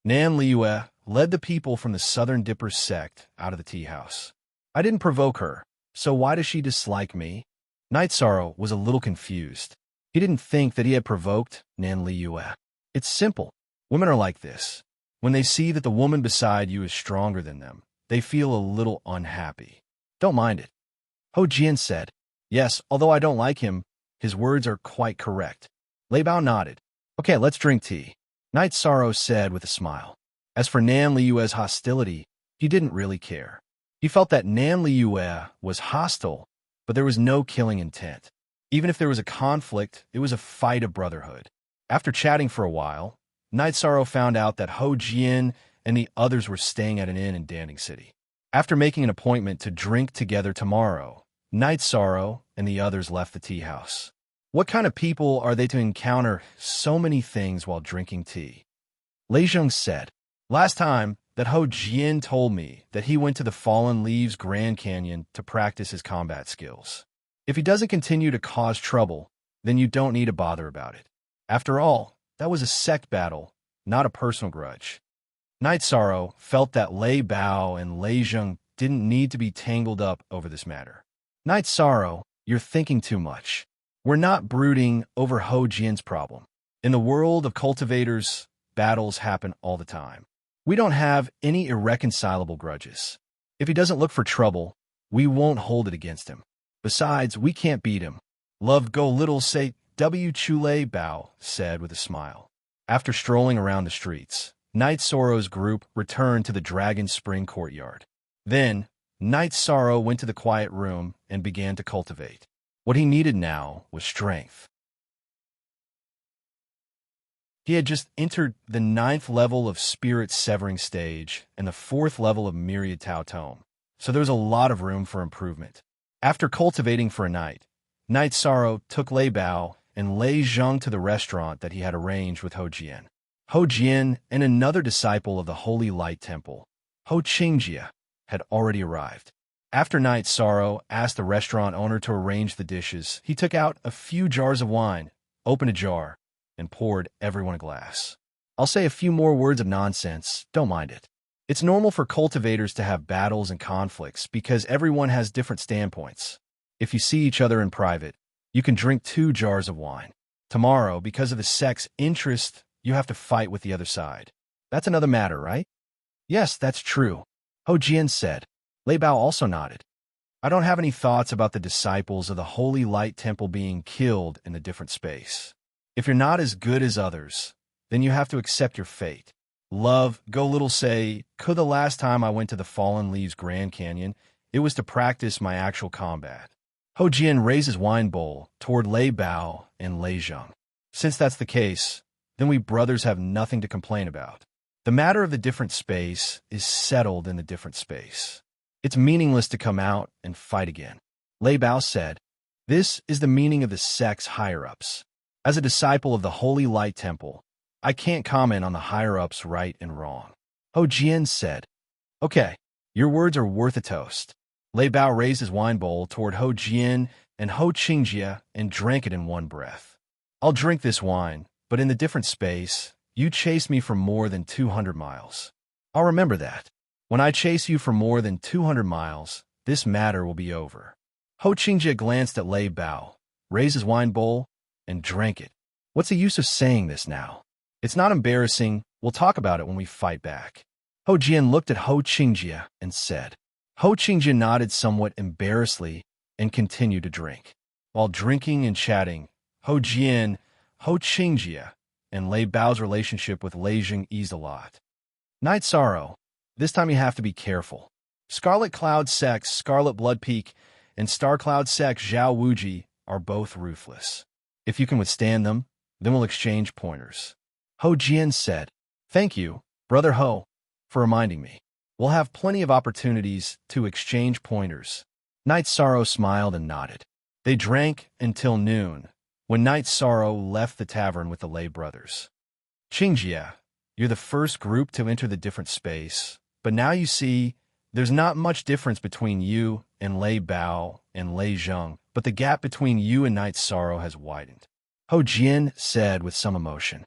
Speaker 1: Nan Liue led the people from the Southern Dipper sect out of the tea house. "I didn't provoke her, so why does she dislike me?" Night Sorrow was a little confused. He didn't think that he had provoked Nan Liue. It's simple. Women are like this. When they see that the woman beside you is stronger than them, they feel a little unhappy. Don't mind it. Ho Jian said, "Yes, although I don't like him, his words are quite correct." Lei Bao nodded. "Okay, let's drink tea," Night Sorrow said with a smile. As for Nan Liue's hostility, he didn't really care. He felt that Nan Liue was hostile, but there was no killing intent. Even if there was a conflict, it was a fight of brotherhood. After chatting for a while, Night Sorrow found out that Ho Jian and the others were staying at an inn in Danding City. After making an appointment to drink together tomorrow, Night Sorrow and the others left the tea house. What kind of people are they to encounter so many things while drinking tea? Lei Zheng said, last time that Ho Jian told me that he went to the Fallen Leaves Grand Canyon to practice his combat skills. If he doesn't continue to cause trouble, then you don't need to bother about it. After all, that was a sect battle, not a personal grudge. Night Sorrow felt that Lei Bao and Lei Zheng didn't need to be tangled up over this matter. Night Sorrow, you're thinking too much. We're not brooding over Ho Jian's problem. In the world of cultivators, battles happen all the time. We don't have any irreconcilable grudges. If he doesn't look for trouble, we won't hold it against him. Besides, we can't beat him. Love go little say W. Chulei Bao said with a smile. After strolling around the streets, Night Sorrow's group returned to the Dragon Spring courtyard. Then, Night Sorrow went to the quiet room and began to cultivate. What he needed now was strength. He had just entered the 9th level of Spirit Severing Stage and the 4th level of Myriad Tao Tome, so there was a lot of room for improvement. After cultivating for a night, Night Sorrow took Lei Bao and Lei Zheng to the restaurant that he had arranged with Ho Jian. Ho Jian and another disciple of the Holy Light Temple, Ho Qingjie, had already arrived. After Night Sorrow asked the restaurant owner to arrange the dishes, he took out a few jars of wine, opened a jar, and poured everyone a glass. I'll say a few more words of nonsense, don't mind it. It's normal for cultivators to have battles and conflicts because everyone has different standpoints. If you see each other in private, you can drink 2 jars of wine. Tomorrow, because of the sect's interest, you have to fight with the other side. That's another matter, right? Yes, that's true, Ho Jian said. Lei Bao also nodded. I don't have any thoughts about the disciples of the Holy Light Temple being killed in a different space. If you're not as good as others, then you have to accept your fate. Love, go little say, could the last time I went to the Fallen Leaves Grand Canyon, it was to practice my actual combat. Ho Jian raised his wine bowl toward Lei Bao and Lei Zheng. Since that's the case, then we brothers have nothing to complain about. The matter of the different space is settled in the different space. It's meaningless to come out and fight again. Lei Bao said, this is the meaning of the sect's higher-ups. As a disciple of the Holy Light Temple, I can't comment on the higher-ups' right and wrong. Ho Jian said, okay, your words are worth a toast. Lei Bao raised his wine bowl toward Ho Jian and Ho Qingjie and drank it in one breath. I'll drink this wine, but in the different space, you chased me for more than 200 miles. I'll remember that. When I chase you for more than 200 miles, this matter will be over. Ho Qingjie glanced at Lei Bao, raised his wine bowl, and drank it. What's the use of saying this now? It's not embarrassing. We'll talk about it when we fight back. Ho Jian looked at Ho Qingjie and said. Ho Qingjie nodded somewhat embarrassedly and continued to drink. While drinking and chatting, Ho Jian, Ho Qingjie, and Lei Bao's relationship with Lei Zheng eased a lot. Night Sorrow, this time you have to be careful. Scarlet Cloud Sect's Scarlet Blood Peak and Star Cloud Sect's Zhao Wuji are both ruthless. If you can withstand them, then we'll exchange pointers. Ho Jian said, thank you, Brother Ho, for reminding me. We'll have plenty of opportunities to exchange pointers. Night Sorrow smiled and nodded. They drank until noon, when Night Sorrow left the tavern with the Lei brothers. Qingjie, you're the first group to enter the different space, but now you see, there's not much difference between you and Lei Bao and Lei Zheng, but the gap between you and Night Sorrow has widened. Ho Jian said with some emotion.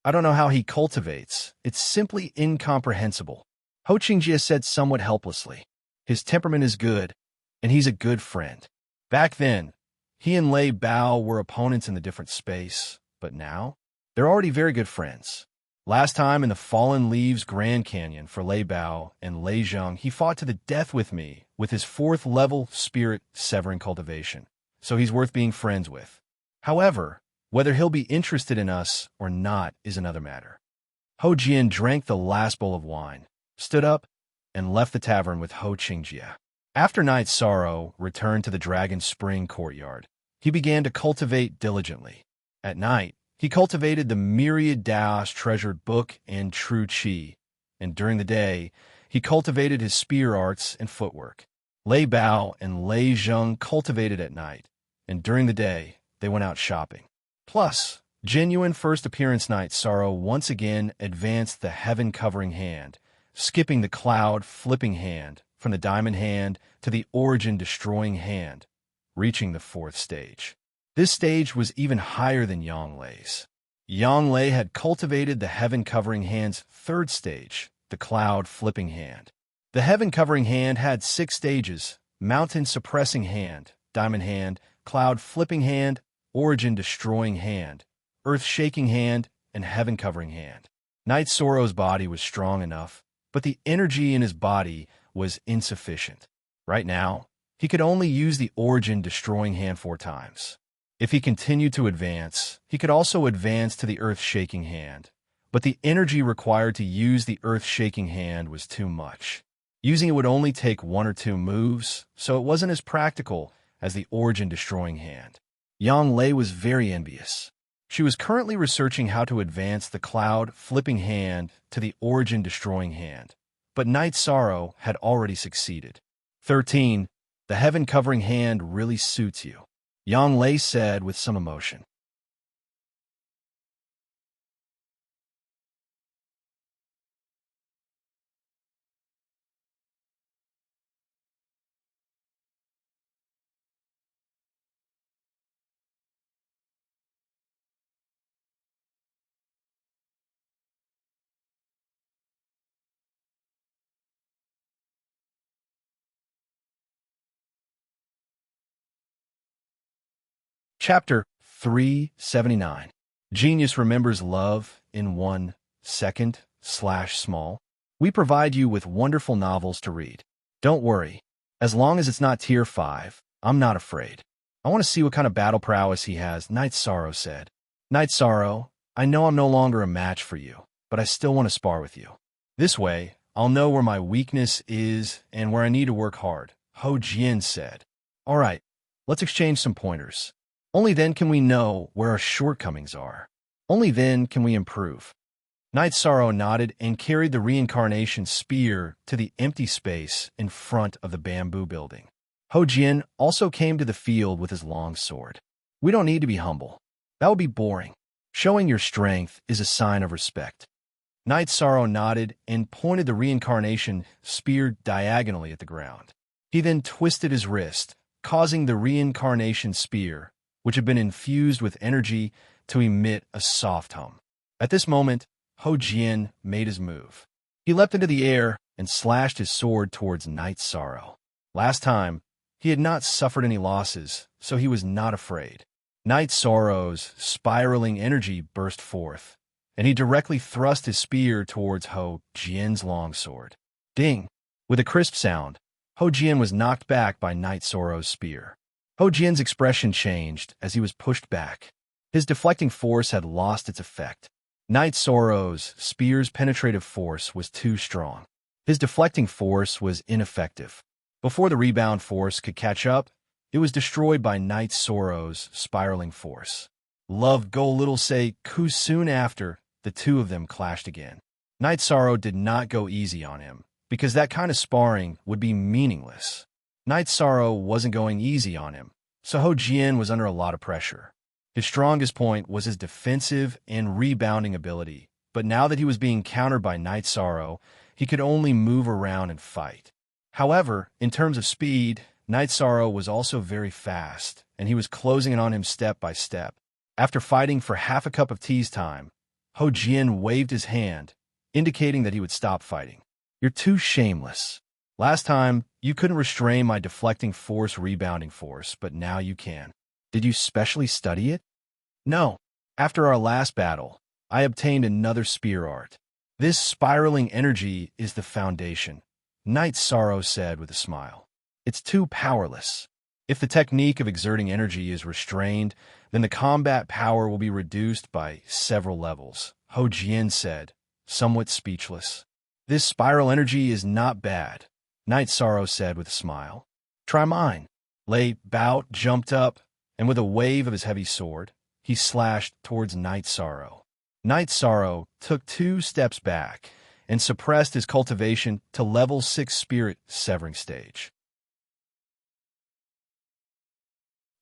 Speaker 1: I don't know how he cultivates. It's simply incomprehensible. Ho Qingjie said somewhat helplessly. His temperament is good, and he's a good friend. Back then, he and Lei Bao were opponents in the different space, but now, they're already very good friends. Last time in the Fallen Leaves Grand Canyon for Lei Bao and Lei Zheng, he fought to the death with me with his 4th level Spirit Severing cultivation, so he's worth being friends with. However, whether he'll be interested in us or not is another matter. Ho Jian drank the last bowl of wine, stood up, and left the tavern with Ho Qingjie. After Night Sorrow returned to the Dragon's Spring courtyard, he began to cultivate diligently. At night, he cultivated the Myriad Daos treasured book and true chi, and during the day, he cultivated his spear arts and footwork. Lei Bao and Lei Zheng cultivated at night, and during the day, they went out shopping. Plus, genuine first appearance Night Sorrow once again advanced the heaven-covering hand, skipping the cloud-flipping hand from the diamond hand to the origin-destroying hand, reaching the fourth stage. This stage was even higher than Yang Lei's. Yang Lei had cultivated the heaven-covering hand's third stage, the cloud-flipping hand. The heaven-covering hand had 6 stages: mountain-suppressing hand, diamond hand, cloud-flipping hand, origin-destroying hand, earth-shaking hand, and heaven-covering hand. Night Sorrow's body was strong enough, but the energy in his body was insufficient. Right now, he could only use the origin-destroying hand 4 times. If he continued to advance, he could also advance to the earth-shaking hand, but the energy required to use the earth-shaking hand was too much. Using it would only take 1 or 2 moves, so it wasn't as practical as the origin-destroying hand. Yang Lei was very envious. She was currently researching how to advance the cloud-flipping hand to the origin-destroying hand, but Night Sorrow had already succeeded. 13. The heaven-covering hand really suits you, Yang Lei said with some emotion. Chapter 379. Genius Remembers Love in 1 Second /small. We provide you with wonderful novels to read. Don't worry. As long as it's not Tier 5, I'm not afraid. I want to see what kind of battle prowess he has, Night Sorrow said. Night Sorrow, I know I'm no longer a match for you, but I still want to spar with you. This way, I'll know where my weakness is and where I need to work hard, Ho Jian said. All right, let's exchange some pointers. Only then can we know where our shortcomings are. Only then can we improve. Night Sorrow nodded and carried the reincarnation spear to the empty space in front of the bamboo building. Ho Jian also came to the field with his long sword. We don't need to be humble. That would be boring. Showing your strength is a sign of respect. Night Sorrow nodded and pointed the reincarnation spear diagonally at the ground. He then twisted his wrist, causing the reincarnation spear, which had been infused with energy, to emit a soft hum. At this moment, Ho Jian made his move. He leapt into the air and slashed his sword towards Night Sorrow. Last time, he had not suffered any losses, so he was not afraid. Night Sorrow's spiraling energy burst forth, and he directly thrust his spear towards Ho Jian's longsword. Ding! With a crisp sound, Ho Jian was knocked back by Night Sorrow's spear. Ho Jian's expression changed as he was pushed back. His deflecting force had lost its effect. Night Sorrow's spear's penetrative force was too strong. His deflecting force was ineffective. Before the rebound force could catch up, it was destroyed by Night Sorrow's spiraling force. Love Go Little Say Ku. Soon after, the two of them clashed again. Night Sorrow did not go easy on him, because that kind of sparring would be meaningless. Night Sorrow wasn't going easy on him, so Ho Jian was under a lot of pressure. His strongest point was his defensive and rebounding ability, but now that he was being countered by Night Sorrow, he could only move around and fight. However, in terms of speed, Night Sorrow was also very fast, and he was closing in on him step by step. After fighting for half a cup of tea's time, Ho Jian waved his hand, indicating that he would stop fighting. You're too shameless. Last time, you couldn't restrain my deflecting force rebounding force, but now you can. Did you specially study it? No. After our last battle, I obtained another spear art. This spiraling energy is the foundation, Night Sorrow said with a smile. It's too powerless. If the technique of exerting energy is restrained, then the combat power will be reduced by several levels, Ho Jian said, somewhat speechless. This spiral energy is not bad, Night Sorrow said with a smile. Try mine. Lei Bao jumped up, and with a wave of his heavy sword, he slashed towards Night Sorrow. Night Sorrow took 2 steps back and suppressed his cultivation to level 6 spirit severing stage.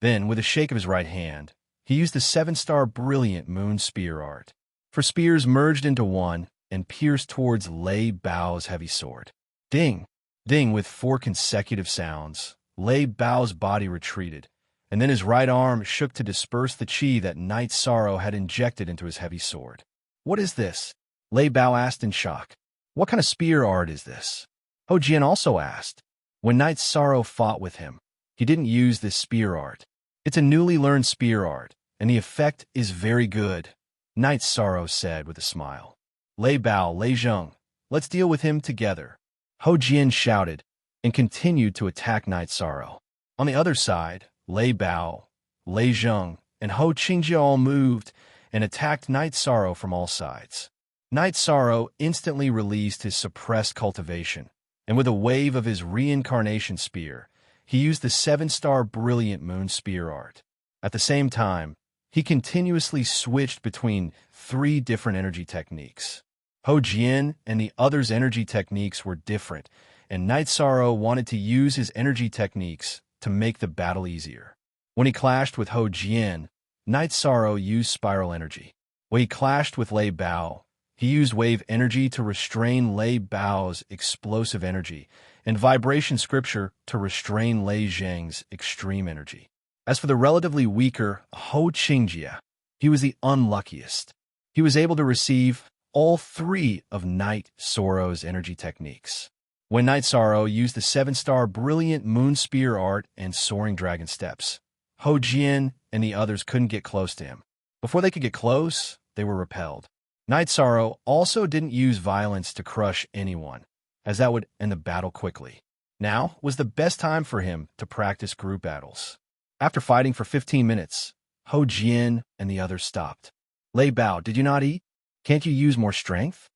Speaker 1: Then, with a shake of his right hand, he used the 7-star brilliant moon spear art. 4 spears merged into one and pierced towards Lei Bao's heavy sword. Ding! Ding! With 4 consecutive sounds, Lei Bao's body retreated, and then his right arm shook to disperse the chi that Night Sorrow had injected into his heavy sword. What is this? Lei Bao asked in shock. What kind of spear art is this? Ho Jian also asked. When Night Sorrow fought with him, he didn't use this spear art. It's a newly learned spear art, and the effect is very good, Night Sorrow said with a smile. Lei Bao, Lei Zheng, let's deal with him together. Ho Jian shouted, and continued to attack Night Sorrow. On the other side, Lei Bao, Lei Zheng, and Ho Qingjie all moved and attacked Night Sorrow from all sides. Night Sorrow instantly released his suppressed cultivation, and with a wave of his reincarnation spear, he used the 7-star brilliant moon spear art. At the same time, he continuously switched between 3 different energy techniques. Ho Jian and the others' energy techniques were different, and Night Sorrow wanted to use his energy techniques to make the battle easier. When he clashed with Ho Jian, Night Sorrow used spiral energy. When he clashed with Lei Bao, he used wave energy to restrain Lei Bao's explosive energy, and vibration scripture to restrain Lei Zheng's extreme energy. As for the relatively weaker Ho Qingjie, he was the unluckiest. He was able to receive all 3 of Night Sorrow's energy techniques. When Night Sorrow used the 7-star brilliant moon spear art and soaring dragon steps, Ho Jian and the others couldn't get close to him. Before they could get close, they were repelled. Night Sorrow also didn't use violence to crush anyone, as that would end the battle quickly. Now was the best time for him to practice group battles. After fighting for 15 minutes, Ho Jian and the others stopped. Lei Bao, did you not eat? Can't you use more strength?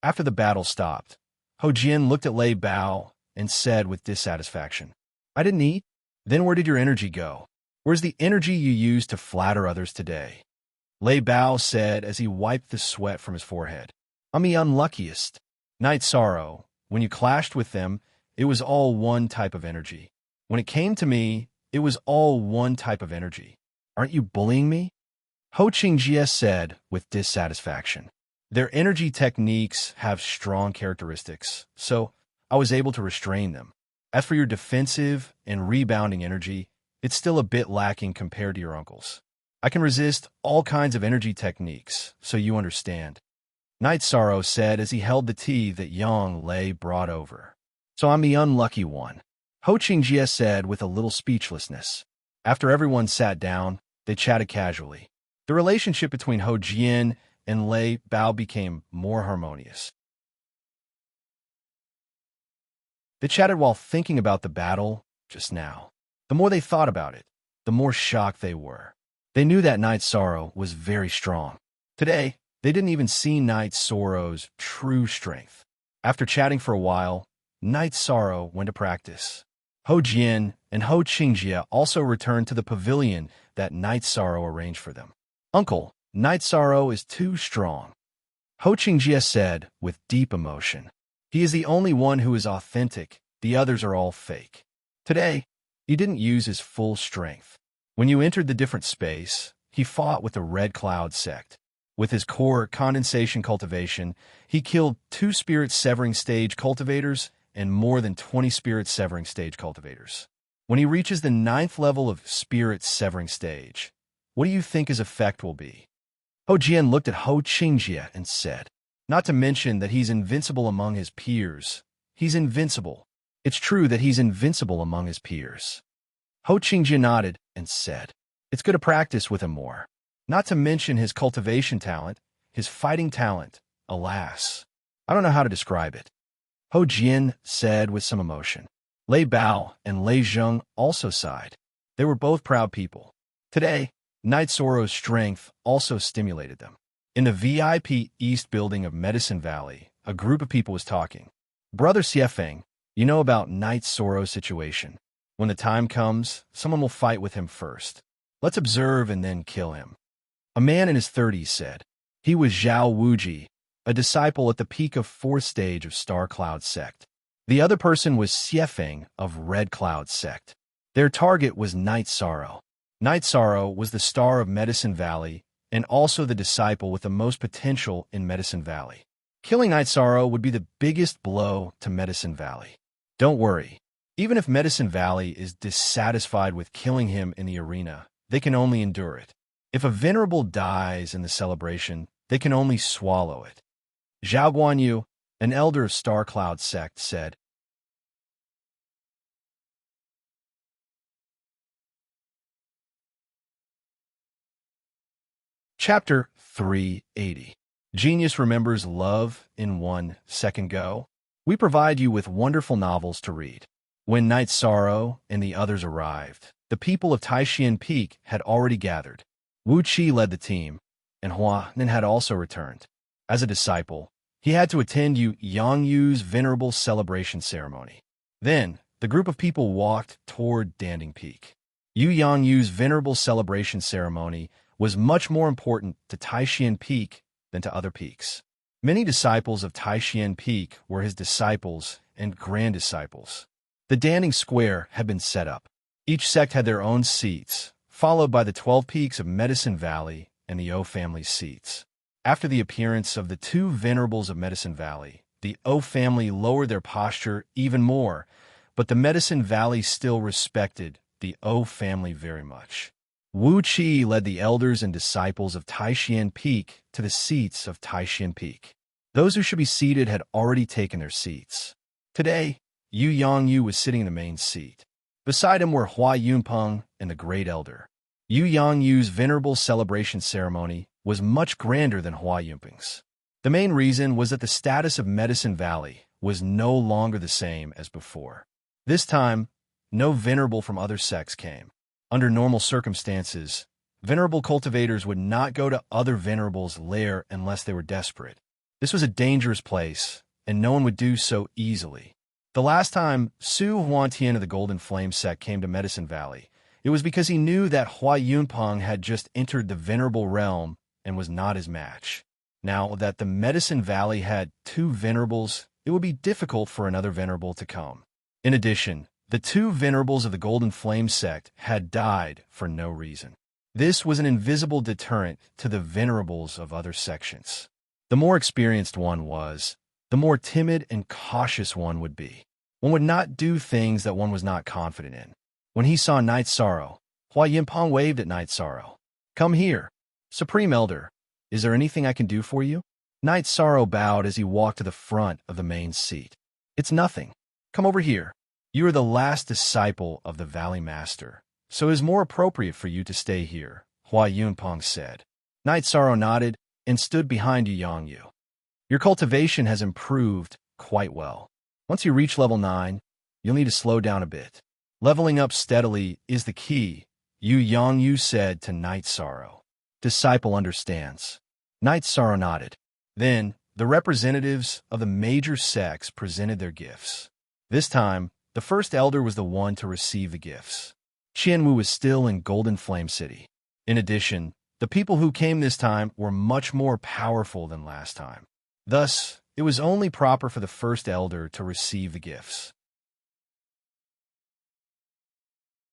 Speaker 1: After the battle stopped, Ho Jian looked at Lei Bao and said with dissatisfaction, I didn't eat. Then where did your energy go? Where's the energy you used to flatter others today? Lei Bao said as he wiped the sweat from his forehead. I'm the unluckiest. Night Sorrow, when you clashed with them, it was all one type of energy. When it came to me, it was all one type of energy. Aren't you bullying me? Ho Qingjie said with dissatisfaction. Their energy techniques have strong characteristics, so I was able to restrain them. As for your defensive and rebounding energy, it's still a bit lacking compared to your uncle's. I can resist all kinds of energy techniques, so you understand. Night Sorrow said as he held the tea that Yang Lei brought over. So I'm the unlucky one. Ho Qingjie said with a little speechlessness. After everyone sat down, they chatted casually. The relationship between Ho Jian and Lei Bao became more harmonious. They chatted while thinking about the battle just now. The more they thought about it, the more shocked they were. They knew that Night Sorrow was very strong. Today, they didn't even see Night Sorrow's true strength. After chatting for a while, Night Sorrow went to practice. Ho Jian and Ho Qingjie also returned to the pavilion that Night Sorrow arranged for them. Uncle, Night Sorrow is too strong, Ho Qingjie said with deep emotion. He is the only one who is authentic, the others are all fake. Today, he didn't use his full strength. When you entered the different space, he fought with the Red Cloud sect. With his core condensation cultivation, he killed 2 spirit severing stage cultivators and more than 20 spirit severing stage cultivators. When he reaches the 9th level of spirit severing stage, what do you think his effect will be? Ho Jian looked at Ho Qingjie and said, not to mention that he's invincible among his peers. He's invincible. It's true that he's invincible among his peers. Ho Qingjie nodded and said, it's good to practice with him more. Not to mention his cultivation talent, his fighting talent. Alas, I don't know how to describe it. Ho Jian said with some emotion. Lei Bao and Lei Zheng also sighed. They were both proud people. Today, Night Sorrow's strength also stimulated them. In the VIP East building of Medicine Valley, a group of people was talking. Brother Xiefeng, you know about Night Sorrow's situation. When the time comes, someone will fight with him first. Let's observe and then kill him. A man in his 30s said. He was Zhao Wuji, a disciple at the peak of 4th stage of Star Cloud sect. The other person was Xiefeng of Red Cloud sect. Their target was Night Sorrow. Night Sorrow was the star of Medicine Valley and also the disciple with the most potential in Medicine Valley. Killing Night Sorrow would be the biggest blow to Medicine Valley. Don't worry. Even if Medicine Valley is dissatisfied with killing him in the arena, they can only endure it. If a venerable dies in the celebration, they can only swallow it. Zhao Guanyu, an elder of Star Cloud sect, said. Chapter 380. Genius remembers love in 1 second go. We provide you with wonderful novels to read. When Night Sorrow and the others arrived, the people of Taixian Peak had already gathered. Wu Qi led the team, and Hua Nen had also returned. As a disciple, he had to attend Yu Yangyu's venerable celebration ceremony. Then, the group of people walked toward Danding Peak. Yu Yangyu's venerable celebration ceremony was much more important to Taixian Peak than to other peaks. Many disciples of Taixian Peak were his disciples and grand disciples. The Danding Square had been set up. Each sect had their own seats, followed by the 12 peaks of Medicine Valley and the O family's seats. After the appearance of the 2 venerables of Medicine Valley, the O family lowered their posture even more, but the Medicine Valley still respected the O family very much. Wu Qi led the elders and disciples of Taixian Peak to the seats of Taixian Peak. Those who should be seated had already taken their seats. Today, Yu Yangyu was sitting in the main seat. Beside him were Hua Yunpeng and the Great Elder. Yu Yangyu's venerable celebration ceremony was much grander than Hua Yunpeng's. The main reason was that the status of Medicine Valley was no longer the same as before. This time, no venerable from other sects came. Under normal circumstances, venerable cultivators would not go to other venerables' lair unless they were desperate. This was a dangerous place, and no one would do so easily. The last time Su Huantian of the Golden Flame sect came to Medicine Valley, it was because he knew that Hua Yunpeng had just entered the venerable realm and was not his match. Now that the Medicine Valley had 2 venerables, it would be difficult for another venerable to come. In addition, the 2 venerables of the Golden Flame sect had died for no reason. This was an invisible deterrent to the venerables of other sections. The more experienced one was, the more timid and cautious one would be. One would not do things that one was not confident in. When he saw Night Sorrow, Hua Yunpeng waved at Night Sorrow. Come here. Supreme Elder, is there anything I can do for you? Night Sorrow bowed as he walked to the front of the main seat. It's nothing. Come over here. You are the last disciple of the Valley Master, so it is more appropriate for you to stay here, Hua Yunpeng said. Night Sorrow nodded and stood behind Yu Yangyu. Your cultivation has improved quite well. Once you reach level 9, you'll need to slow down a bit. Leveling up steadily is the key, Yu Yangyu said to Night Sorrow. Disciple understands. Night Sorrow nodded. Then, the representatives of the major sects presented their gifts. This time, the first elder was the one to receive the gifts. Qianwu was still in Golden Flame City. In addition, the people who came this time were much more powerful than last time. Thus, it was only proper for the first elder to receive the gifts.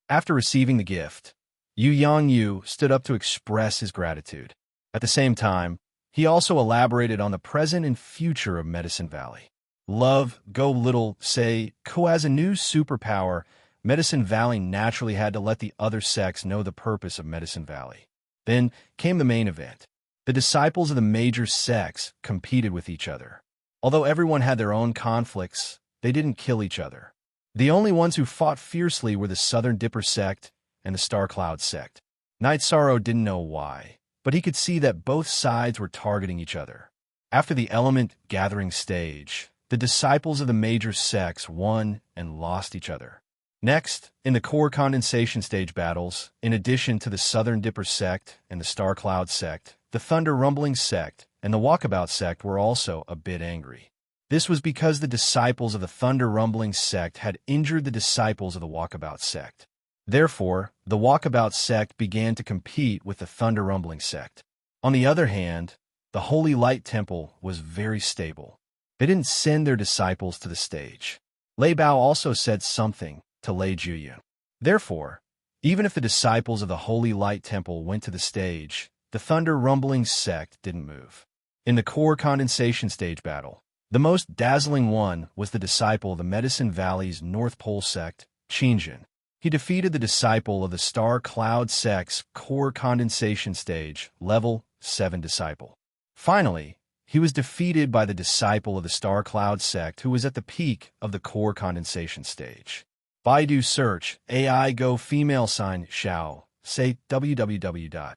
Speaker 1: After receiving the gift, Yu Yangyu stood up to express his gratitude. At the same time, he also elaborated on the present and future of Medicine Valley. Love, go little, say, Ko as a new superpower, Medicine Valley naturally had to let the other sects know the purpose of Medicine Valley. Then came the main event. The disciples of the major sects competed with each other. Although everyone had their own conflicts, they didn't kill each other. The only ones who fought fiercely were the Southern Dipper sect and the Star Cloud sect. Night Sorrow didn't know why, but he could see that both sides were targeting each other. After the element gathering stage, the disciples of the major sects won and lost each other. Next, in the core condensation stage battles, in addition to the Southern Dipper sect and the Star Cloud sect, the Thunder Rumbling sect and the Walkabout sect were also a bit angry. This was because the disciples of the Thunder Rumbling sect had injured the disciples of the Walkabout sect. Therefore, the Walkabout sect began to compete with the Thunder Rumbling sect. On the other hand, the Holy Light Temple was very stable. They didn't send their disciples to the stage. Lei Bao also said something to Lei Juyun. Therefore, even if the disciples of the Holy Light Temple went to the stage, the Thunder Rumbling sect didn't move. In the core condensation stage battle, the most dazzling one was the disciple of the Medicine Valley's North Pole sect, Qingjin. He defeated the disciple of the Star Cloud sect's core condensation stage, level 7 disciple. Finally, he was defeated by the disciple of the Star Cloud sect who was at the peak of the core condensation stage. Baidu search AI Go female sign Xiao, say www.aichuxs.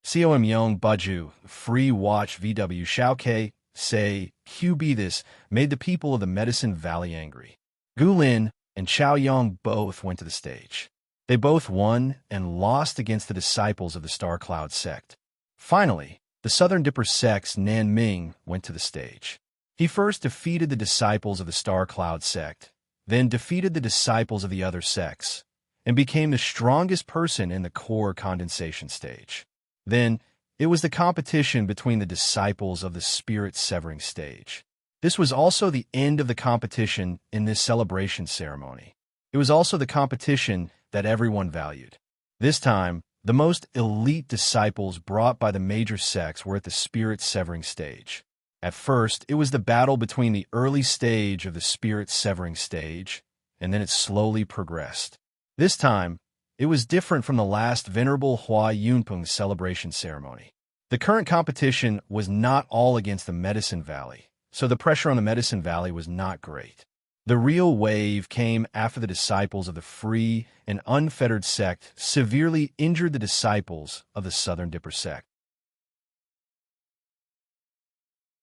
Speaker 1: Com Yong Baju, free watch VW Xiaoke, say QB. This made the people of the Medicine Valley angry. Gu Lin and Xiao Yong both went to the stage. They both won and lost against the disciples of the Star Cloud sect. Finally, the Southern Dipper sect's Nan Ming went to the stage. He first defeated the disciples of the Star Cloud sect, then defeated the disciples of the other sects, and became the strongest person in the core condensation stage. Then, it was the competition between the disciples of the Spirit Severing stage. This was also the end of the competition in this celebration ceremony. It was also the competition that everyone valued. This time, the most elite disciples brought by the major sects were at the Spirit Severing stage. At first, it was the battle between the early stage of the Spirit Severing stage, and then it slowly progressed. This time, it was different from the last Venerable Hua Yunpeng's celebration ceremony. The current competition was not all against the Medicine Valley, so the pressure on the Medicine Valley was not great. The real wave came after the disciples of the Free and Unfettered sect severely injured the disciples of the Southern Dipper sect.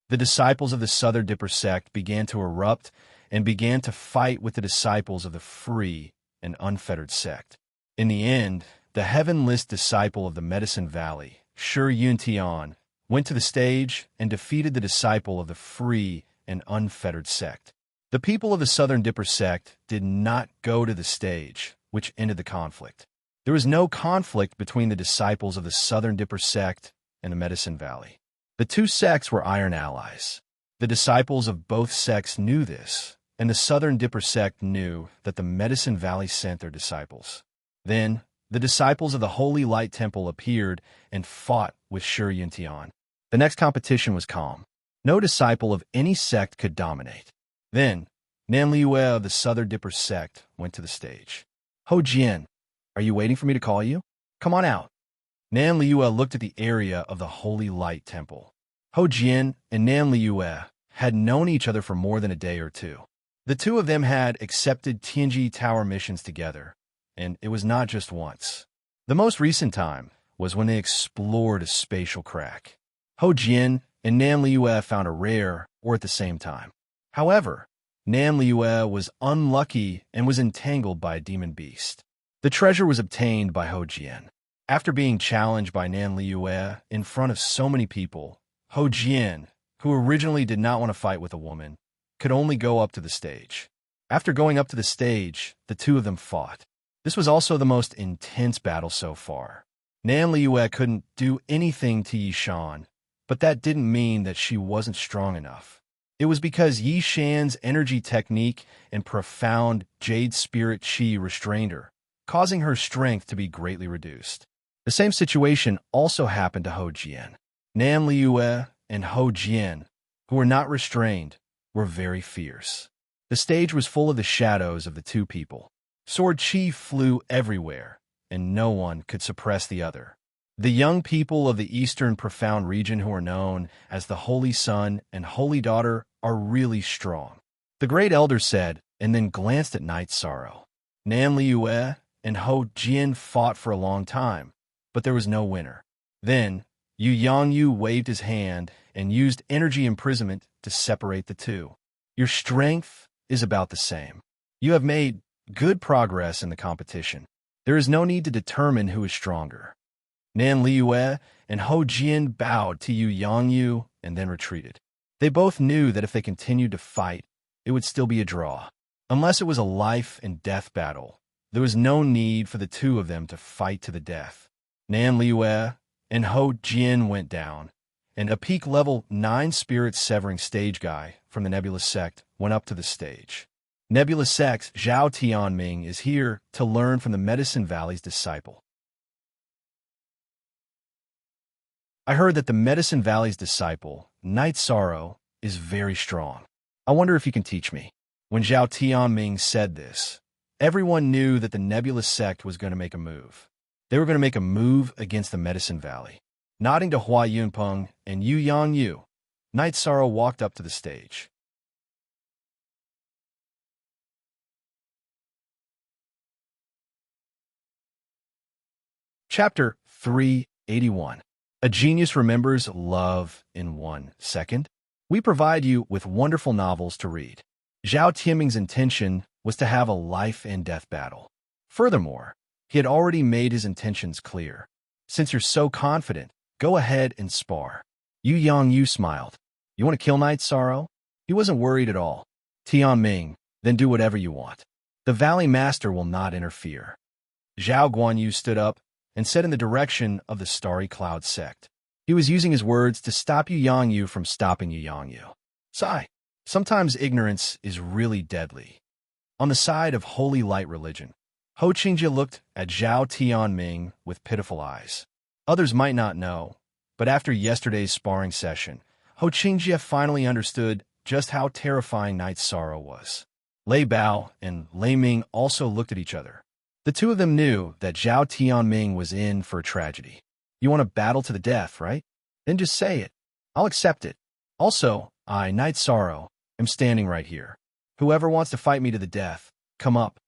Speaker 1: The disciples of the Southern Dipper sect began to erupt and began to fight with the disciples of the Free and Unfettered sect. In the end, the heavenless disciple of the Medicine Valley, Shi Yuntian, went to the stage and defeated the disciple of the Free and Unfettered sect. The people of the Southern Dipper sect did not go to the stage, which ended the conflict. There was no conflict between the disciples of the Southern Dipper sect and the Medicine Valley. The two sects were iron allies. The disciples of both sects knew this, and the Southern Dipper sect knew that the Medicine Valley sent their disciples. Then, the disciples of the Holy Light Temple appeared and fought with Shi Yuntian. The next competition was calm. No disciple of any sect could dominate. Then, Nan Liue of the Southern Dipper sect went to the stage. Ho Jian, are you waiting for me to call you? Come on out. Nan Liue looked at the area of the Holy Light Temple. Ho Jian and Nan Liue had known each other for more than a day or two. The two of them had accepted Tianji Tower missions together, and it was not just once. The most recent time was when they explored a spatial crack. Ho Jian and Nan Liue found a rare, or at the same time. However, Nan Liue was unlucky and was entangled by a demon beast. The treasure was obtained by Ho Jian. After being challenged by Nan Liue in front of so many people, Ho Jian, who originally did not want to fight with a woman, could only go up to the stage. After going up to the stage, the two of them fought. This was also the most intense battle so far. Nan Liue couldn't do anything to Yi Shan, but that didn't mean that she wasn't strong enough. It was because Yi Shan's energy technique and profound Jade Spirit Qi restrained her, causing her strength to be greatly reduced. The same situation also happened to Ho Jian. Nan Liue and Ho Jian, who were not restrained, were very fierce. The stage was full of the shadows of the two people. Sword Qi flew everywhere, and no one could suppress the other. The young people of the Eastern Profound region who are known as the Holy Son and Holy Daughter are really strong. The Great Elder said, and then glanced at Night Sorrow. Nan Liue and Ho Jian fought for a long time, but there was no winner. Then, Yu Yangyu waved his hand and used energy imprisonment to separate the two. Your strength is about the same. You have made good progress in the competition. There is no need to determine who is stronger. Nan Liue and Ho Jian bowed to Yu Yangyu and then retreated. They both knew that if they continued to fight, it would still be a draw. Unless it was a life and death battle, there was no need for the two of them to fight to the death. Nan Liue and Ho Jin went down, and a peak level 9 spirit severing stage guy from the Nebulous Sect went up to the stage. Nebulous Sect's Zhao Tianming is here to learn from the Medicine Valley's disciple. I heard that the Medicine Valley's disciple, Night Sorrow, is very strong. I wonder if you can teach me. When Zhao Tianming said this, everyone knew that the Nebulous Sect was going to make a move. They were going to make a move against the Medicine Valley. Nodding to Hua Yunpeng and Yu Yangyu, Night Sorrow walked up to the stage. Chapter 381. A Genius Remembers Love in 1 Second. We provide you with wonderful novels to read. Zhao Tianming's intention was to have a life and death battle. Furthermore, he had already made his intentions clear. Since you're so confident, go ahead and spar. Yu Yangyu smiled. You want to kill Night Sorrow? He wasn't worried at all. Tianming, then do whatever you want. The Valley Master will not interfere. Zhao Guanyu stood up and said in the direction of the Starry Cloud sect. He was using his words to stop Yu Yangyu from stopping Yu Yangyu. Sigh. Sometimes ignorance is really deadly. On the side of holy light religion, Ho Qingjie looked at Zhao Tianming with pitiful eyes. Others might not know, but after yesterday's sparring session, Ho Qingjie finally understood just how terrifying Night Sorrow was. Lei Bao and Lei Ming also looked at each other. The two of them knew that Zhao Tianming was in for a tragedy. You want to battle to the death, right? Then just say it. I'll accept it. Also, I, Night Sorrow, am standing right here. Whoever wants to fight me to the death, come up.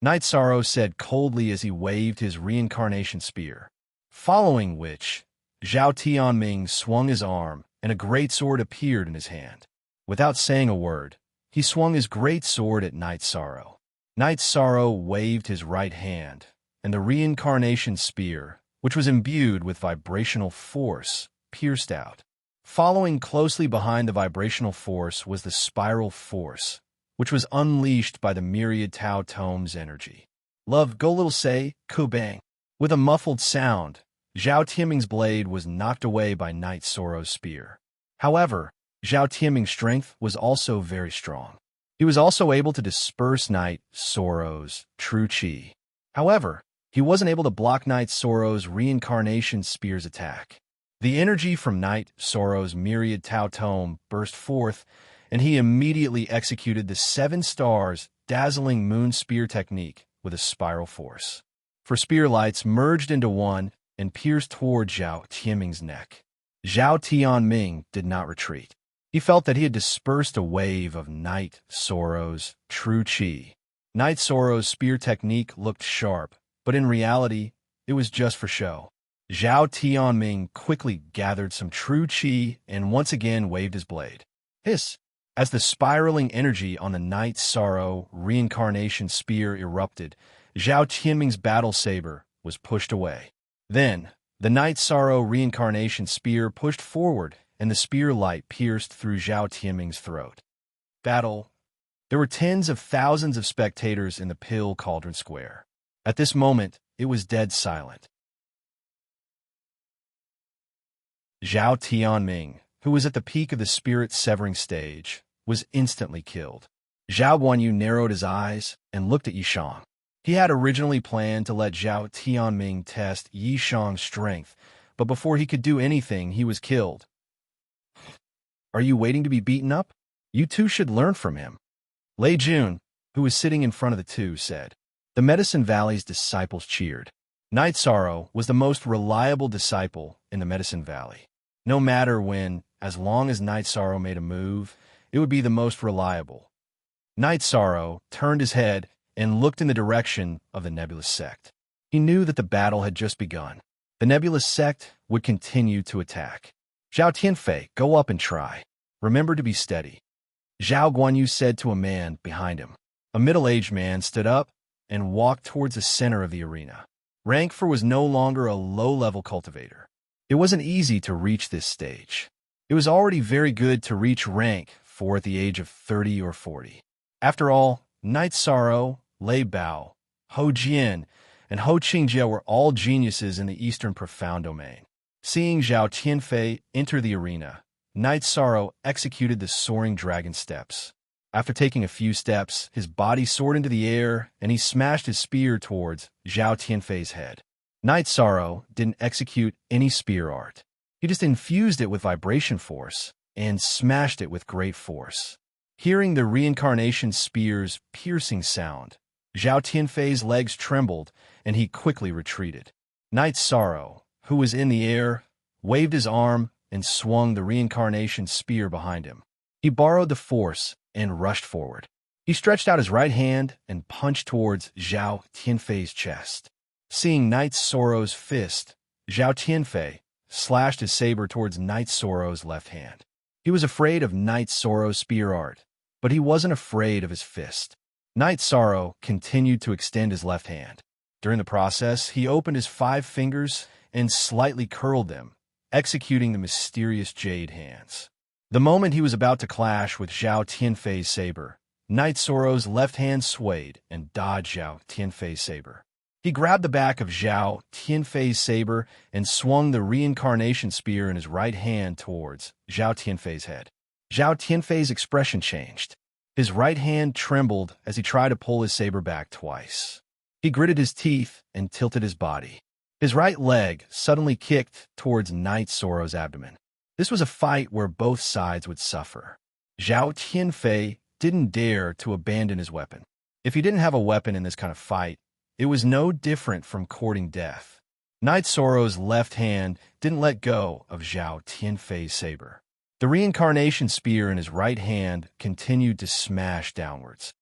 Speaker 1: Night Sorrow said coldly as he waved his reincarnation spear, following which, Zhao Tianming swung his arm and a great sword appeared in his hand. Without saying a word, he swung his great sword at Night Sorrow. Night Sorrow waved his right hand, and the reincarnation spear, which was imbued with vibrational force, pierced out. Following closely behind the vibrational force was the spiral force, which was unleashed by the Myriad Tao Tome's energy. Love Go Little Say, Ku Bang. With a muffled sound, Zhao Tianming's blade was knocked away by Night Sorrow's spear. However, Zhao Tianming's strength was also very strong. He was also able to disperse Night Sorrow's true chi. However, he wasn't able to block Night Sorrow's reincarnation spear's attack. The energy from Night Sorrow's Myriad Tao Tome burst forth, and he immediately executed the 7 stars dazzling moon spear technique with a spiral force. For spear lights merged into one and pierced toward Zhao Tianming's neck. Zhao Tianming did not retreat. He felt that he had dispersed a wave of Night Sorrow's true chi. Night Sorrow's spear technique looked sharp, but in reality, it was just for show. Zhao Tianming quickly gathered some true chi and once again waved his blade. Hiss! As the spiraling energy on the Night Sorrow reincarnation spear erupted, Zhao Tianming's battle saber was pushed away. Then, the Night Sorrow reincarnation spear pushed forward and the spear light pierced through Zhao Tianming's throat. Battle. There were tens of thousands of spectators in the Pill Cauldron Square. At this moment, it was dead silent. Zhao Tianming, who was at the peak of the spirit-severing stage, was instantly killed. Zhao Guanyu narrowed his eyes and looked at Yishang. He had originally planned to let Zhao Tianming test Yishang's strength, but before he could do anything, he was killed. Are you waiting to be beaten up? You two should learn from him. Lei Jun, who was sitting in front of the two, said. The Medicine Valley's disciples cheered. Night Sorrow was the most reliable disciple in the Medicine Valley. No matter when, as long as Night Sorrow made a move, it would be the most reliable. Night Sorrow turned his head and looked in the direction of the Nebulous Sect. He knew that the battle had just begun. The Nebulous Sect would continue to attack. Zhao Tianfei, go up and try. Remember to be steady. Zhao Guanyu said to a man behind him. A middle-aged man stood up and walked towards the center of the arena. Rank 4 was no longer a low-level cultivator. It wasn't easy to reach this stage. It was already very good to reach rank 4 at the age of 30 or 40. After all, Knight Sorrow, Lei Bao, Ho Jian, and Ho Qingjie were all geniuses in the Eastern Profound domain. Seeing Zhao Tianfei enter the arena, Knight Sorrow executed the soaring dragon steps. After taking a few steps, his body soared into the air, and he smashed his spear towards Zhao Tianfei's head. Knight Sorrow didn't execute any spear art. He just infused it with vibration force and smashed it with great force. Hearing the reincarnation spear's piercing sound, Zhao Tianfei's legs trembled, and he quickly retreated. Knight Sorrow, who was in the air, waved his arm and swung the reincarnation spear behind him. He borrowed the force and rushed forward. He stretched out his right hand and punched towards Zhao Tianfei's chest. Seeing Knight Sorrow's fist, Zhao Tianfei slashed his saber towards Knight Sorrow's left hand. He was afraid of Knight Sorrow's spear art, but he wasn't afraid of his fist. Knight Sorrow continued to extend his left hand. During the process, he opened his 5 fingers and slightly curled them, executing the mysterious jade hands. The moment he was about to clash with Zhao Tianfei's saber, Knight Sorrow's left hand swayed and dodged Zhao Tianfei's saber. He grabbed the back of Zhao Tianfei's saber and swung the reincarnation spear in his right hand towards Zhao Tianfei's head. Zhao Tianfei's expression changed. His right hand trembled as he tried to pull his saber back twice. He gritted his teeth and tilted his body. His right leg suddenly kicked towards Knight Sorrow's abdomen. This was a fight where both sides would suffer. Zhao Tianfei didn't dare to abandon his weapon. If he didn't have a weapon in this kind of fight, it was no different from courting death. Knight Sorrow's left hand didn't let go of Zhao Tianfei's saber. The reincarnation spear in his right hand continued to smash downwards.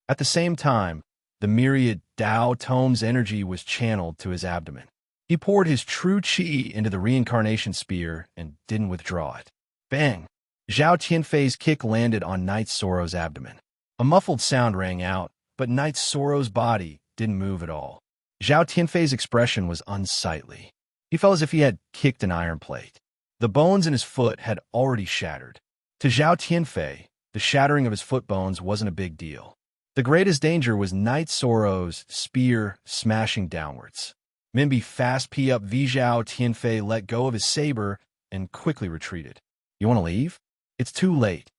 Speaker 1: At the same time, the Myriad Dao Tome's energy was channeled to his abdomen. He poured his true qi into the reincarnation spear and didn't withdraw it. Bang! Zhao Tianfei's kick landed on Knight Sorrow's abdomen. A muffled sound rang out, but Knight Sorrow's body didn't move at all. Zhao Tianfei's expression was unsightly. He felt as if he had kicked an iron plate. The bones in his foot had already shattered. To Zhao Tianfei, the shattering of his foot bones wasn't a big deal. The greatest danger was Knight Sorrow's spear smashing downwards. Minbi fast P up V Zhao Tianfei let go of his saber and quickly retreated. You want to leave? It's too late.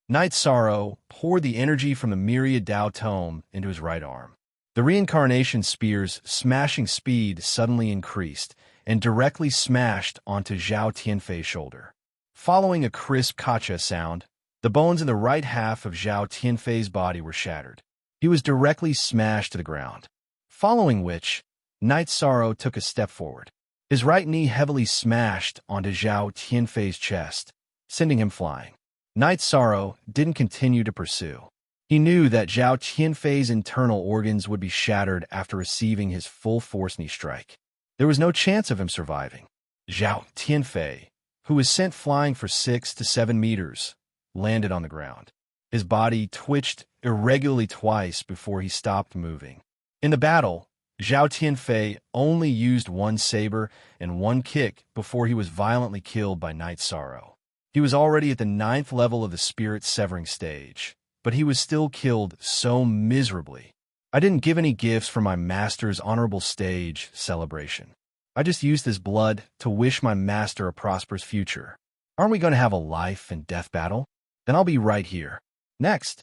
Speaker 1: Knight Sorrow poured the energy from the Myriad Dao Tome into his right arm. The reincarnation spear's smashing speed suddenly increased and directly smashed onto Zhao Tianfei's shoulder. Following a crisp kacha sound, the bones in the right half of Zhao Tianfei's body were shattered. He was directly smashed to the ground. Following which, Knight Sorrow took a step forward. His right knee heavily smashed onto Zhao Tianfei's chest, sending him flying. Knight Sorrow didn't continue to pursue. He knew that Zhao Tianfei's internal organs would be shattered after receiving his full force knee strike. There was no chance of him surviving. Zhao Tianfei, who was sent flying for 6 to 7 meters, landed on the ground. His body twitched irregularly twice before he stopped moving. In the battle, Zhao Tianfei only used one saber and one kick before he was violently killed by Knight Sorrow. He was already at the 9th level of the spirit severing stage, but he was still killed so miserably. I didn't give any gifts for my master's honorable stage celebration. I just used his blood to wish my master a prosperous future. Aren't we going to have a life and death battle? Then I'll be right here. Next.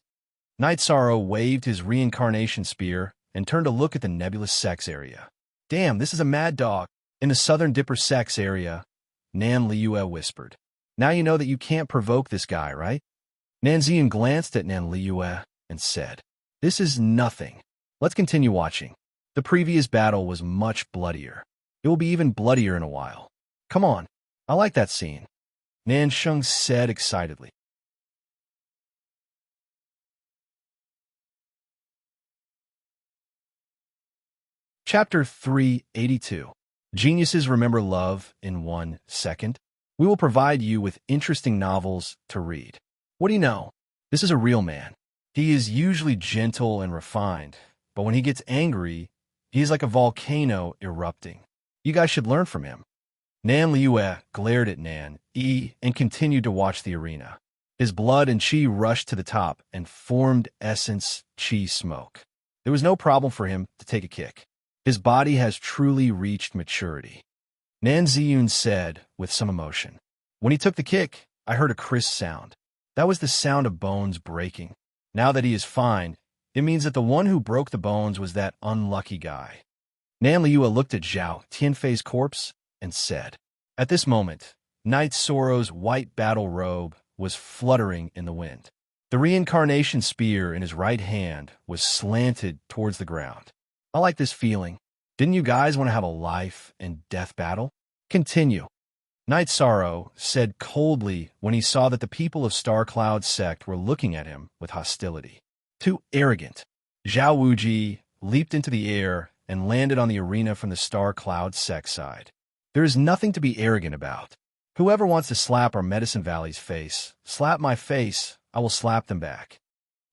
Speaker 1: Knight Sorrow waved his reincarnation spear and turned to look at the nebulous sex area. Damn, this is a mad dog. In the southern Dipper sex area, Nan Liyue whispered. Now you know that you can't provoke this guy, right? Nan Ziyan glanced at Nan Liyue and said, This is nothing. Let's continue watching. The previous battle was much bloodier. It will be even bloodier in a while. Come on, I like that scene. Nan Sheng said excitedly. Chapter 382. Geniuses Remember Love in 1 Second. We will provide you with interesting novels to read. What do you know? This is a real man. He is usually gentle and refined, but when he gets angry, he is like a volcano erupting. You guys should learn from him. Nan Liue glared at Nan E and continued to watch the arena. His blood and chi rushed to the top and formed essence chi smoke. There was no problem for him to take a kick. His body has truly reached maturity. Nan Ziyun said with some emotion. When he took the kick, I heard a crisp sound. That was the sound of bones breaking. Now that he is fine, it means that the one who broke the bones was that unlucky guy. Nan Liue looked at Zhao Tianfei's corpse and said. At this moment, Knight Soro's white battle robe was fluttering in the wind. The reincarnation spear in his right hand was slanted towards the ground. I like this feeling. Didn't you guys want to have a life and death battle? Continue. Knight Soro said coldly when he saw that the people of Star Cloud sect were looking at him with hostility. Too arrogant. Zhao Wuji leaped into the air and landed on the arena from the Star Cloud sect side. There is nothing to be arrogant about. Whoever wants to slap our Medicine Valley's face, slap my face, I will slap them back.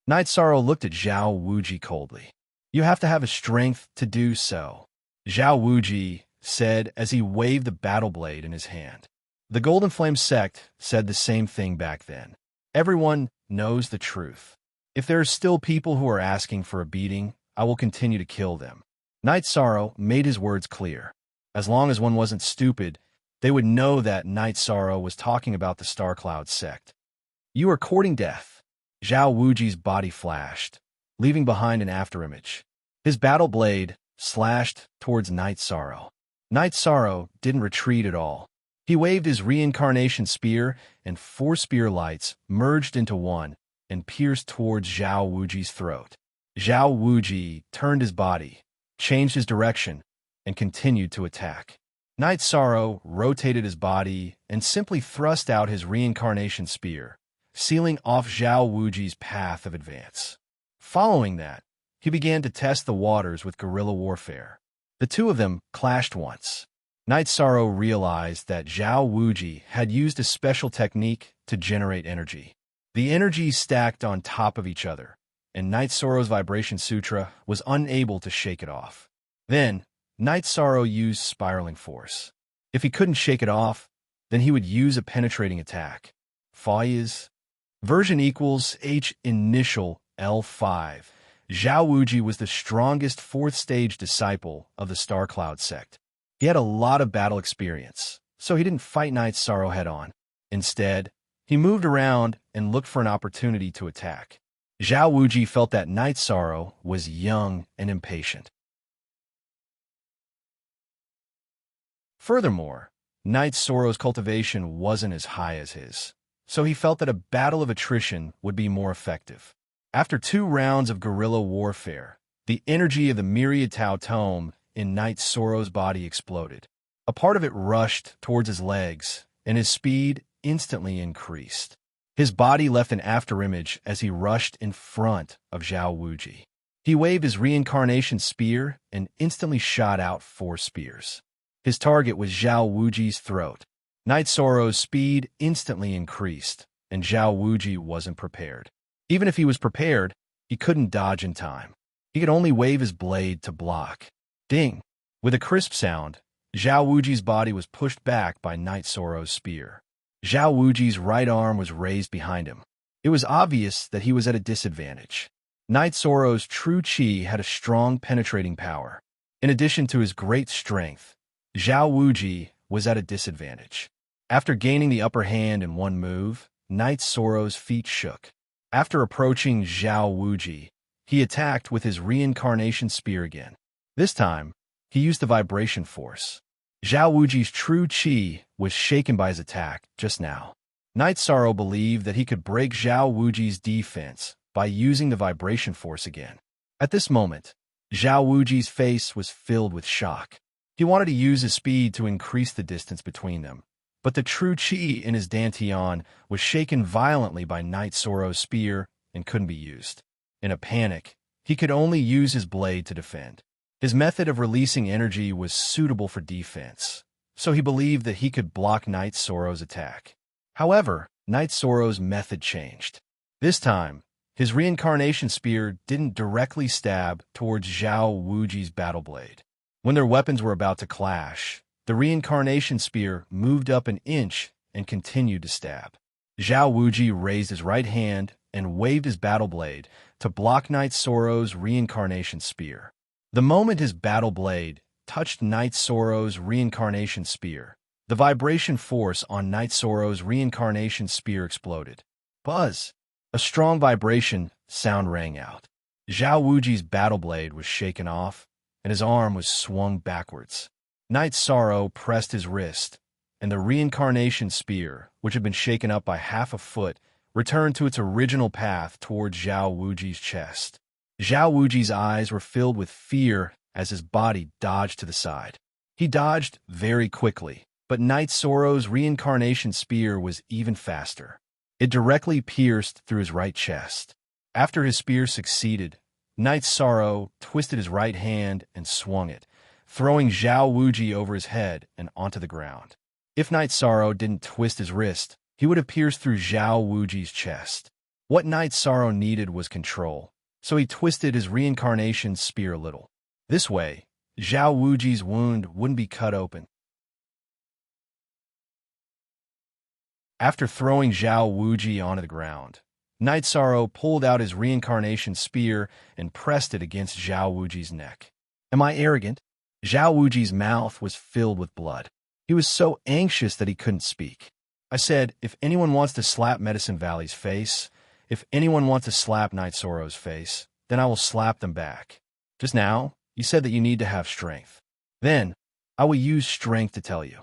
Speaker 1: Knight Soro looked at Zhao Wuji coldly. You have to have a strength to do so, Zhao Wuji said as he waved the battle blade in his hand. The Golden Flame sect said the same thing back then. Everyone knows the truth. If there are still people who are asking for a beating, I will continue to kill them. Knight Soro made his words clear. As long as one wasn't stupid, they would know that Knight Soro was talking about the Star Cloud sect. You are courting death. Zhao Wuji's body flashed, leaving behind an afterimage. His battle blade slashed towards Knight Soro. Knight Soro didn't retreat at all. He waved his reincarnation spear, and 4 spear lights merged into one and pierced towards Zhao Wuji's throat. Zhao Wuji turned his body, changed his direction, and continued to attack. Knight Soro rotated his body and simply thrust out his reincarnation spear, sealing off Zhao Wuji's path of advance. Following that, he began to test the waters with guerrilla warfare. The two of them clashed once. Knight Soro realized that Zhao Wuji had used a special technique to generate energy. The energies stacked on top of each other, and Knight Soro's Vibration Sutra was unable to shake it off. Then, Knight Soro used Spiraling Force. If he couldn't shake it off, then he would use a penetrating attack. Faiz. Version equals H initial L5. Zhao Wuji was the strongest 4th stage disciple of the Star Cloud sect. He had a lot of battle experience, so he didn't fight Knight Soro head-on. Instead, he moved around and looked for an opportunity to attack. Zhao Wuji felt that Knight Soro was young and impatient. Furthermore, Knight Soro's cultivation wasn't as high as his, so he felt that a battle of attrition would be more effective. After 2 rounds of guerrilla warfare, the energy of the Myriad Tao Tome in Knight Soro's body exploded. A part of it rushed towards his legs, and his speed instantly increased. His body left an afterimage as he rushed in front of Zhao Wuji. He waved his reincarnation spear and instantly shot out 4 spears. His target was Zhao Wuji's throat. Knight Soro's speed instantly increased, and Zhao Wuji wasn't prepared. Even if he was prepared, he couldn't dodge in time. He could only wave his blade to block. Ding! With a crisp sound, Zhao Wuji's body was pushed back by Knight Soro's spear. Zhao Wuji's right arm was raised behind him. It was obvious that he was at a disadvantage. Knight Soro's true chi had a strong penetrating power. In addition to his great strength, Zhao Wuji was at a disadvantage. After gaining the upper hand in one move, Knight Soro's feet shook. After approaching Zhao Wuji, he attacked with his reincarnation spear again. This time, he used the vibration force. Zhao Wuji's true chi was shaken by his attack just now. Knight Soro believed that he could break Zhao Wuji's defense by using the vibration force again. At this moment, Zhao Wuji's face was filled with shock. He wanted to use his speed to increase the distance between them, but the true chi in his dantian was shaken violently by Knight Soro's spear and couldn't be used. In a panic, he could only use his blade to defend. His method of releasing energy was suitable for defense, so he believed that he could block Knight Soro's attack. However, Knight Soro's method changed. This time, his reincarnation spear didn't directly stab towards Zhao Wuji's battle blade. When their weapons were about to clash, The reincarnation spear moved up an inch and continued to stab. Zhao Wuji raised his right hand and waved his battle blade to block Knight Soro's reincarnation spear. The moment his battle blade touched Knight Soro's reincarnation spear, the vibration force on Knight Soro's reincarnation spear exploded. Buzz! A strong vibration sound rang out. Zhao Wuji's battle blade was shaken off, and his arm was swung backwards. Knight Soro pressed his wrist, and the reincarnation spear, which had been shaken up by half a foot, returned to its original path towards Zhao Wuji's chest. Zhao Wuji's eyes were filled with fear as his body dodged to the side. He dodged very quickly, but Knight Soro's reincarnation spear was even faster. It directly pierced through his right chest. After his spear succeeded, Knight Soro twisted his right hand and swung it, throwing Zhao Wuji over his head and onto the ground. If Knight Soro didn't twist his wrist, he would have pierced through Zhao Wuji's chest. What Knight Soro needed was control, so he twisted his reincarnation spear a little. This way, Zhao Wuji's wound wouldn't be cut open. After throwing Zhao Wuji onto the ground, Knight Soro pulled out his reincarnation spear and pressed it against Zhao Wuji's neck. Am I arrogant? Zhao Wuji's mouth was filled with blood. He was so anxious that he couldn't speak. I said, if anyone wants to slap Medicine Valley's face, if anyone wants to slap Knight Soro's face, then I will slap them back. Just now, you said that you need to have strength. Then, I will use strength to tell you.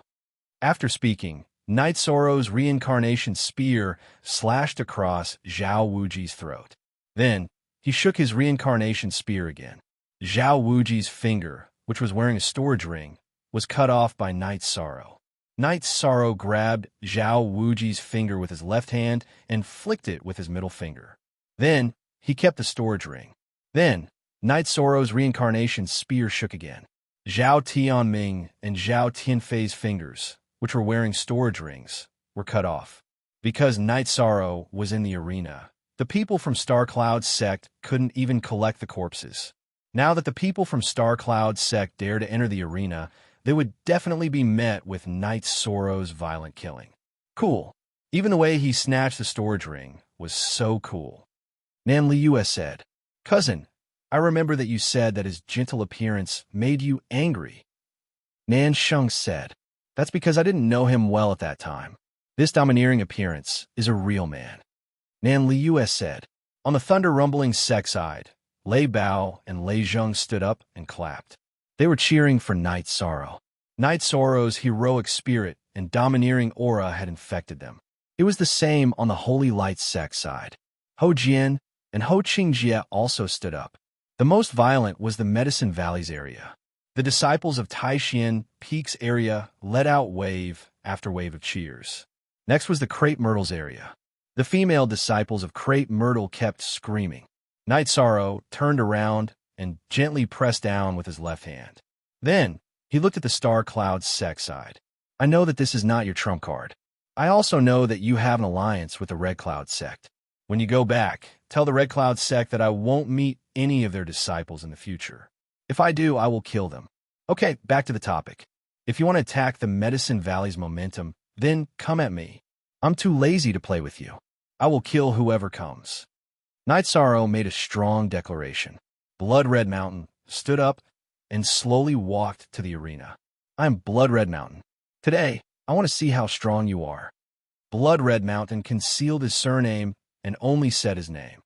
Speaker 1: After speaking, Knight Soro's reincarnation spear slashed across Zhao Wuji's throat. Then, he shook his reincarnation spear again. Zhao Wuji's finger, which was wearing a storage ring, was cut off by Knight Soro. Knight Soro grabbed Zhao Wuji's finger with his left hand and flicked it with his middle finger. Then, he kept the storage ring. Then, Knight Soro's reincarnation spear shook again. Zhao Tianming and Zhao Tianfei's fingers, which were wearing storage rings, were cut off. Because Knight Soro was in the arena, the people from Star Cloud's sect couldn't even collect the corpses. Now that the people from Star Cloud's sect dared to enter the arena, they would definitely be met with Knight Soro's violent killing. Cool. Even the way he snatched the storage ring was so cool. Nan Liu said, Cousin, I remember that you said that his gentle appearance made you angry. Nan Sheng said, That's because I didn't know him well at that time. This domineering appearance is a real man. Nan Liu said, On the Thunder Rumbling sect side, Lei Bao and Lei Zheng stood up and clapped. They were cheering for Knight Soro. Knight Soro's heroic spirit and domineering aura had infected them. It was the same on the Holy Light sect side. Ho Jian and Ho Qingjie also stood up. The most violent was the Medicine Valley's area. The disciples of Taishan Peak's area let out wave after wave of cheers. Next was the Crepe Myrtle's area. The female disciples of Crepe Myrtle kept screaming. Knight Soro turned around and gently pressed down with his left hand. Then, he looked at the Star Cloud sect side. I know that this is not your trump card. I also know that you have an alliance with the Red Cloud sect. When you go back, tell the Red Cloud sect that I won't meet any of their disciples in the future. If I do, I will kill them. Okay, back to the topic. If you want to attack the Medicine Valley's momentum, then come at me. I'm too lazy to play with you. I will kill whoever comes. Knight Soro made a strong declaration. Blood Red Mountain stood up and slowly walked to the arena. I'm Blood Red Mountain. Today, I want to see how strong you are. Blood Red Mountain concealed his surname and only said his name.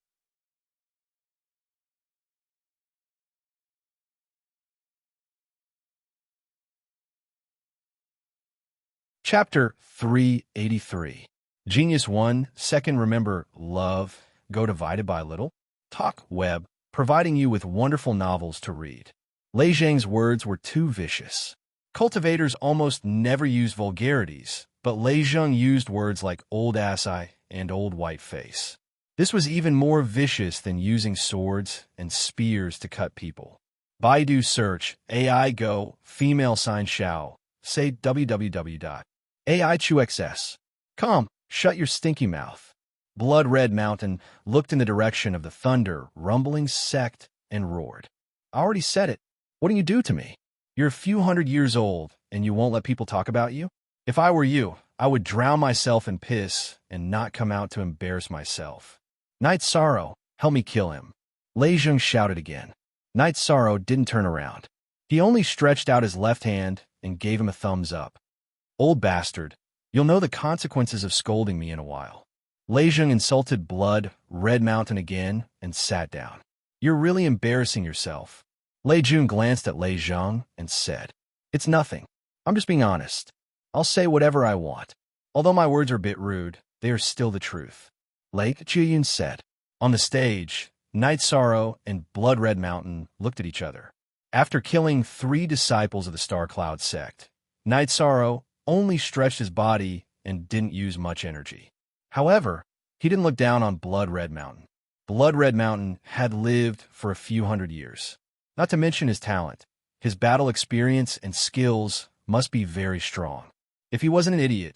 Speaker 1: Chapter 383. Genius 1, Second Remember Love, Go Divided by Little. Talk Web, providing you with wonderful novels to read. Lei Zhang's words were too vicious. Cultivators almost never use vulgarities, but Lei Zhang used words like old ass-eye and old white face. This was even more vicious than using swords and spears to cut people. Baidu search, AI Go, female sign Xiao, say www.aichuxs. Come, shut your stinky mouth. Blood Red Mountain looked in the direction of the Thunder Rumbling sect and roared. I already said it. What do you do to me? You're a few hundred years old, and you won't let people talk about you? If I were you, I would drown myself in piss and not come out to embarrass myself. Night Sorrow, help me kill him. Lei Zheng shouted again. Night Sorrow didn't turn around. He only stretched out his left hand and gave him a thumbs up. Old bastard, you'll know the consequences of scolding me in a while. Lei Zheng insulted Blood Red Mountain again and sat down. You're really embarrassing yourself. Lei Jun glanced at Lei Zheng and said, It's nothing. I'm just being honest. I'll say whatever I want. Although my words are a bit rude, they are still the truth. Lei Jiyun said. On the stage, Night Sorrow and Blood Red Mountain looked at each other. After killing 3 disciples of the Star Cloud sect, Night Sorrow only stretched his body and didn't use much energy. However, he didn't look down on Blood Red Mountain. Blood Red Mountain had lived for a few hundred years. Not to mention his talent. His battle experience and skills must be very strong. If he wasn't an idiot,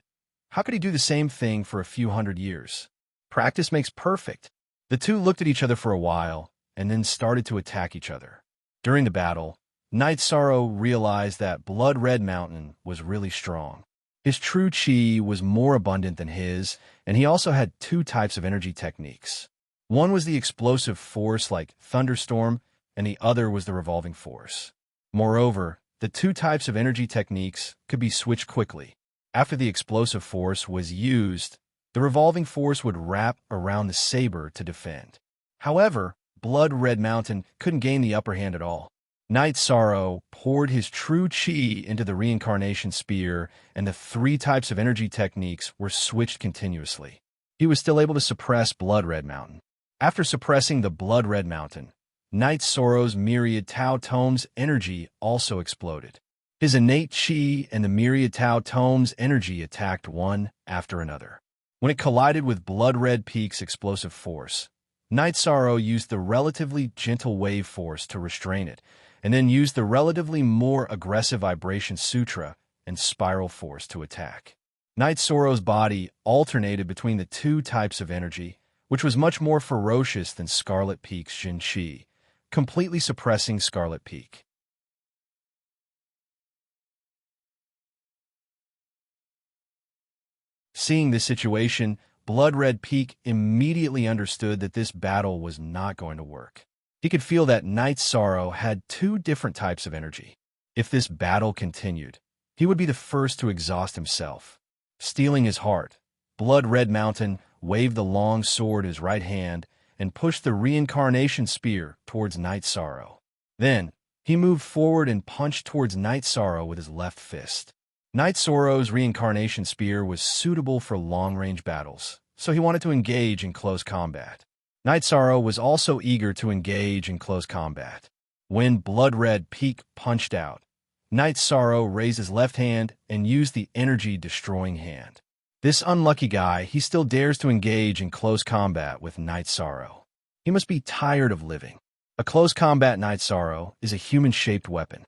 Speaker 1: how could he do the same thing for a few hundred years? Practice makes perfect. The two looked at each other for a while and then started to attack each other. During the battle, Night Sorrow realized that Blood Red Mountain was really strong. His true chi was more abundant than his, and he also had 2 types of energy techniques. One was the explosive force like thunderstorm, and the other was the revolving force. Moreover, the 2 types of energy techniques could be switched quickly. After the explosive force was used, the revolving force would wrap around the saber to defend. However, Blood Red Mountain couldn't gain the upper hand at all. Night Sorrow poured his true chi into the reincarnation spear, and the 3 types of energy techniques were switched continuously. He was still able to suppress Blood Red Mountain. After suppressing the Blood Red Mountain, Night Sorrow's Myriad Tao Tome's energy also exploded. His innate chi and the Myriad Tao Tome's energy attacked one after another. When it collided with Blood Red Peak's explosive force, Night Sorrow used the relatively gentle wave force to restrain it, and then used the relatively more aggressive vibration sutra and spiral force to attack. Night Sorrow's body alternated between the 2 types of energy, which was much more ferocious than Scarlet Peak's Jin Chi, completely suppressing Scarlet Peak. Seeing this situation, Blood Red Peak immediately understood that this battle was not going to work. He could feel that Night Sorrow had 2 different types of energy. If this battle continued, he would be the first to exhaust himself. Stealing his heart, Blood Red Mountain waved the long sword in his right hand and pushed the reincarnation spear towards Night Sorrow. Then, he moved forward and punched towards Night Sorrow with his left fist. Night Sorrow's reincarnation spear was suitable for long-range battles, so he wanted to engage in close combat. Night Sorrow was also eager to engage in close combat. When Blood Red Peak punched out, Night Sorrow raised his left hand and used the energy-destroying hand. This unlucky guy, he still dares to engage in close combat with Night Sorrow. He must be tired of living. A close combat Night Sorrow is a human-shaped weapon.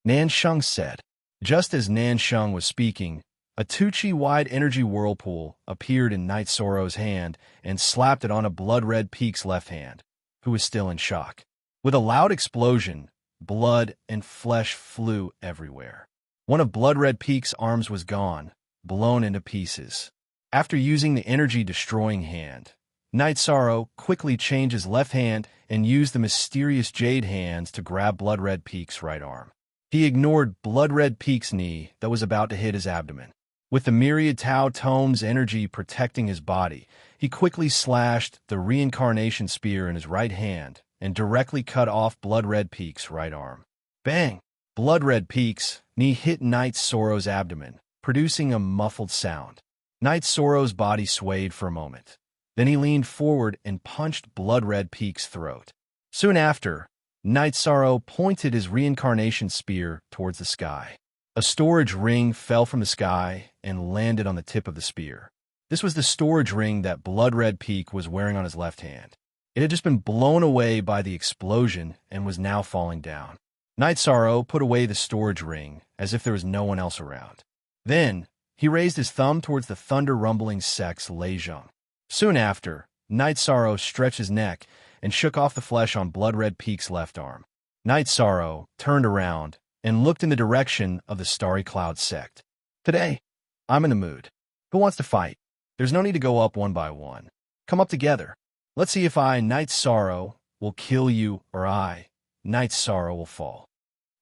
Speaker 1: Nan Sheng said. Just as Nan Sheng was speaking, a 2-chi-wide energy whirlpool appeared in Night Sorrow's hand and slapped it on a Blood Red Peak's left hand, who was still in shock. With a loud explosion, blood and flesh flew everywhere. One of Blood Red Peak's arms was gone, blown into pieces. After using the energy-destroying hand, Night Sorrow quickly changed his left hand and used the mysterious jade hands to grab Blood Red Peak's right arm. He ignored Blood Red Peak's knee that was about to hit his abdomen. With the Myriad Tao Tome's energy protecting his body, he quickly slashed the reincarnation spear in his right hand and directly cut off Blood Red Peak's right arm. Bang! Blood Red Peak's knee hit Night Sorrow's abdomen, producing a muffled sound. Night Sorrow's body swayed for a moment. Then he leaned forward and punched Blood Red Peak's throat. Soon after, Night Sorrow pointed his reincarnation spear towards the sky. A storage ring fell from the sky and landed on the tip of the spear. This was the storage ring that Blood Red Peak was wearing on his left hand. It had just been blown away by the explosion and was now falling down. Night Sorrow put away the storage ring as if there was no one else around. Then, he raised his thumb towards the thunder-rumbling sex Lei Zheng. Soon after, Night Sorrow stretched his neck and shook off the flesh on Blood Red Peak's left arm. Night Sorrow turned around and looked in the direction of the Starry Cloud sect. Today, I'm in the mood. Who wants to fight? There's no need to go up one by one. Come up together. Let's see if I, Night Sorrow, will kill you, or I, Night Sorrow, will fall.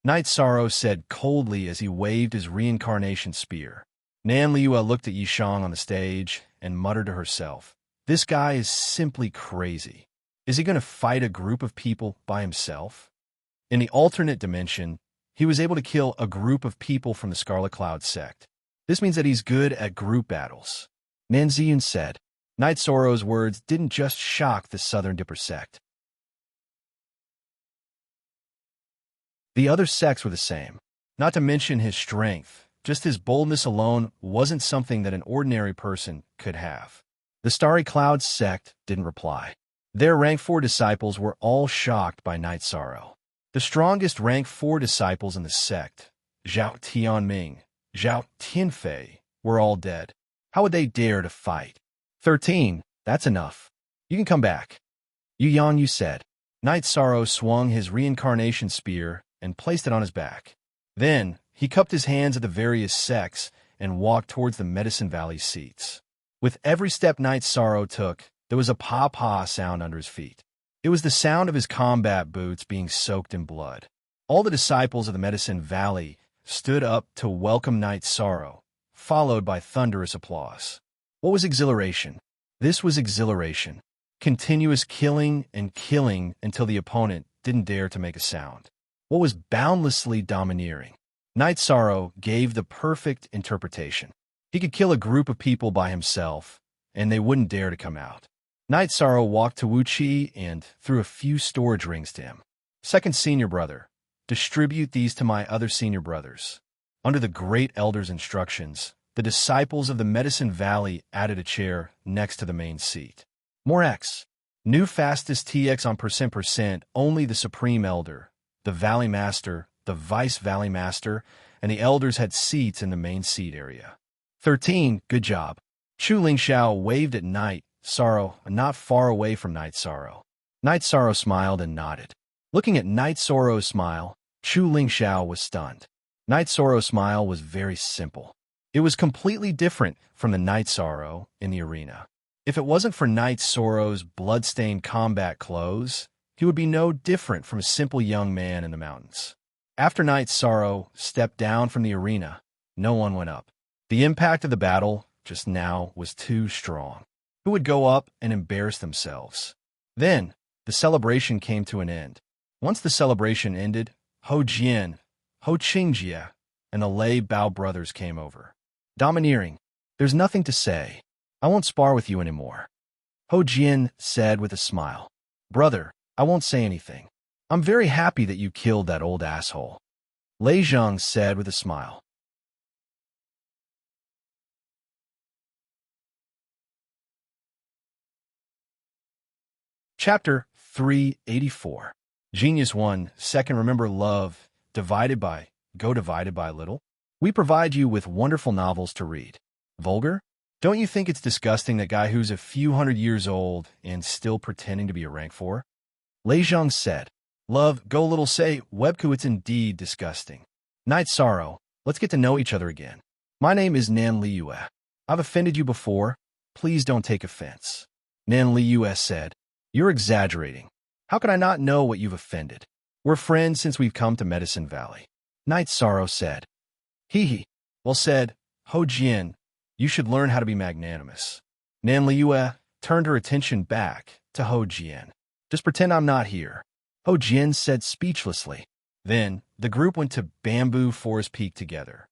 Speaker 1: Night Sorrow said coldly as he waved his reincarnation spear. Nan Liua looked at Yishang on the stage and muttered to herself, "This guy is simply crazy. Is he going to fight a group of people by himself?" In the alternate dimension, he was able to kill a group of people from the Scarlet Cloud sect. This means that he's good at group battles. Nan Ziyun said. Night Sorrow's words didn't just shock the Southern Dipper sect. The other sects were the same. Not to mention his strength, just his boldness alone wasn't something that an ordinary person could have. The Starry Cloud sect didn't reply. Their rank 4 disciples were all shocked by Night Sorrow. The strongest rank 4 disciples in the sect, Zhao Tianming, Zhao Tianfei, were all dead. How would they dare to fight? 13, that's enough. You can come back. Yu Yanyu said. Night Sorrow swung his reincarnation spear and placed it on his back. Then, he cupped his hands at the various sects and walked towards the Medicine Valley seats. With every step Night Sorrow took, there was a pa-pa sound under his feet. It was the sound of his combat boots being soaked in blood. All the disciples of the Medicine Valley stood up to welcome Night Sorrow, followed by thunderous applause. What was exhilaration? This was exhilaration. Continuous killing and killing until the opponent didn't dare to make a sound. What was boundlessly domineering? Night Sorrow gave the perfect interpretation. He could kill a group of people by himself, and they wouldn't dare to come out. Night Sorrow walked to Wu Qi and threw a few storage rings to him. Second senior brother, distribute these to my other senior brothers. Under the Great Elder's instructions, the disciples of the Medicine Valley added a chair next to the main seat. More X. New fastest TX on %%, only the Supreme Elder, the Valley Master, the Vice Valley Master, and the Elders had seats in the main seat area. 13, good job. Chu Lingxiao waved at Night Sorrow, not far away from Night Sorrow. Night Sorrow smiled and nodded. Looking at Night Sorrow's smile, Chu Lingxiao was stunned. Night Sorrow's smile was very simple. It was completely different from the Night Sorrow in the arena. If it wasn't for Night Sorrow's blood-stained combat clothes, he would be no different from a simple young man in the mountains. After Night Sorrow stepped down from the arena, no one went up. The impact of the battle just now was too strong. Who would go up and embarrass themselves? Then, the celebration came to an end. Once the celebration ended, Ho Jian, Ho Qingjie, and the Lei Bao brothers came over. Domineering, there's nothing to say. I won't spar with you anymore. Ho Jian said with a smile. Brother, I won't say anything. I'm very happy that you killed that old asshole. Lei Zhang said with a smile. Chapter 384. Genius 1, Second, remember love, divided by, go divided by little? We provide you with wonderful novels to read. Vulgar? Don't you think it's disgusting that guy who's a few hundred years old and still pretending to be a rank 4? Lei Zhang said. Love, go little say, Webku, it's indeed disgusting. Night Sorrow, let's get to know each other again. My name is Nan Liua. I've offended you before. Please don't take offense. Nan Liua said. You're exaggerating. How could I not know what you've offended? We're friends since we've come to Medicine Valley. Night Sorrow said. Hee hee. Well said, Ho Jian. You should learn how to be magnanimous. Nan Liua turned her attention back to Ho Jian. Just pretend I'm not here. Ho Jian said speechlessly. Then, the group went to Bamboo Forest Peak together.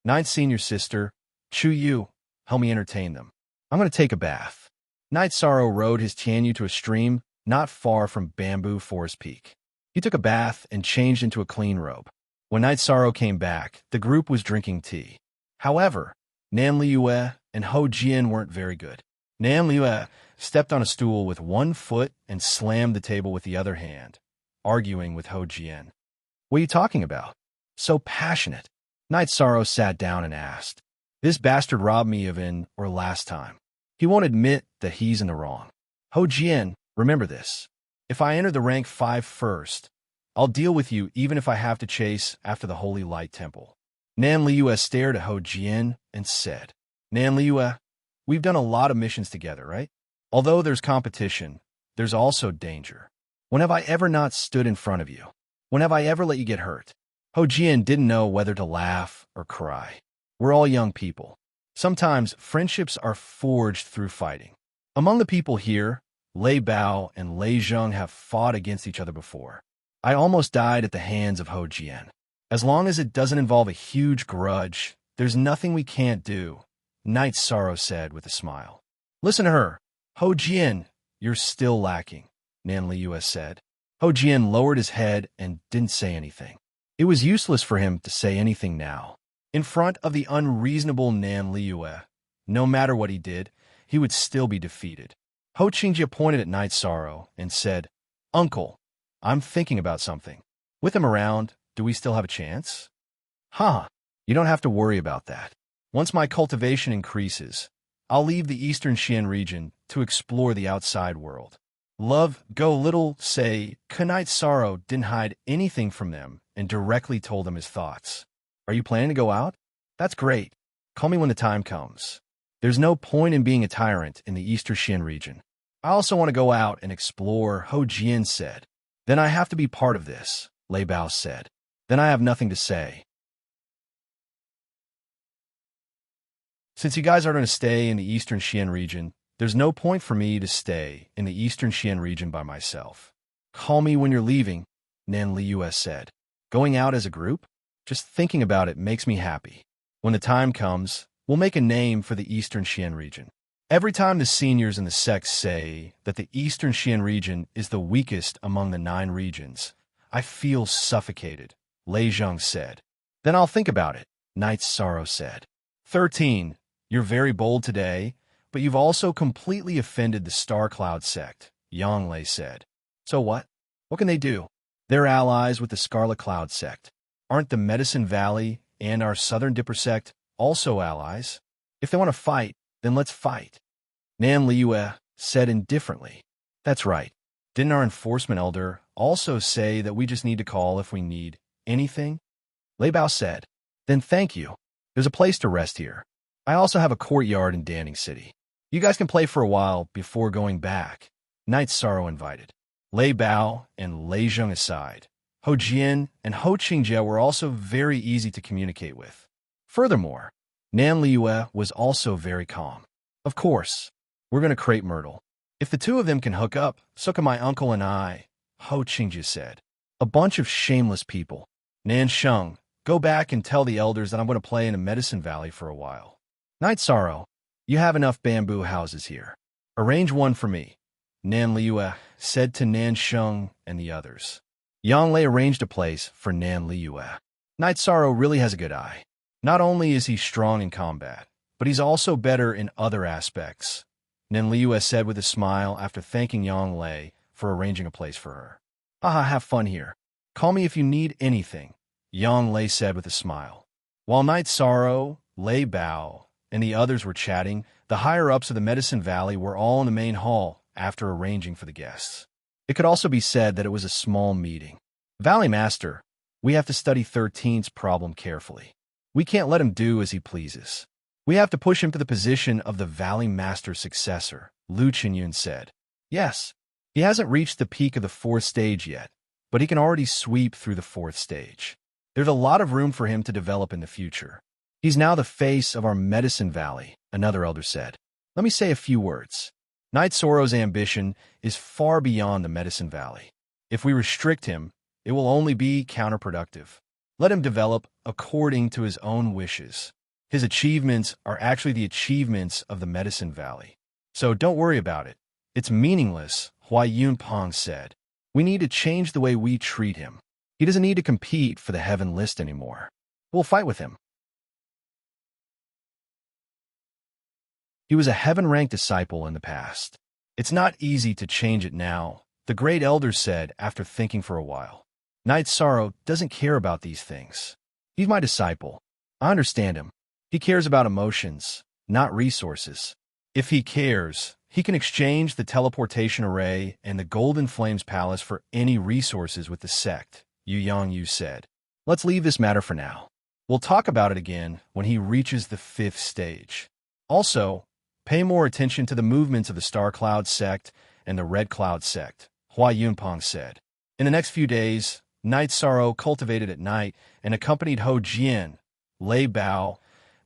Speaker 1: Ninth senior sister, Chu Yu, help me entertain them. I'm going to take a bath. Night Sorrow rode his Tianyu to a stream not far from Bamboo Forest Peak. He took a bath and changed into a clean robe. When Night Sorrow came back, the group was drinking tea. However, Nan Liua and Ho Jian weren't very good. Nan Liua stepped on a stool with one foot and slammed the table with the other hand, arguing with Ho Jian. What are you talking about? So passionate. Night Sorrow sat down and asked. This bastard robbed me of in or last time. He won't admit that he's in the wrong. Ho Jian, remember this. If I enter the rank 5 first, I'll deal with you even if I have to chase after the Holy Light Temple. Nan Liu stared at Ho Jian and said, Nan Liu, we've done a lot of missions together, right? Although there's competition, there's also danger. When have I ever not stood in front of you? When have I ever let you get hurt? Ho Jian didn't know whether to laugh or cry. We're all young people. Sometimes friendships are forged through fighting. Among the people here, Lei Bao and Lei Zheng have fought against each other before. I almost died at the hands of Ho Jian. As long as it doesn't involve a huge grudge, there's nothing we can't do, Night Sorrow said with a smile. Listen to her. Ho Jian, you're still lacking, Nan Liu said. Ho Jian lowered his head and didn't say anything. It was useless for him to say anything now. In front of the unreasonable Nan Liu, no matter what he did, he would still be defeated. Ho Qingjie pointed at Night Sorrow and said, Uncle, I'm thinking about something. With him around, do we still have a chance? You don't have to worry about that. Once my cultivation increases, I'll leave the Eastern Xian region to explore the outside world. Love, go little, say, Night Sorrow didn't hide anything from them and directly told them his thoughts. Are you planning to go out? That's great. Call me when the time comes. There's no point in being a tyrant in the Eastern Xian region. I also want to go out and explore, Ho Jian said. Then I have to be part of this, Lei Bao said. Then I have nothing to say. Since you guys are going to stay in the Eastern Xian region, there's no point for me to stay in the Eastern Xian region by myself. Call me when you're leaving, Nan Liu said. Going out as a group? Just thinking about it makes me happy. When the time comes, we'll make a name for the Eastern Xian region. Every time the seniors in the sect say that the Eastern Xian region is the weakest among the 9 regions, I feel suffocated, Lei Zheng said. Then I'll think about it, Night Sorrow said. 13. You're very bold today, but you've also completely offended the Star Cloud sect, Yang Lei said. So what? What can they do? They're allies with the Scarlet Cloud sect. Aren't the Medicine Valley and our Southern Dipper sect also allies? If they want to fight, then let's fight. Nan Liu said indifferently. That's right. Didn't our enforcement elder also say that we just need to call if we need anything? Lei Bao said. Then thank you. There's a place to rest here. I also have a courtyard in Danning City. You guys can play for a while before going back. Night Sorrow invited. Lei Bao and Lei Zheng aside, Ho Jian and Ho Qingjie were also very easy to communicate with. Furthermore, Nan Liu was also very calm. Of course, we're going to create Myrtle. If the two of them can hook up, so can my uncle and I, Ho Qingjie said. A bunch of shameless people. Nan Sheng, go back and tell the elders that I'm going to play in a Medicine Valley for a while. Night Sorrow, you have enough bamboo houses here. Arrange one for me, Nan Liu said to Nan Sheng and the others. Yang Lei arranged a place for Nan Liu. Night Sorrow really has a good eye. Not only is he strong in combat, but he's also better in other aspects, Nan Liu said with a smile after thanking Yang Lei for arranging a place for her. Have fun here. Call me if you need anything, Yang Lei said with a smile. While Night Sorrow, Lei Bao, and the others were chatting, the higher-ups of the Medicine Valley were all in the main hall after arranging for the guests. It could also be said that it was a small meeting. Valley Master, we have to study 13's problem carefully. We can't let him do as he pleases. We have to push him to the position of the Valley Master's successor, Lu Qinyun said. Yes, he hasn't reached the peak of the 4th stage yet, but he can already sweep through the 4th stage. There's a lot of room for him to develop in the future. He's now the face of our Medicine Valley, another elder said. Let me say a few words. Night Sorrow's ambition is far beyond the Medicine Valley. If we restrict him, it will only be counterproductive. Let him develop according to his own wishes. His achievements are actually the achievements of the Medicine Valley. So don't worry about it. It's meaningless, Huai Yunpeng said. We need to change the way we treat him. He doesn't need to compete for the heaven list anymore. We'll fight with him. He was a heaven-ranked disciple in the past. It's not easy to change it now, the great elder said after thinking for a while. Night Sorrow doesn't care about these things. He's my disciple. I understand him. He cares about emotions, not resources. If he cares, he can exchange the teleportation array and the Golden Flames Palace for any resources with the sect, Yu Yangyu said. Let's leave this matter for now. We'll talk about it again when he reaches the 5th stage. Also, pay more attention to the movements of the Star Cloud sect and the Red Cloud sect, Hua Yunpeng said. In the next few days, Night Sorrow cultivated at night and accompanied Ho Jian, Lei Bao,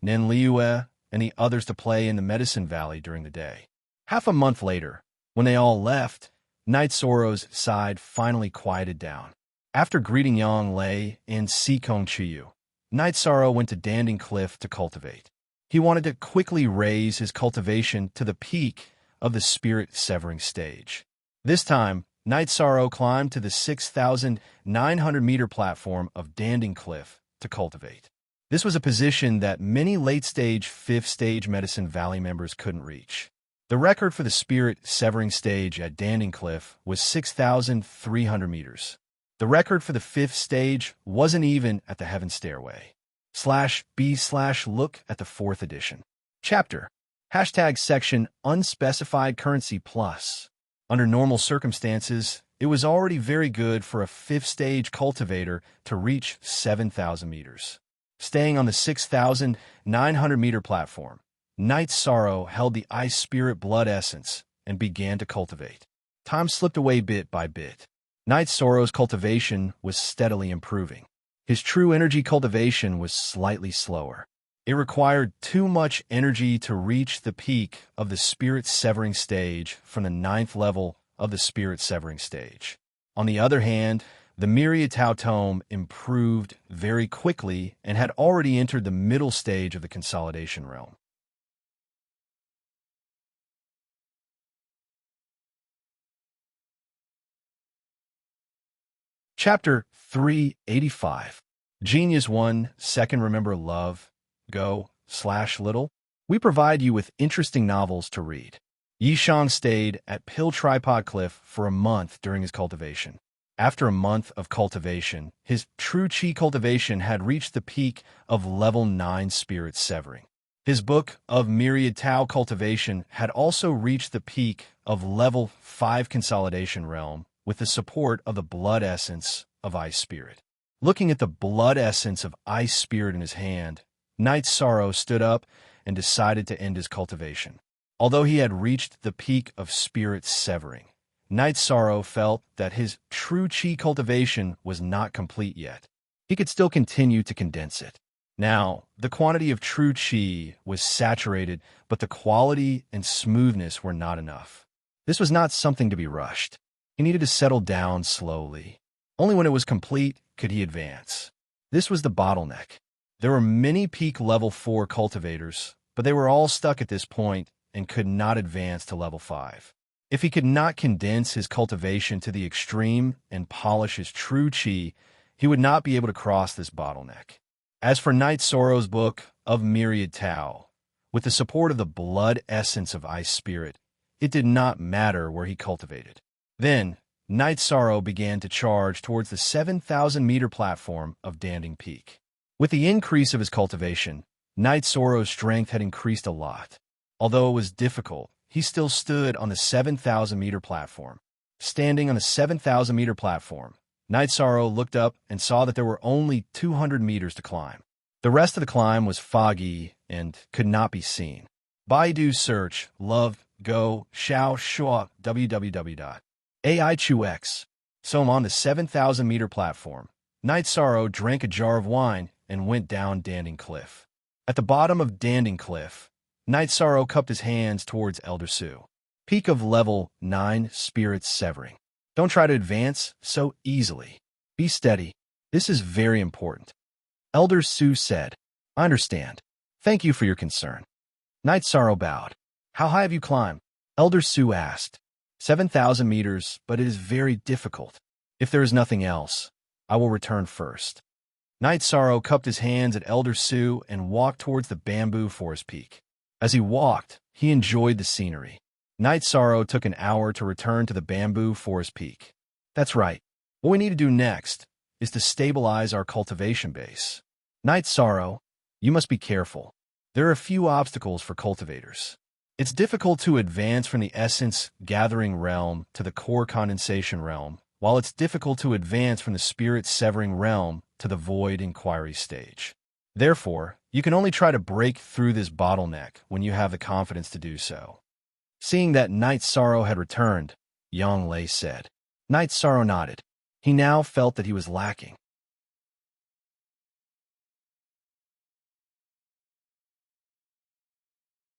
Speaker 1: Nen Liue, and the others to play in the Medicine Valley during the day. Half a month later, when they all left, Night Sorrow's side finally quieted down. After greeting Yang Lei and Sikong Chiyu, Night Sorrow went to Danding Cliff to cultivate. He wanted to quickly raise his cultivation to the peak of the spirit-severing stage. This time, Night Sorrow climbed to the 6,900-meter platform of Danding Cliff to cultivate. This was a position that many late-stage 5th-stage Medicine Valley members couldn't reach. The record for the spirit-severing stage at Danding Cliff was 6,300 meters. The record for the 5th stage wasn't even at the Heaven Stairway. /B/look at the 4th edition. Chapter. #section Unspecified Currency Plus. Under normal circumstances, it was already very good for a 5th stage cultivator to reach 7,000 meters. Staying on the 6,900 meter platform, Night Sorrow held the Ice Spirit Blood Essence and began to cultivate. Time slipped away bit by bit. Night Sorrow's cultivation was steadily improving. His true energy cultivation was slightly slower. It required too much energy to reach the peak of the spirit-severing stage from the 9th level of the spirit-severing stage. On the other hand, the Myriad Tao Tome improved very quickly and had already entered the middle stage of the consolidation realm. Chapter 385. Genius 1, Second Remember Love, Go/Little. We provide you with interesting novels to read. Yishang stayed at Pill Tripod Cliff for a month during his cultivation. After a month of cultivation, his true chi cultivation had reached the peak of level 9 spirit severing. His book of Myriad Tao cultivation had also reached the peak of level 5 consolidation realm with the support of the blood essence of Ice Spirit. Looking at the blood essence of Ice Spirit in his hand, Night Sorrow stood up and decided to end his cultivation. Although he had reached the peak of spirit severing, Night Sorrow felt that his true chi cultivation was not complete yet. He could still continue to condense it. Now, the quantity of true chi was saturated, but the quality and smoothness were not enough. This was not something to be rushed. He needed to settle down slowly. Only when it was complete could he advance. This was the bottleneck. There were many peak level 4 cultivators, but they were all stuck at this point and could not advance to level 5. If he could not condense his cultivation to the extreme and polish his true chi, he would not be able to cross this bottleneck. As for Night Sorrow's book of Myriad Tao, with the support of the blood essence of Ice Spirit, it did not matter where he cultivated. Then, Night Sorrow began to charge towards the 7,000-meter platform of Danding Peak. With the increase of his cultivation, Night Sorrow's strength had increased a lot. Although it was difficult, he still stood on the 7,000-meter platform. Standing on the 7,000-meter platform, Night Sorrow looked up and saw that there were only 200 meters to climb. The rest of the climb was foggy and could not be seen. Baidu search, love, go, xiao, shua, www.aichux. So I'm on the 7,000-meter platform. Night Sorrow drank a jar of wine and went down Danding Cliff. At the bottom of Danding Cliff, Night Sorrow cupped his hands towards Elder Su. Peak of level 9 spirit severing. Don't try to advance so easily. Be steady. This is very important. Elder Su said, I understand. Thank you for your concern. Night Sorrow bowed. How high have you climbed? Elder Su asked. 7,000 meters, but it is very difficult. If there is nothing else, I will return first. Night Sorrow cupped his hands at Elder Su and walked towards the bamboo forest peak. As he walked, he enjoyed the scenery. Night Sorrow took an hour to return to the bamboo forest peak. That's right. What we need to do next is to stabilize our cultivation base. Night Sorrow, you must be careful. There are a few obstacles for cultivators. It's difficult to advance from the essence gathering realm to the core condensation realm while it's difficult to advance from the spirit-severing realm to the void inquiry stage. Therefore, you can only try to break through this bottleneck when you have the confidence to do so. Seeing that Knight Sorrow had returned, Yang Lei said. Knight Sorrow nodded. He now felt that he was lacking.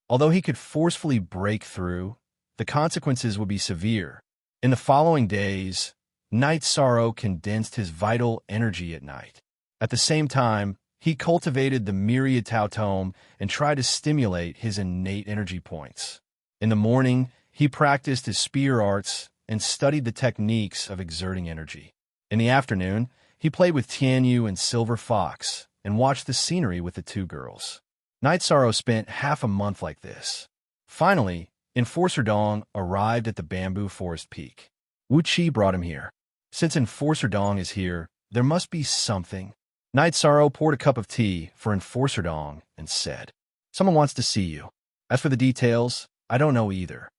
Speaker 1: Although he could forcefully break through, the consequences would be severe. In the following days, Knight Sorrow condensed his vital energy at night. At the same time, he cultivated the Myriad Tao Tome and tried to stimulate his innate energy points. In the morning, he practiced his spear arts and studied the techniques of exerting energy. In the afternoon, he played with Tianyu and Silver Fox and watched the scenery with the two girls. Knight Sorrow spent half a month like this. Finally, Enforcer Dong arrived at the bamboo forest peak. Wu Qi brought him here. Since Enforcer Dong is here, there must be something. Knight Sorrow poured a cup of tea for Enforcer Dong and said, "Someone wants to see you. As for the details, I don't know either."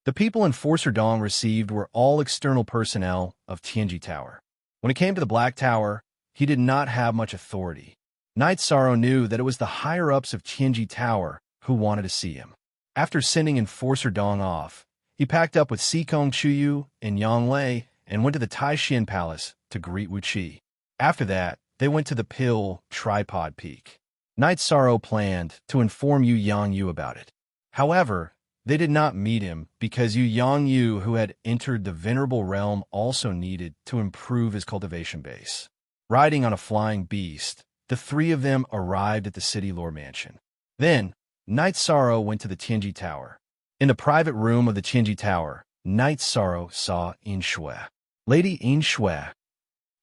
Speaker 1: The people Enforcer Dong received were all external personnel of Tianji Tower. When it came to the Black Tower, he did not have much authority. Knight Sorrow knew that it was the higher-ups of Tianji Tower who wanted to see him. After sending Enforcer Dong off, he packed up with Sikong Chuyu and Yang Lei and went to the Taishin Palace to greet Wu Qi. After that, they went to the Pill Tripod Peak. Knight Sorrow planned to inform Yu Yangyu about it. However, they did not meet him because Yu Yangyu, who had entered the Venerable Realm, also needed to improve his cultivation base. Riding on a flying beast, the three of them arrived at the City Lore Mansion. Then, Knight Sorrow went to the Tianji Tower. In the private room of the Tianji Tower, Knight Sorrow saw Yin Shui. Lady Yin Shui.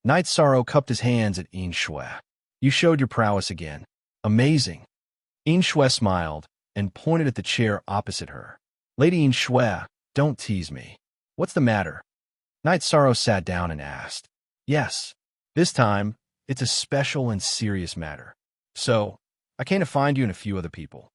Speaker 1: Knight Sorrow cupped his hands at Yin Shui. "You showed your prowess again. Amazing." Yin Shui smiled and pointed at the chair opposite her. "Lady Yin Shui, don't tease me. What's the matter?" Knight Sorrow sat down and asked. "Yes. This time, it's a special and serious matter. So, I came to find you and a few other people."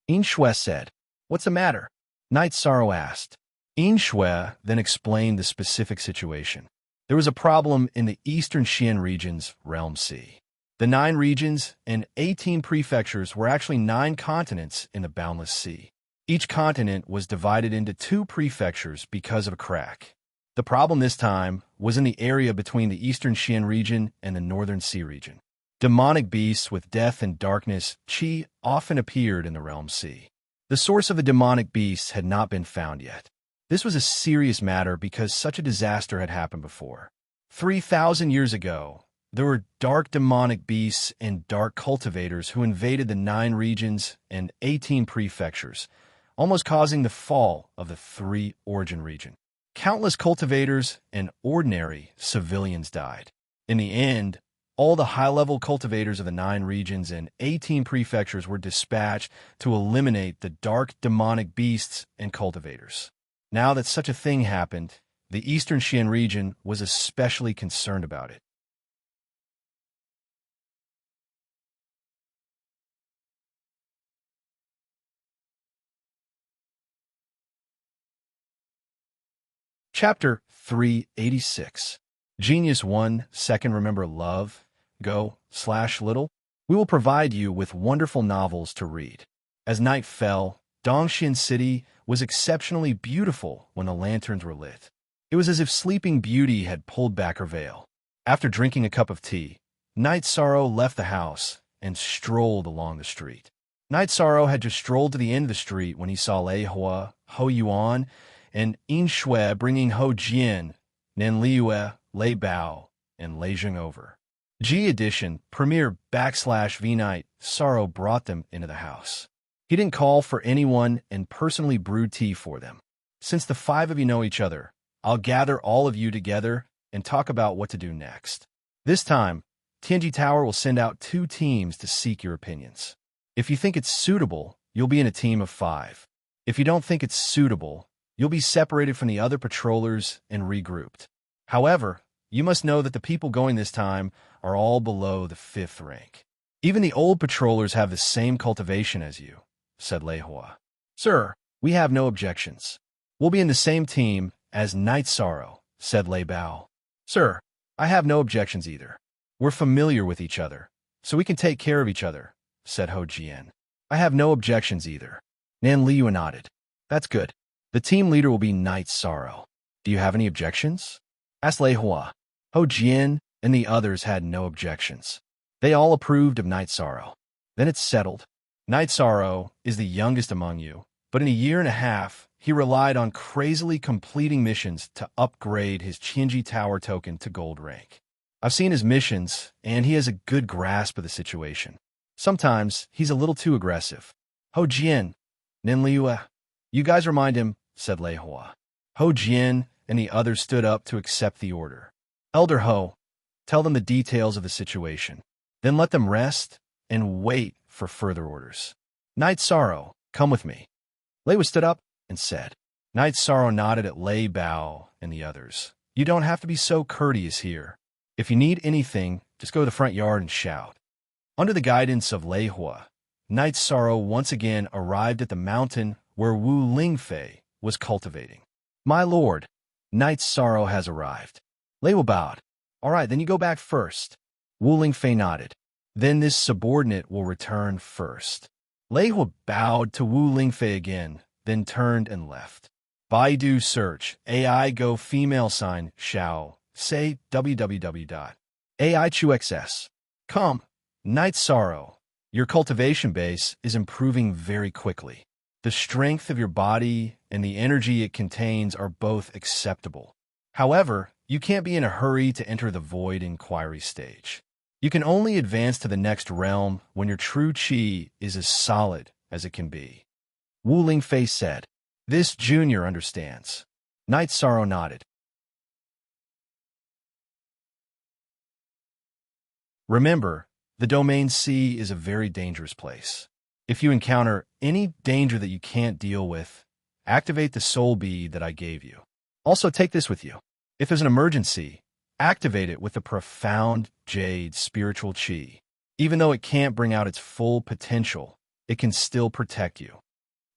Speaker 1: Yin Shui said. "What's the matter?" Knight Sorrow asked. Yin Shui then explained the specific situation. There was a problem in the Eastern Xian region's Realm Sea. The 9 regions and 18 prefectures were actually 9 continents in the Boundless Sea. Each continent was divided into 2 prefectures because of a crack. The problem this time was in the area between the Eastern Xian region and the Northern Sea region. Demonic beasts with death and darkness, qi, often appeared in the Realm Sea. The source of the demonic beasts had not been found yet. This was a serious matter because such a disaster had happened before. 3,000 years ago, there were dark demonic beasts and dark cultivators who invaded the 9 regions and 18 prefectures, almost causing the fall of the 3 origin region. Countless cultivators and ordinary civilians died. In the end, all the high-level cultivators of the 9 regions and 18 prefectures were dispatched to eliminate the dark demonic beasts and cultivators. Now that such a thing happened, the Eastern Xian region was especially concerned about it. Chapter 386. Genius 1, Second Remember Love, Go/Little. We will provide you with wonderful novels to read. As night fell, Dongxian City was exceptionally beautiful when the lanterns were lit. It was as if Sleeping Beauty had pulled back her veil. After drinking a cup of tea, Knight Sorrow left the house and strolled along the street. Knight Sorrow had just strolled to the end of the street when he saw Lei Hua, Ho Yuan, and Yin Shui bringing Ho Jian, Nen Liue, Lei Bao, and Lei Zheng over. G Edition, Premier /V Knight Sorrow brought them into the house. He didn't call for anyone and personally brewed tea for them. Since the 5 of you know each other, I'll gather all of you together and talk about what to do next. This time, Tianji Tower will send out 2 teams to seek your opinions. If you think it's suitable, you'll be in a team of 5. If you don't think it's suitable, you'll be separated from the other patrollers and regrouped. However, you must know that the people going this time are all below the 5th rank. Even the old patrollers have the same cultivation as you, said Lei Hua. Sir, we have no objections. We'll be in the same team as Knight Sorrow, said Lei Bao. Sir, I have no objections either. We're familiar with each other, so we can take care of each other, said Ho Jian. I have no objections either. Nan Liu nodded. That's good. The team leader will be Knight Sorrow. Do you have any objections? Asked Lei Hua. Ho Jian and the others had no objections. They all approved of Knight Sorrow. Then it's settled. Knight Sorrow is the youngest among you, but in a year and a half, he relied on crazily completing missions to upgrade his Qinji Tower token to gold rank. I've seen his missions, and he has a good grasp of the situation. Sometimes he's a little too aggressive. Ho Jian, Nin Liu, you guys remind him, said Lei Hua. Ho Jian and the others stood up to accept the order. Elder Ho, tell them the details of the situation. Then let them rest and wait for further orders. Knight Sorrow, come with me. Lei stood up and said. Knight Sorrow nodded at Lei Bao and the others. You don't have to be so courteous here. If you need anything, just go to the front yard and shout. Under the guidance of Lei Hua, Knight Sorrow once again arrived at the mountain where Wu Lingfei was cultivating. My lord, Knight Sorrow has arrived. Lei Hua bowed. All right, then you go back first. Wu Lingfei nodded. Then this subordinate will return first. Lei Hua bowed to Wu Lingfei again, then turned and left. Baidu search, AI go female sign, Xiao, say www.aichuxs. Come, Knight Sorrow, your cultivation base is improving very quickly. The strength of your body and the energy it contains are both acceptable. However, you can't be in a hurry to enter the void inquiry stage. You can only advance to the next realm when your true qi is as solid as it can be. Wu Lingfei said. This junior understands. Knight Sorrow nodded. Remember, the Domain C is a very dangerous place. If you encounter any danger that you can't deal with, activate the soul bead that I gave you. Also take this with you. If there's an emergency, activate it with the profound jade spiritual qi. Even though it can't bring out its full potential, it can still protect you.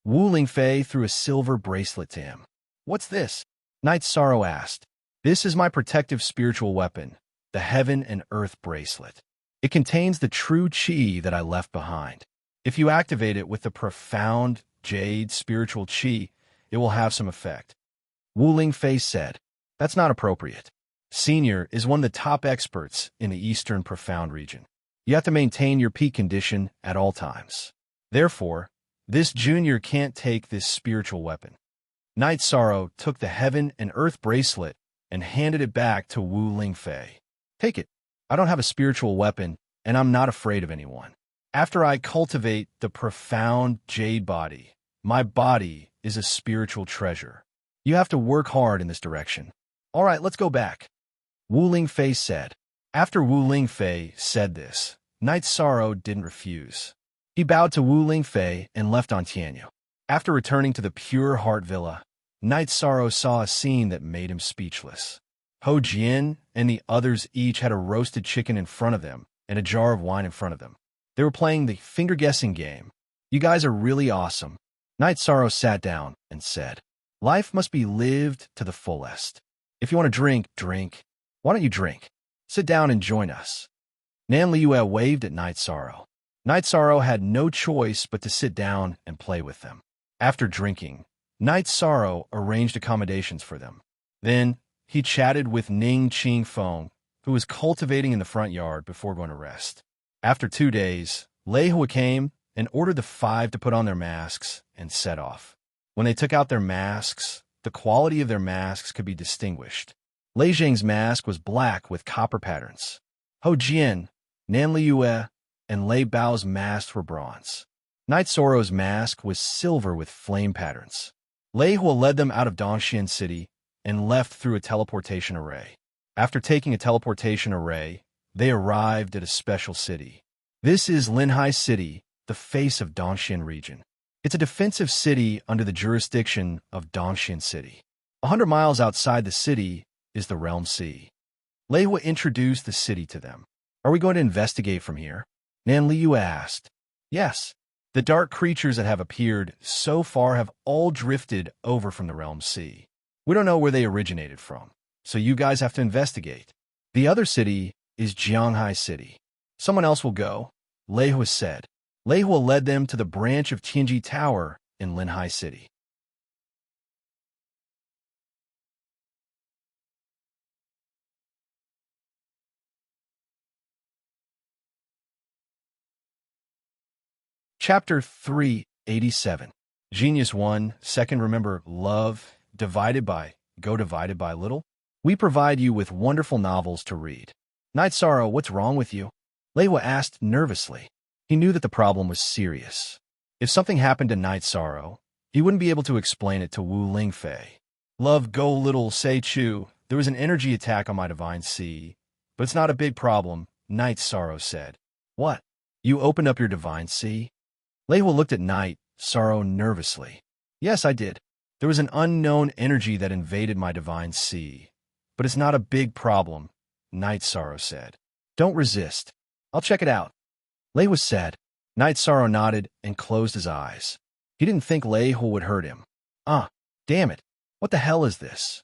Speaker 1: Wu Lingfei threw a silver bracelet to him. What's this? Knight Sorrow asked. This is my protective spiritual weapon, the Heaven and Earth bracelet. It contains the true qi that I left behind. If you activate it with the profound jade spiritual qi, it will have some effect. Wu Lingfei said, That's not appropriate. Senior is one of the top experts in the Eastern Profound region. You have to maintain your peak condition at all times. Therefore, this junior can't take this spiritual weapon. Knight Sorrow took the Heaven and Earth bracelet and handed it back to Wu Lingfei. Take it. I don't have a spiritual weapon, and I'm not afraid of anyone. After I cultivate the profound jade body, my body is a spiritual treasure. You have to work hard in this direction. All right, let's go back. Wu Lingfei said. After Wu Lingfei said this, Knight Sorrow didn't refuse. He bowed to Wu Lingfei and left on Tianyu. After returning to the Pure Heart Villa, Knight Sorrow saw a scene that made him speechless. Ho Jian and the others each had a roasted chicken in front of them and a jar of wine in front of them. They were playing the finger-guessing game. You guys are really awesome. Knight Sorrow sat down and said, Life must be lived to the fullest. If you want to drink, drink. Why don't you drink? Sit down and join us. Nan Liu waved at Knight Sorrow. Knight Sorrow had no choice but to sit down and play with them. After drinking, Knight Sorrow arranged accommodations for them. Then, he chatted with Ning Qing Feng, who was cultivating in the front yard before going to rest. After 2 days, Lei Hua came and ordered the 5 to put on their masks and set off. When they took out their masks, the quality of their masks could be distinguished. Lei Zheng's mask was black with copper patterns. Ho Jian, Nan Liu, and Lei Bao's masks were bronze. Knight Sorrow's mask was silver with flame patterns. Lei Hua led them out of Dongxian City and left through a teleportation array. After taking a teleportation array, they arrived at a special city. This is Linhai City, the face of Dongxian region. It's a defensive city under the jurisdiction of Dongxian City. 100 miles outside the city is the Realm Sea. Lei Hua introduced the city to them. Are we going to investigate from here? Nan Liu asked. Yes. The dark creatures that have appeared so far have all drifted over from the Realm Sea. We don't know where they originated from, so you guys have to investigate. The other city is Jianghai City. Someone else will go, Lei Hua said. Lei Hua led them to the branch of Tianji Tower in Linhai City. Chapter 387. Genius 1, second remember love, divided by little? We provide you with wonderful novels to read. Night Sorrow, what's wrong with you? Lei Hua asked nervously. He knew that the problem was serious. If something happened to Night Sorrow, he wouldn't be able to explain it to Wu Lingfei. Love, go little, say Chu. There was an energy attack on my divine sea. But it's not a big problem, Night Sorrow said. What? You opened up your divine sea? Lei Hua looked at Night Sorrow nervously. Yes, I did. There was an unknown energy that invaded my divine sea. But it's not a big problem, Night Sorrow said. Don't resist. I'll check it out. Lei Hua said. Night Sorrow nodded and closed his eyes. He didn't think Lei Hua would hurt him. Damn it. What the hell is this?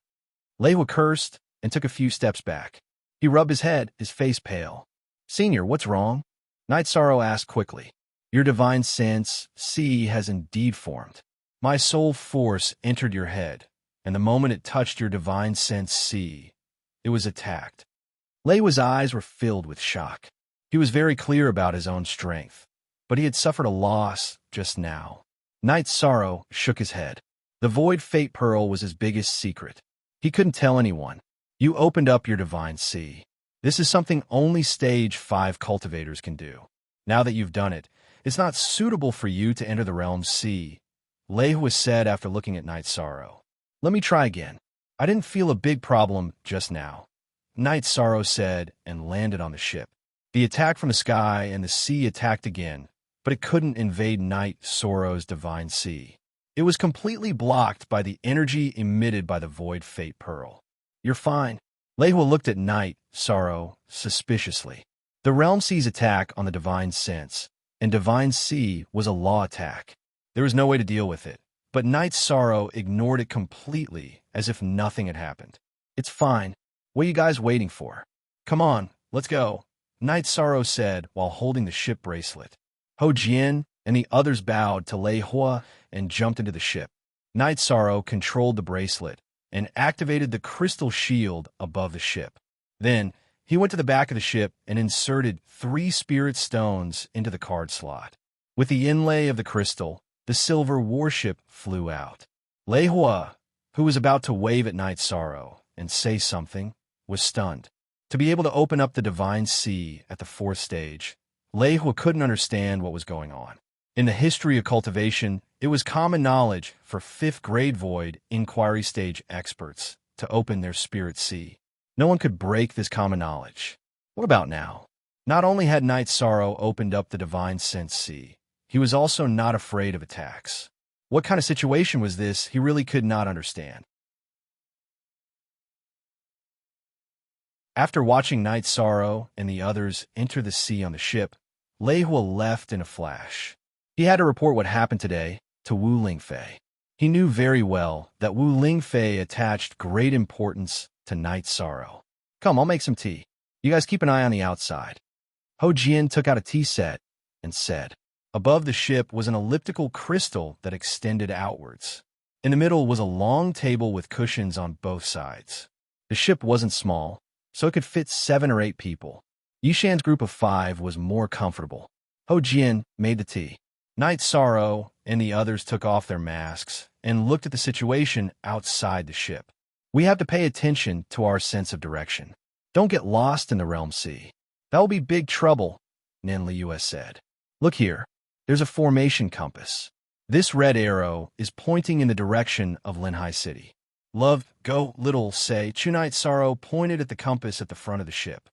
Speaker 1: Lei Hua cursed and took a few steps back. He rubbed his head, his face pale. Senior, what's wrong? Night Sorrow asked quickly. Your divine sense, sea, has indeed formed. My soul force entered your head, and the moment it touched your divine sense, sea, it was attacked. Lei Hua's eyes were filled with shock. He was very clear about his own strength, but he had suffered a loss just now. Night Sorrow shook his head. The Void Fate Pearl was his biggest secret. He couldn't tell anyone. You opened up your divine sea. This is something only Stage 5 cultivators can do. Now that you've done it, it's not suitable for you to enter the realm's sea, Lei Hua said after looking at Night Sorrow. Let me try again. I didn't feel a big problem just now, Night Sorrow said and landed on the ship. The attack from the sky and the sea attacked again, but it couldn't invade Night Sorrow's divine sea. It was completely blocked by the energy emitted by the Void Fate Pearl. You're fine. Lei Hua looked at Night Sorrow suspiciously. The Realm Sea's attack on the Divine Sense and Divine Sea was a law attack. There was no way to deal with it, but Night Sorrow ignored it completely as if nothing had happened. It's fine. What are you guys waiting for? Come on, let's go, Night Sorrow said while holding the ship bracelet. Ho Jian and the others bowed to Lei Hua and jumped into the ship. Night Sorrow controlled the bracelet and activated the crystal shield above the ship. Then, he went to the back of the ship and inserted 3 spirit stones into the card slot. With the inlay of the crystal, the silver warship flew out. Lei Hua, who was about to wave at Night Sorrow and say something, was stunned. To be able to open up the Divine Sea at the 4th stage, Lei Hua couldn't understand what was going on. In the history of cultivation, it was common knowledge for 5th grade Void Inquiry Stage experts to open their spirit sea. No one could break this common knowledge. What about now? Not only had Night Sorrow opened up the Divine Sense Sea, he was also not afraid of attacks. What kind of situation was this? He really could not understand. After watching Night Sorrow and the others enter the sea on the ship, Lei Hua left in a flash. He had to report what happened today to Wu Lingfei. He knew very well that Wu Lingfei attached great importance to Night Sorrow. Come, I'll make some tea. You guys keep an eye on the outside. Ho Jian took out a tea set and said. Above the ship was an elliptical crystal that extended outwards. In the middle was a long table with cushions on both sides. The ship wasn't small, so it could fit 7 or 8 people. Yishan's group of 5 was more comfortable. Ho Jian made the tea. Night Sorrow and the others took off their masks and looked at the situation outside the ship. We have to pay attention to our sense of direction. Don't get lost in the Realm Sea. That will be big trouble, Nin Liu said. Look here. There's a formation compass. This red arrow is pointing in the direction of Linhai City. Love, go, little, say, Chu Night Sorrow pointed at the compass at the front of the ship.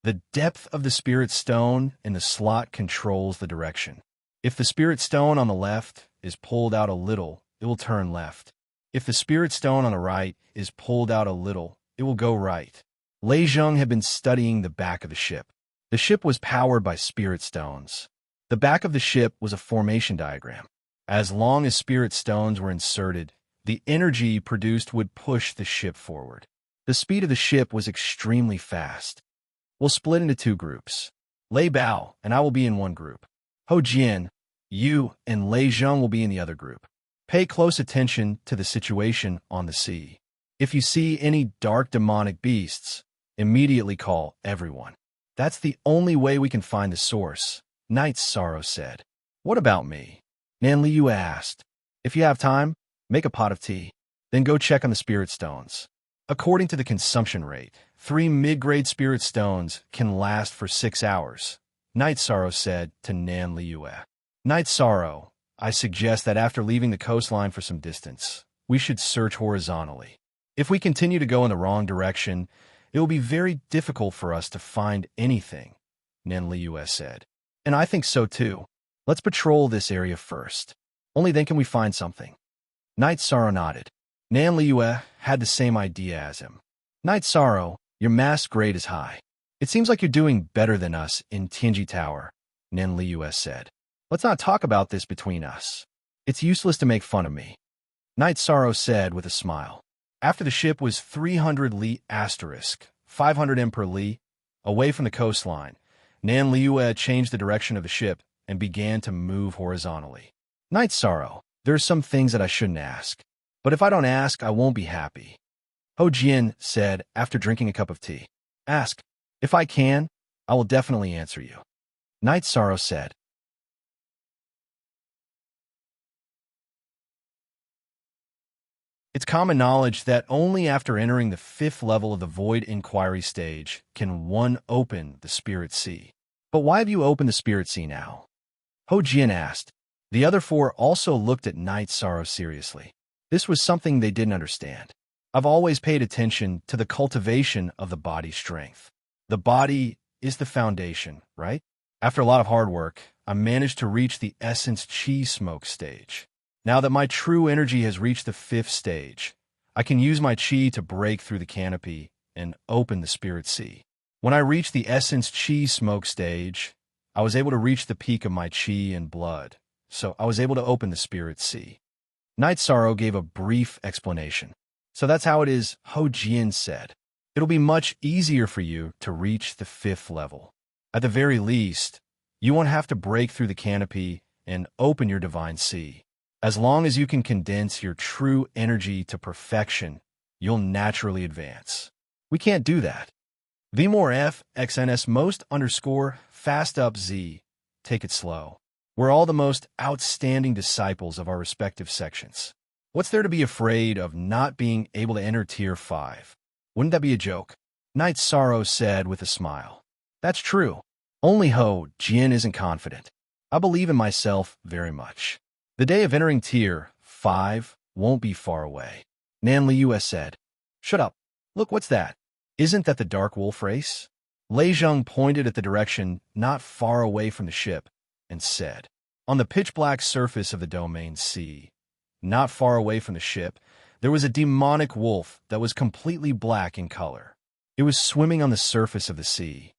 Speaker 1: The depth of the spirit stone in the slot controls the direction. If the spirit stone on the left is pulled out a little, it will turn left. If the spirit stone on the right is pulled out a little, it will go right. Lei Zheng had been studying the back of the ship. The ship was powered by spirit stones. The back of the ship was a formation diagram. As long as spirit stones were inserted, the energy produced would push the ship forward. The speed of the ship was extremely fast. We'll split into two groups. Lei Bao and I will be in one group. Ho Jian, you, and Lei Zheng will be in the other group. Pay close attention to the situation on the sea. If you see any dark demonic beasts, immediately call everyone. That's the only way we can find the source, Knight's Sorrow said. What about me? Nan Liu asked. If you have time, make a pot of tea. Then go check on the spirit stones. According to the consumption rate, 3 mid-grade spirit stones can last for 6 hours, Night Sorrow said to Nan Liu. Night Sorrow, I suggest that after leaving the coastline for some distance, we should search horizontally. If we continue to go in the wrong direction, it will be very difficult for us to find anything, Nan Liu said. And I think so too. Let's patrol this area first. Only then can we find something. Night Sorrow nodded. Nan Liu had the same idea as him. Night Sorrow, your mass grade is high. It seems like you're doing better than us in Tianji Tower, Nan Liu said. Let's not talk about this between us. It's useless to make fun of me. Night Sorrow said with a smile. After the ship was 300 li asterisk, 500 m per li, away from the coastline, Nan Liu changed the direction of the ship and began to move horizontally. Night Sorrow, there are some things that I shouldn't ask. But if I don't ask, I won't be happy. Ho Jian said after drinking a cup of tea. Ask. If I can, I will definitely answer you. Night Sorrow said. It's common knowledge that only after entering the 5th level of the Void Inquiry stage can one open the Spirit Sea. But why have you opened the Spirit Sea now? Ho Jian asked. The other 4 also looked at Night Sorrow seriously. This was something they didn't understand. I've always paid attention to the cultivation of the body's strength. The body is the foundation, right? After a lot of hard work, I managed to reach the essence chi smoke stage. Now that my true energy has reached the 5th stage, I can use my chi to break through the canopy and open the Spirit Sea. When I reached the essence chi smoke stage, I was able to reach the peak of my chi and blood, so I was able to open the Spirit Sea. Night Sorrow gave a brief explanation. So that's how it is, Ho Jian said. It'll be much easier for you to reach the 5th level. At the very least, you won't have to break through the canopy and open your divine sea. As long as you can condense your true energy to perfection, you'll naturally advance. We can't do that. Vmore F XNS most _ fast up Z. Take it slow. We're all the most outstanding disciples of our respective sections. What's there to be afraid of not being able to enter Tier 5? Wouldn't that be a joke? Night Sorrow said with a smile. That's true. Only Ho Jian isn't confident. I believe in myself very much. The day of entering Tier 5 won't be far away. Nan Liu said. Shut up. Look, what's that? Isn't that the Dark Wolf race? Lei Zheng pointed at the direction not far away from the ship and said, on the pitch-black surface of the domain sea, not far away from the ship, there was a demonic wolf that was completely black in color. It was swimming on the surface of the sea.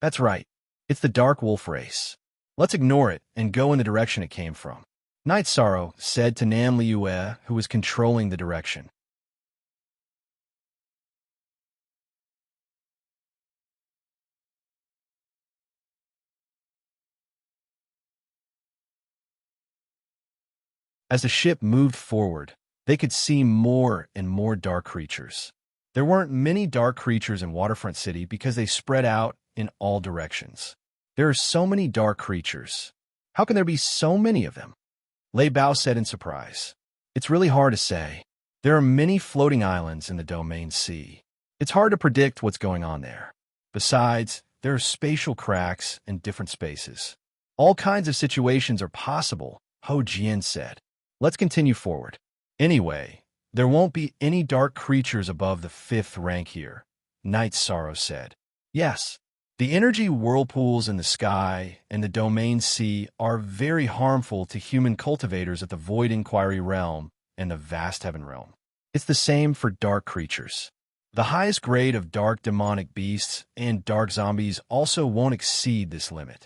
Speaker 1: That's right. It's the Dark Wolf race. Let's ignore it and go in the direction it came from. Night Sorrow said to Nan Liu, who was controlling the direction. As the ship moved forward, they could see more and more dark creatures. There weren't many dark creatures in Waterfront City because they spread out in all directions. There are so many dark creatures. How can there be so many of them? Lei Bao said in surprise. It's really hard to say. There are many floating islands in the domain sea. It's hard to predict what's going on there. Besides, there are spatial cracks in different spaces. All kinds of situations are possible, Ho Jian said. Let's continue forward. Anyway, there won't be any dark creatures above the 5th rank here, Night Sorrow said. Yes, the energy whirlpools in the sky and the domain sea are very harmful to human cultivators at the Void Inquiry realm and the Vast Heaven realm. It's the same for dark creatures. The highest grade of dark demonic beasts and dark zombies also won't exceed this limit.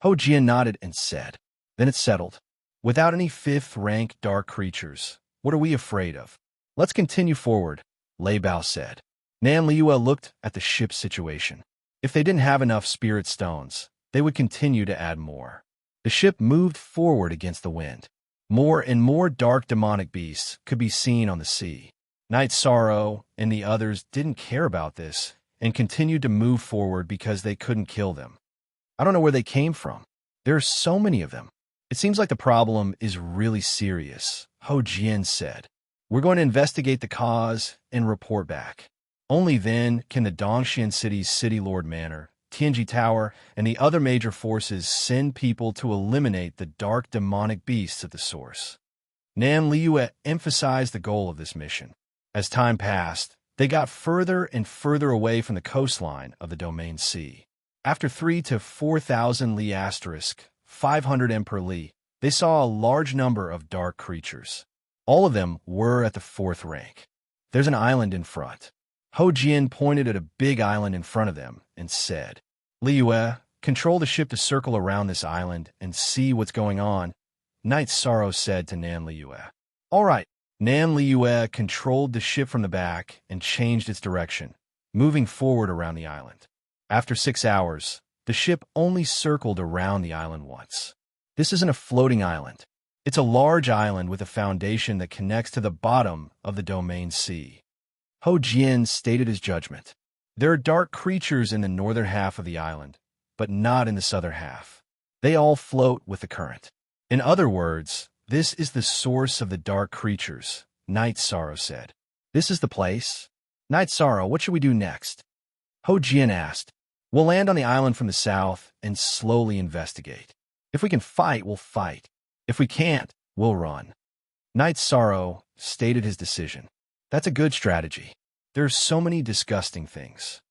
Speaker 1: Ho Jian nodded and said, then it's settled. Without any 5th rank dark creatures, what are we afraid of? Let's continue forward, Lei Bao said. Nan Liua looked at the ship's situation. If they didn't have enough spirit stones, they would continue to add more. The ship moved forward against the wind. More and more dark demonic beasts could be seen on the sea. Night Sorrow and the others didn't care about this and continued to move forward because they couldn't kill them. I don't know where they came from. There are so many of them. It seems like the problem is really serious, Ho Jian said. We're going to investigate the cause and report back. Only then can the Dongxian City's City Lord Manor, Tianji Tower, and the other major forces send people to eliminate the dark demonic beasts at the source. Nan Liua emphasized the goal of this mission. As time passed, they got further and further away from the coastline of the Domain Sea. After 3 to 4,000 li asterisk, 500 m per li, they saw a large number of dark creatures. All of them were at the 4th rank. There's an island in front. Ho Jian pointed at a big island in front of them and said, Liua, control the ship to circle around this island and see what's going on, Night Sorrow said to Nan Liua. All right. Nan Liua controlled the ship from the back and changed its direction, moving forward around the island. After 6 hours, the ship only circled around the island once. This isn't a floating island. It's a large island with a foundation that connects to the bottom of the Domain Sea. Ho Jian stated his judgment. There are dark creatures in the northern half of the island, but not in the southern half. They all float with the current. In other words, this is the source of the dark creatures, Night Sorrow said. This is the place? Night Sorrow, what should we do next? Ho Jian asked. We'll land on the island from the south and slowly investigate. If we can fight, we'll fight. If we can't, we'll run. Night Sorrow stated his decision. That's a good strategy. There's so many disgusting things.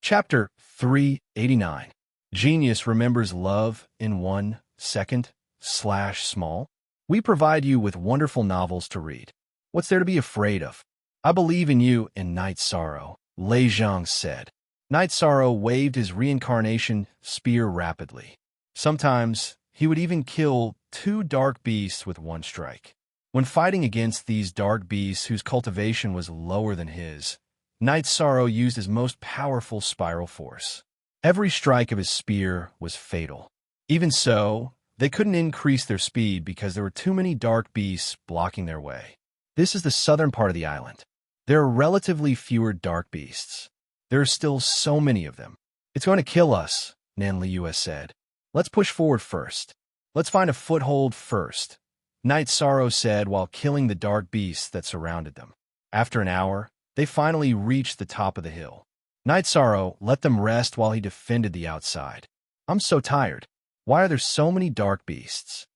Speaker 1: Chapter 389. Genius remembers love in 1 second / small. We provide you with wonderful novels to read. What's there to be afraid of? I believe in you and Night Sorrow, Lei Zhang said. Night Sorrow waved his reincarnation spear rapidly. Sometimes he would even kill 2 dark beasts with 1 strike. When fighting against these dark beasts whose cultivation was lower than his, Night Sorrow used his most powerful spiral force. Every strike of his spear was fatal. Even so, they couldn't increase their speed because there were too many dark beasts blocking their way. This is the southern part of the island. There are relatively fewer dark beasts. There are still so many of them. It's going to kill us, Nan Liua said. Let's push forward first. Let's find a foothold first, Night Sorrow said while killing the dark beasts that surrounded them. After an hour, they finally reached the top of the hill. Night Sorrow let them rest while he defended the outside. I'm so tired. Why are there so many dark beasts?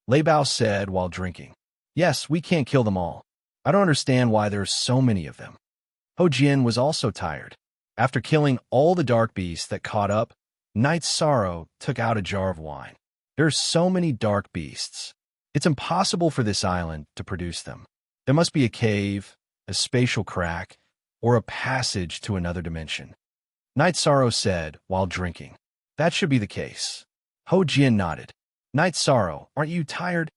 Speaker 1: Lei Bao said while drinking. Yes, we can't kill them all. I don't understand why there are so many of them. Ho Jian was also tired. After killing all the dark beasts that caught up, Night Sorrow took out a jar of wine. There are so many dark beasts. It's impossible for this island to produce them. There must be a cave, a spatial crack, or a passage to another dimension. Night Sorrow said while drinking. That should be the case. Ho Jian nodded. Night Sorrow, aren't you tired?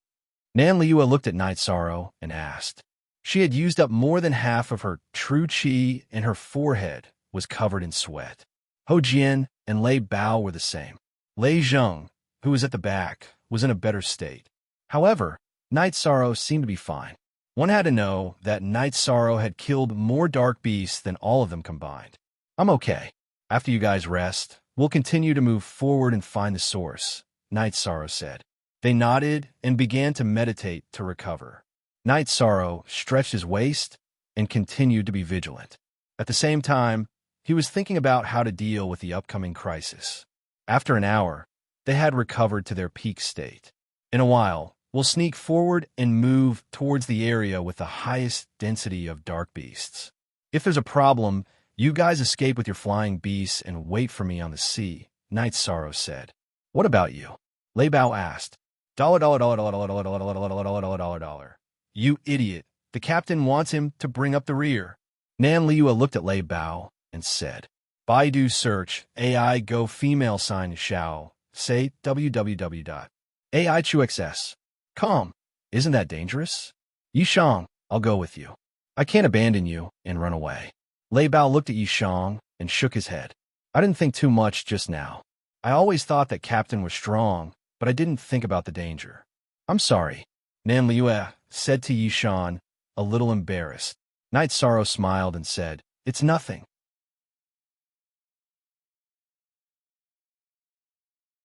Speaker 1: Nan Liua looked at Night Sorrow and asked. She had used up more than half of her true qi and her forehead was covered in sweat. Ho Jian and Lei Bao were the same. Lei Zheng, who was at the back, was in a better state. However, Night Sorrow seemed to be fine. One had to know that Night Sorrow had killed more dark beasts than all of them combined. I'm okay. After you guys rest, we'll continue to move forward and find the source, Night Sorrow said. They nodded and began to meditate to recover. Night Sorrow stretched his waist and continued to be vigilant. At the same time, he was thinking about how to deal with the upcoming crisis. After an hour, they had recovered to their peak state. In a while, we'll sneak forward and move towards the area with the highest density of dark beasts. If there's a problem, you guys escape with your flying beasts and wait for me on the sea, Night Sorrow said. What about you? Lei Bao asked. $. You idiot, The captain wants him to bring up the rear. Nan Liua looked at Lei Bao and said, Baidu search, AI go female sign Xiao, say www.aichuxs.com. Isn't that dangerous? Yishang, I'll go with you. I can't abandon you and run away. Lei Bao looked at Yishang and shook his head. I didn't think too much just now. I always thought that Captain was strong, but I didn't think about the danger. I'm sorry, Nan Liua said to Yishan, a little embarrassed. Night Sorrow smiled and said, It's nothing.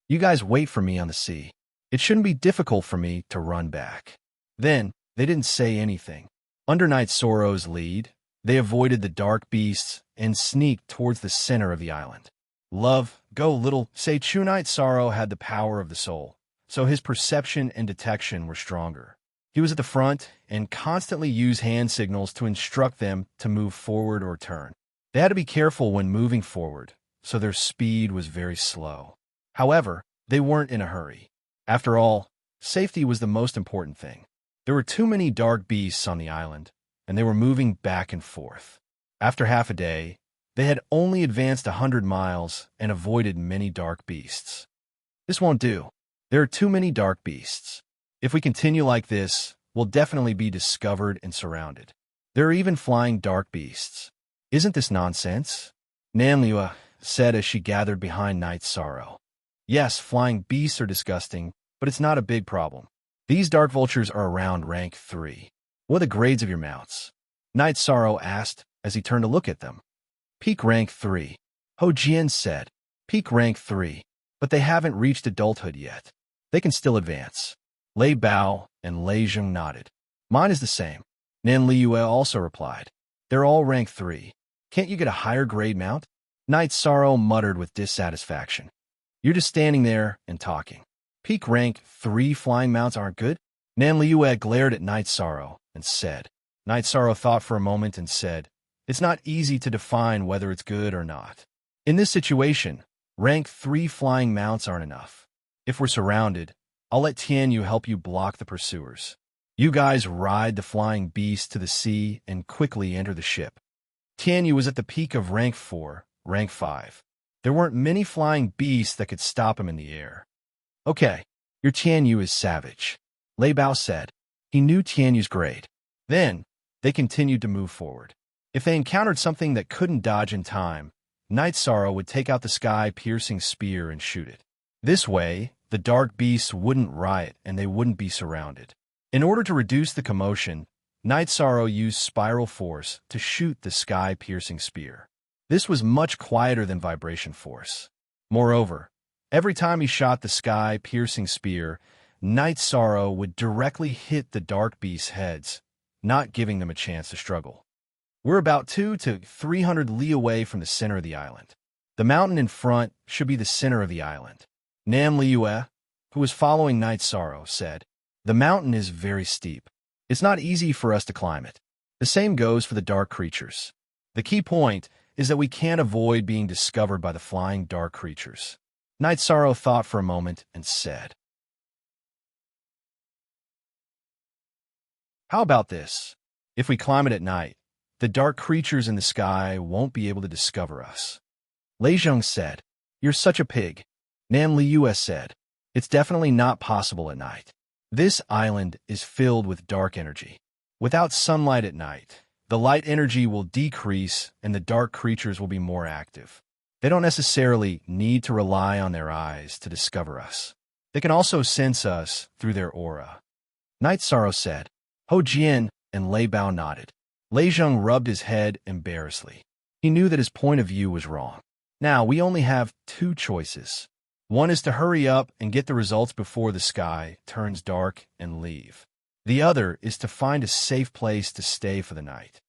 Speaker 1: You guys wait for me on the sea. It shouldn't be difficult for me to run back. Then, they didn't say anything. Under Night Sorrow's lead, they avoided the dark beasts and sneaked towards the center of the island. Love, go little, say Chu Night Sorrow had the power of the soul, so his perception and detection were stronger. He was at the front and constantly used hand signals to instruct them to move forward or turn. They had to be careful when moving forward, so their speed was very slow. However, they weren't in a hurry. After all, safety was the most important thing. There were too many dark beasts on the island, and they were moving back and forth. After half a day, they had only advanced 100 miles and avoided many dark beasts. This won't do. There are too many dark beasts. If we continue like this, we'll definitely be discovered and surrounded. There are even flying dark beasts. Isn't this nonsense? Nan Liua said as she gathered behind Night Sorrow. Yes, flying beasts are disgusting, but it's not a big problem. These dark vultures are around rank 3. What are the grades of your mounts? Night Sorrow asked as he turned to look at them. Peak rank 3. Ho Jian said. Peak rank 3, but they haven't reached adulthood yet. They can still advance. Lei Bao and Lei Zheng nodded. Mine is the same. Nan Liua also replied. They're all rank 3. Can't you get a higher grade mount? Night Sorrow muttered with dissatisfaction. You're just standing there and talking. Peak rank 3 flying mounts aren't good? Nan Liua glared at Night Sorrow and said. Night Sorrow thought for a moment and said, It's not easy to define whether it's good or not. In this situation, rank 3 flying mounts aren't enough. If we're surrounded, I'll let Tianyu help you block the pursuers. You guys ride the flying beast to the sea and quickly enter the ship. Tianyu was at the peak of rank 4, rank 5. There weren't many flying beasts that could stop him in the air. Okay, your Tianyu is savage, Lei Bao said. He knew Tianyu's grade. Then, they continued to move forward. If they encountered something that couldn't dodge in time, Night Sorrow would take out the sky-piercing spear and shoot it. This way, the dark beasts wouldn't riot and they wouldn't be surrounded. In order to reduce the commotion, Night Sorrow used spiral force to shoot the sky-piercing spear. This was much quieter than vibration force. Moreover, every time he shot the sky-piercing spear, Night Sorrow would directly hit the dark beasts' heads, not giving them a chance to struggle. We're about 200 to 300 li away from the center of the island. The mountain in front should be the center of the island. Nan Liua, who was following Night Sorrow, said, The mountain is very steep. It's not easy for us to climb it. The same goes for the dark creatures. The key point is that we can't avoid being discovered by the flying dark creatures. Night Sorrow thought for a moment and said, How about this? If we climb it at night, the dark creatures in the sky won't be able to discover us. Lei Zheng said, You're such a pig. Nan Liua said, It's definitely not possible at night. This island is filled with dark energy. Without sunlight at night, the light energy will decrease and the dark creatures will be more active. They don't necessarily need to rely on their eyes to discover us. They can also sense us through their aura. Night Sorrow said. Ho Jian and Lei Bao nodded. Lei Zheng rubbed his head embarrassedly. He knew that his point of view was wrong. Now, we only have 2 choices. One is to hurry up and get the results before the sky turns dark and leave. The other is to find a safe place to stay for the night.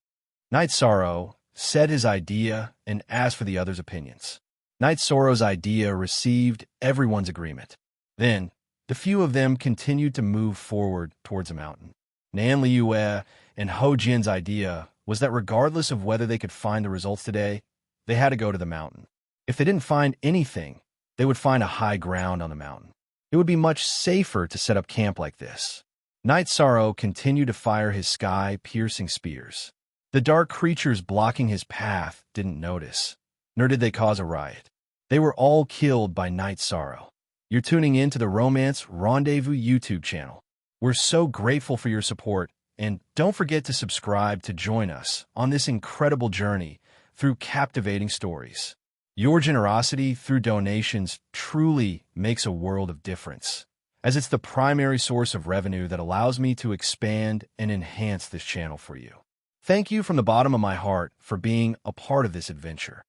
Speaker 1: Night Sorrow said his idea and asked for the others' opinions. Night Sorrow's idea received everyone's agreement. Then, the few of them continued to move forward towards a mountain. Nan Liua and Ho Jian's idea was that regardless of whether they could find the results today, they had to go to the mountain. If they didn't find anything, they would find a high ground on the mountain. It would be much safer to set up camp like this. Night Sorrow continued to fire his sky-piercing spears. The dark creatures blocking his path didn't notice, nor did they cause a riot. They were all killed by Night Sorrow. You're tuning in to the Romance Rendezvous YouTube channel. We're so grateful for your support, and don't forget to subscribe to join us on this incredible journey through captivating stories. Your generosity through donations truly makes a world of difference, as it's the primary source of revenue that allows me to expand and enhance this channel for you. Thank you from the bottom of my heart for being a part of this adventure.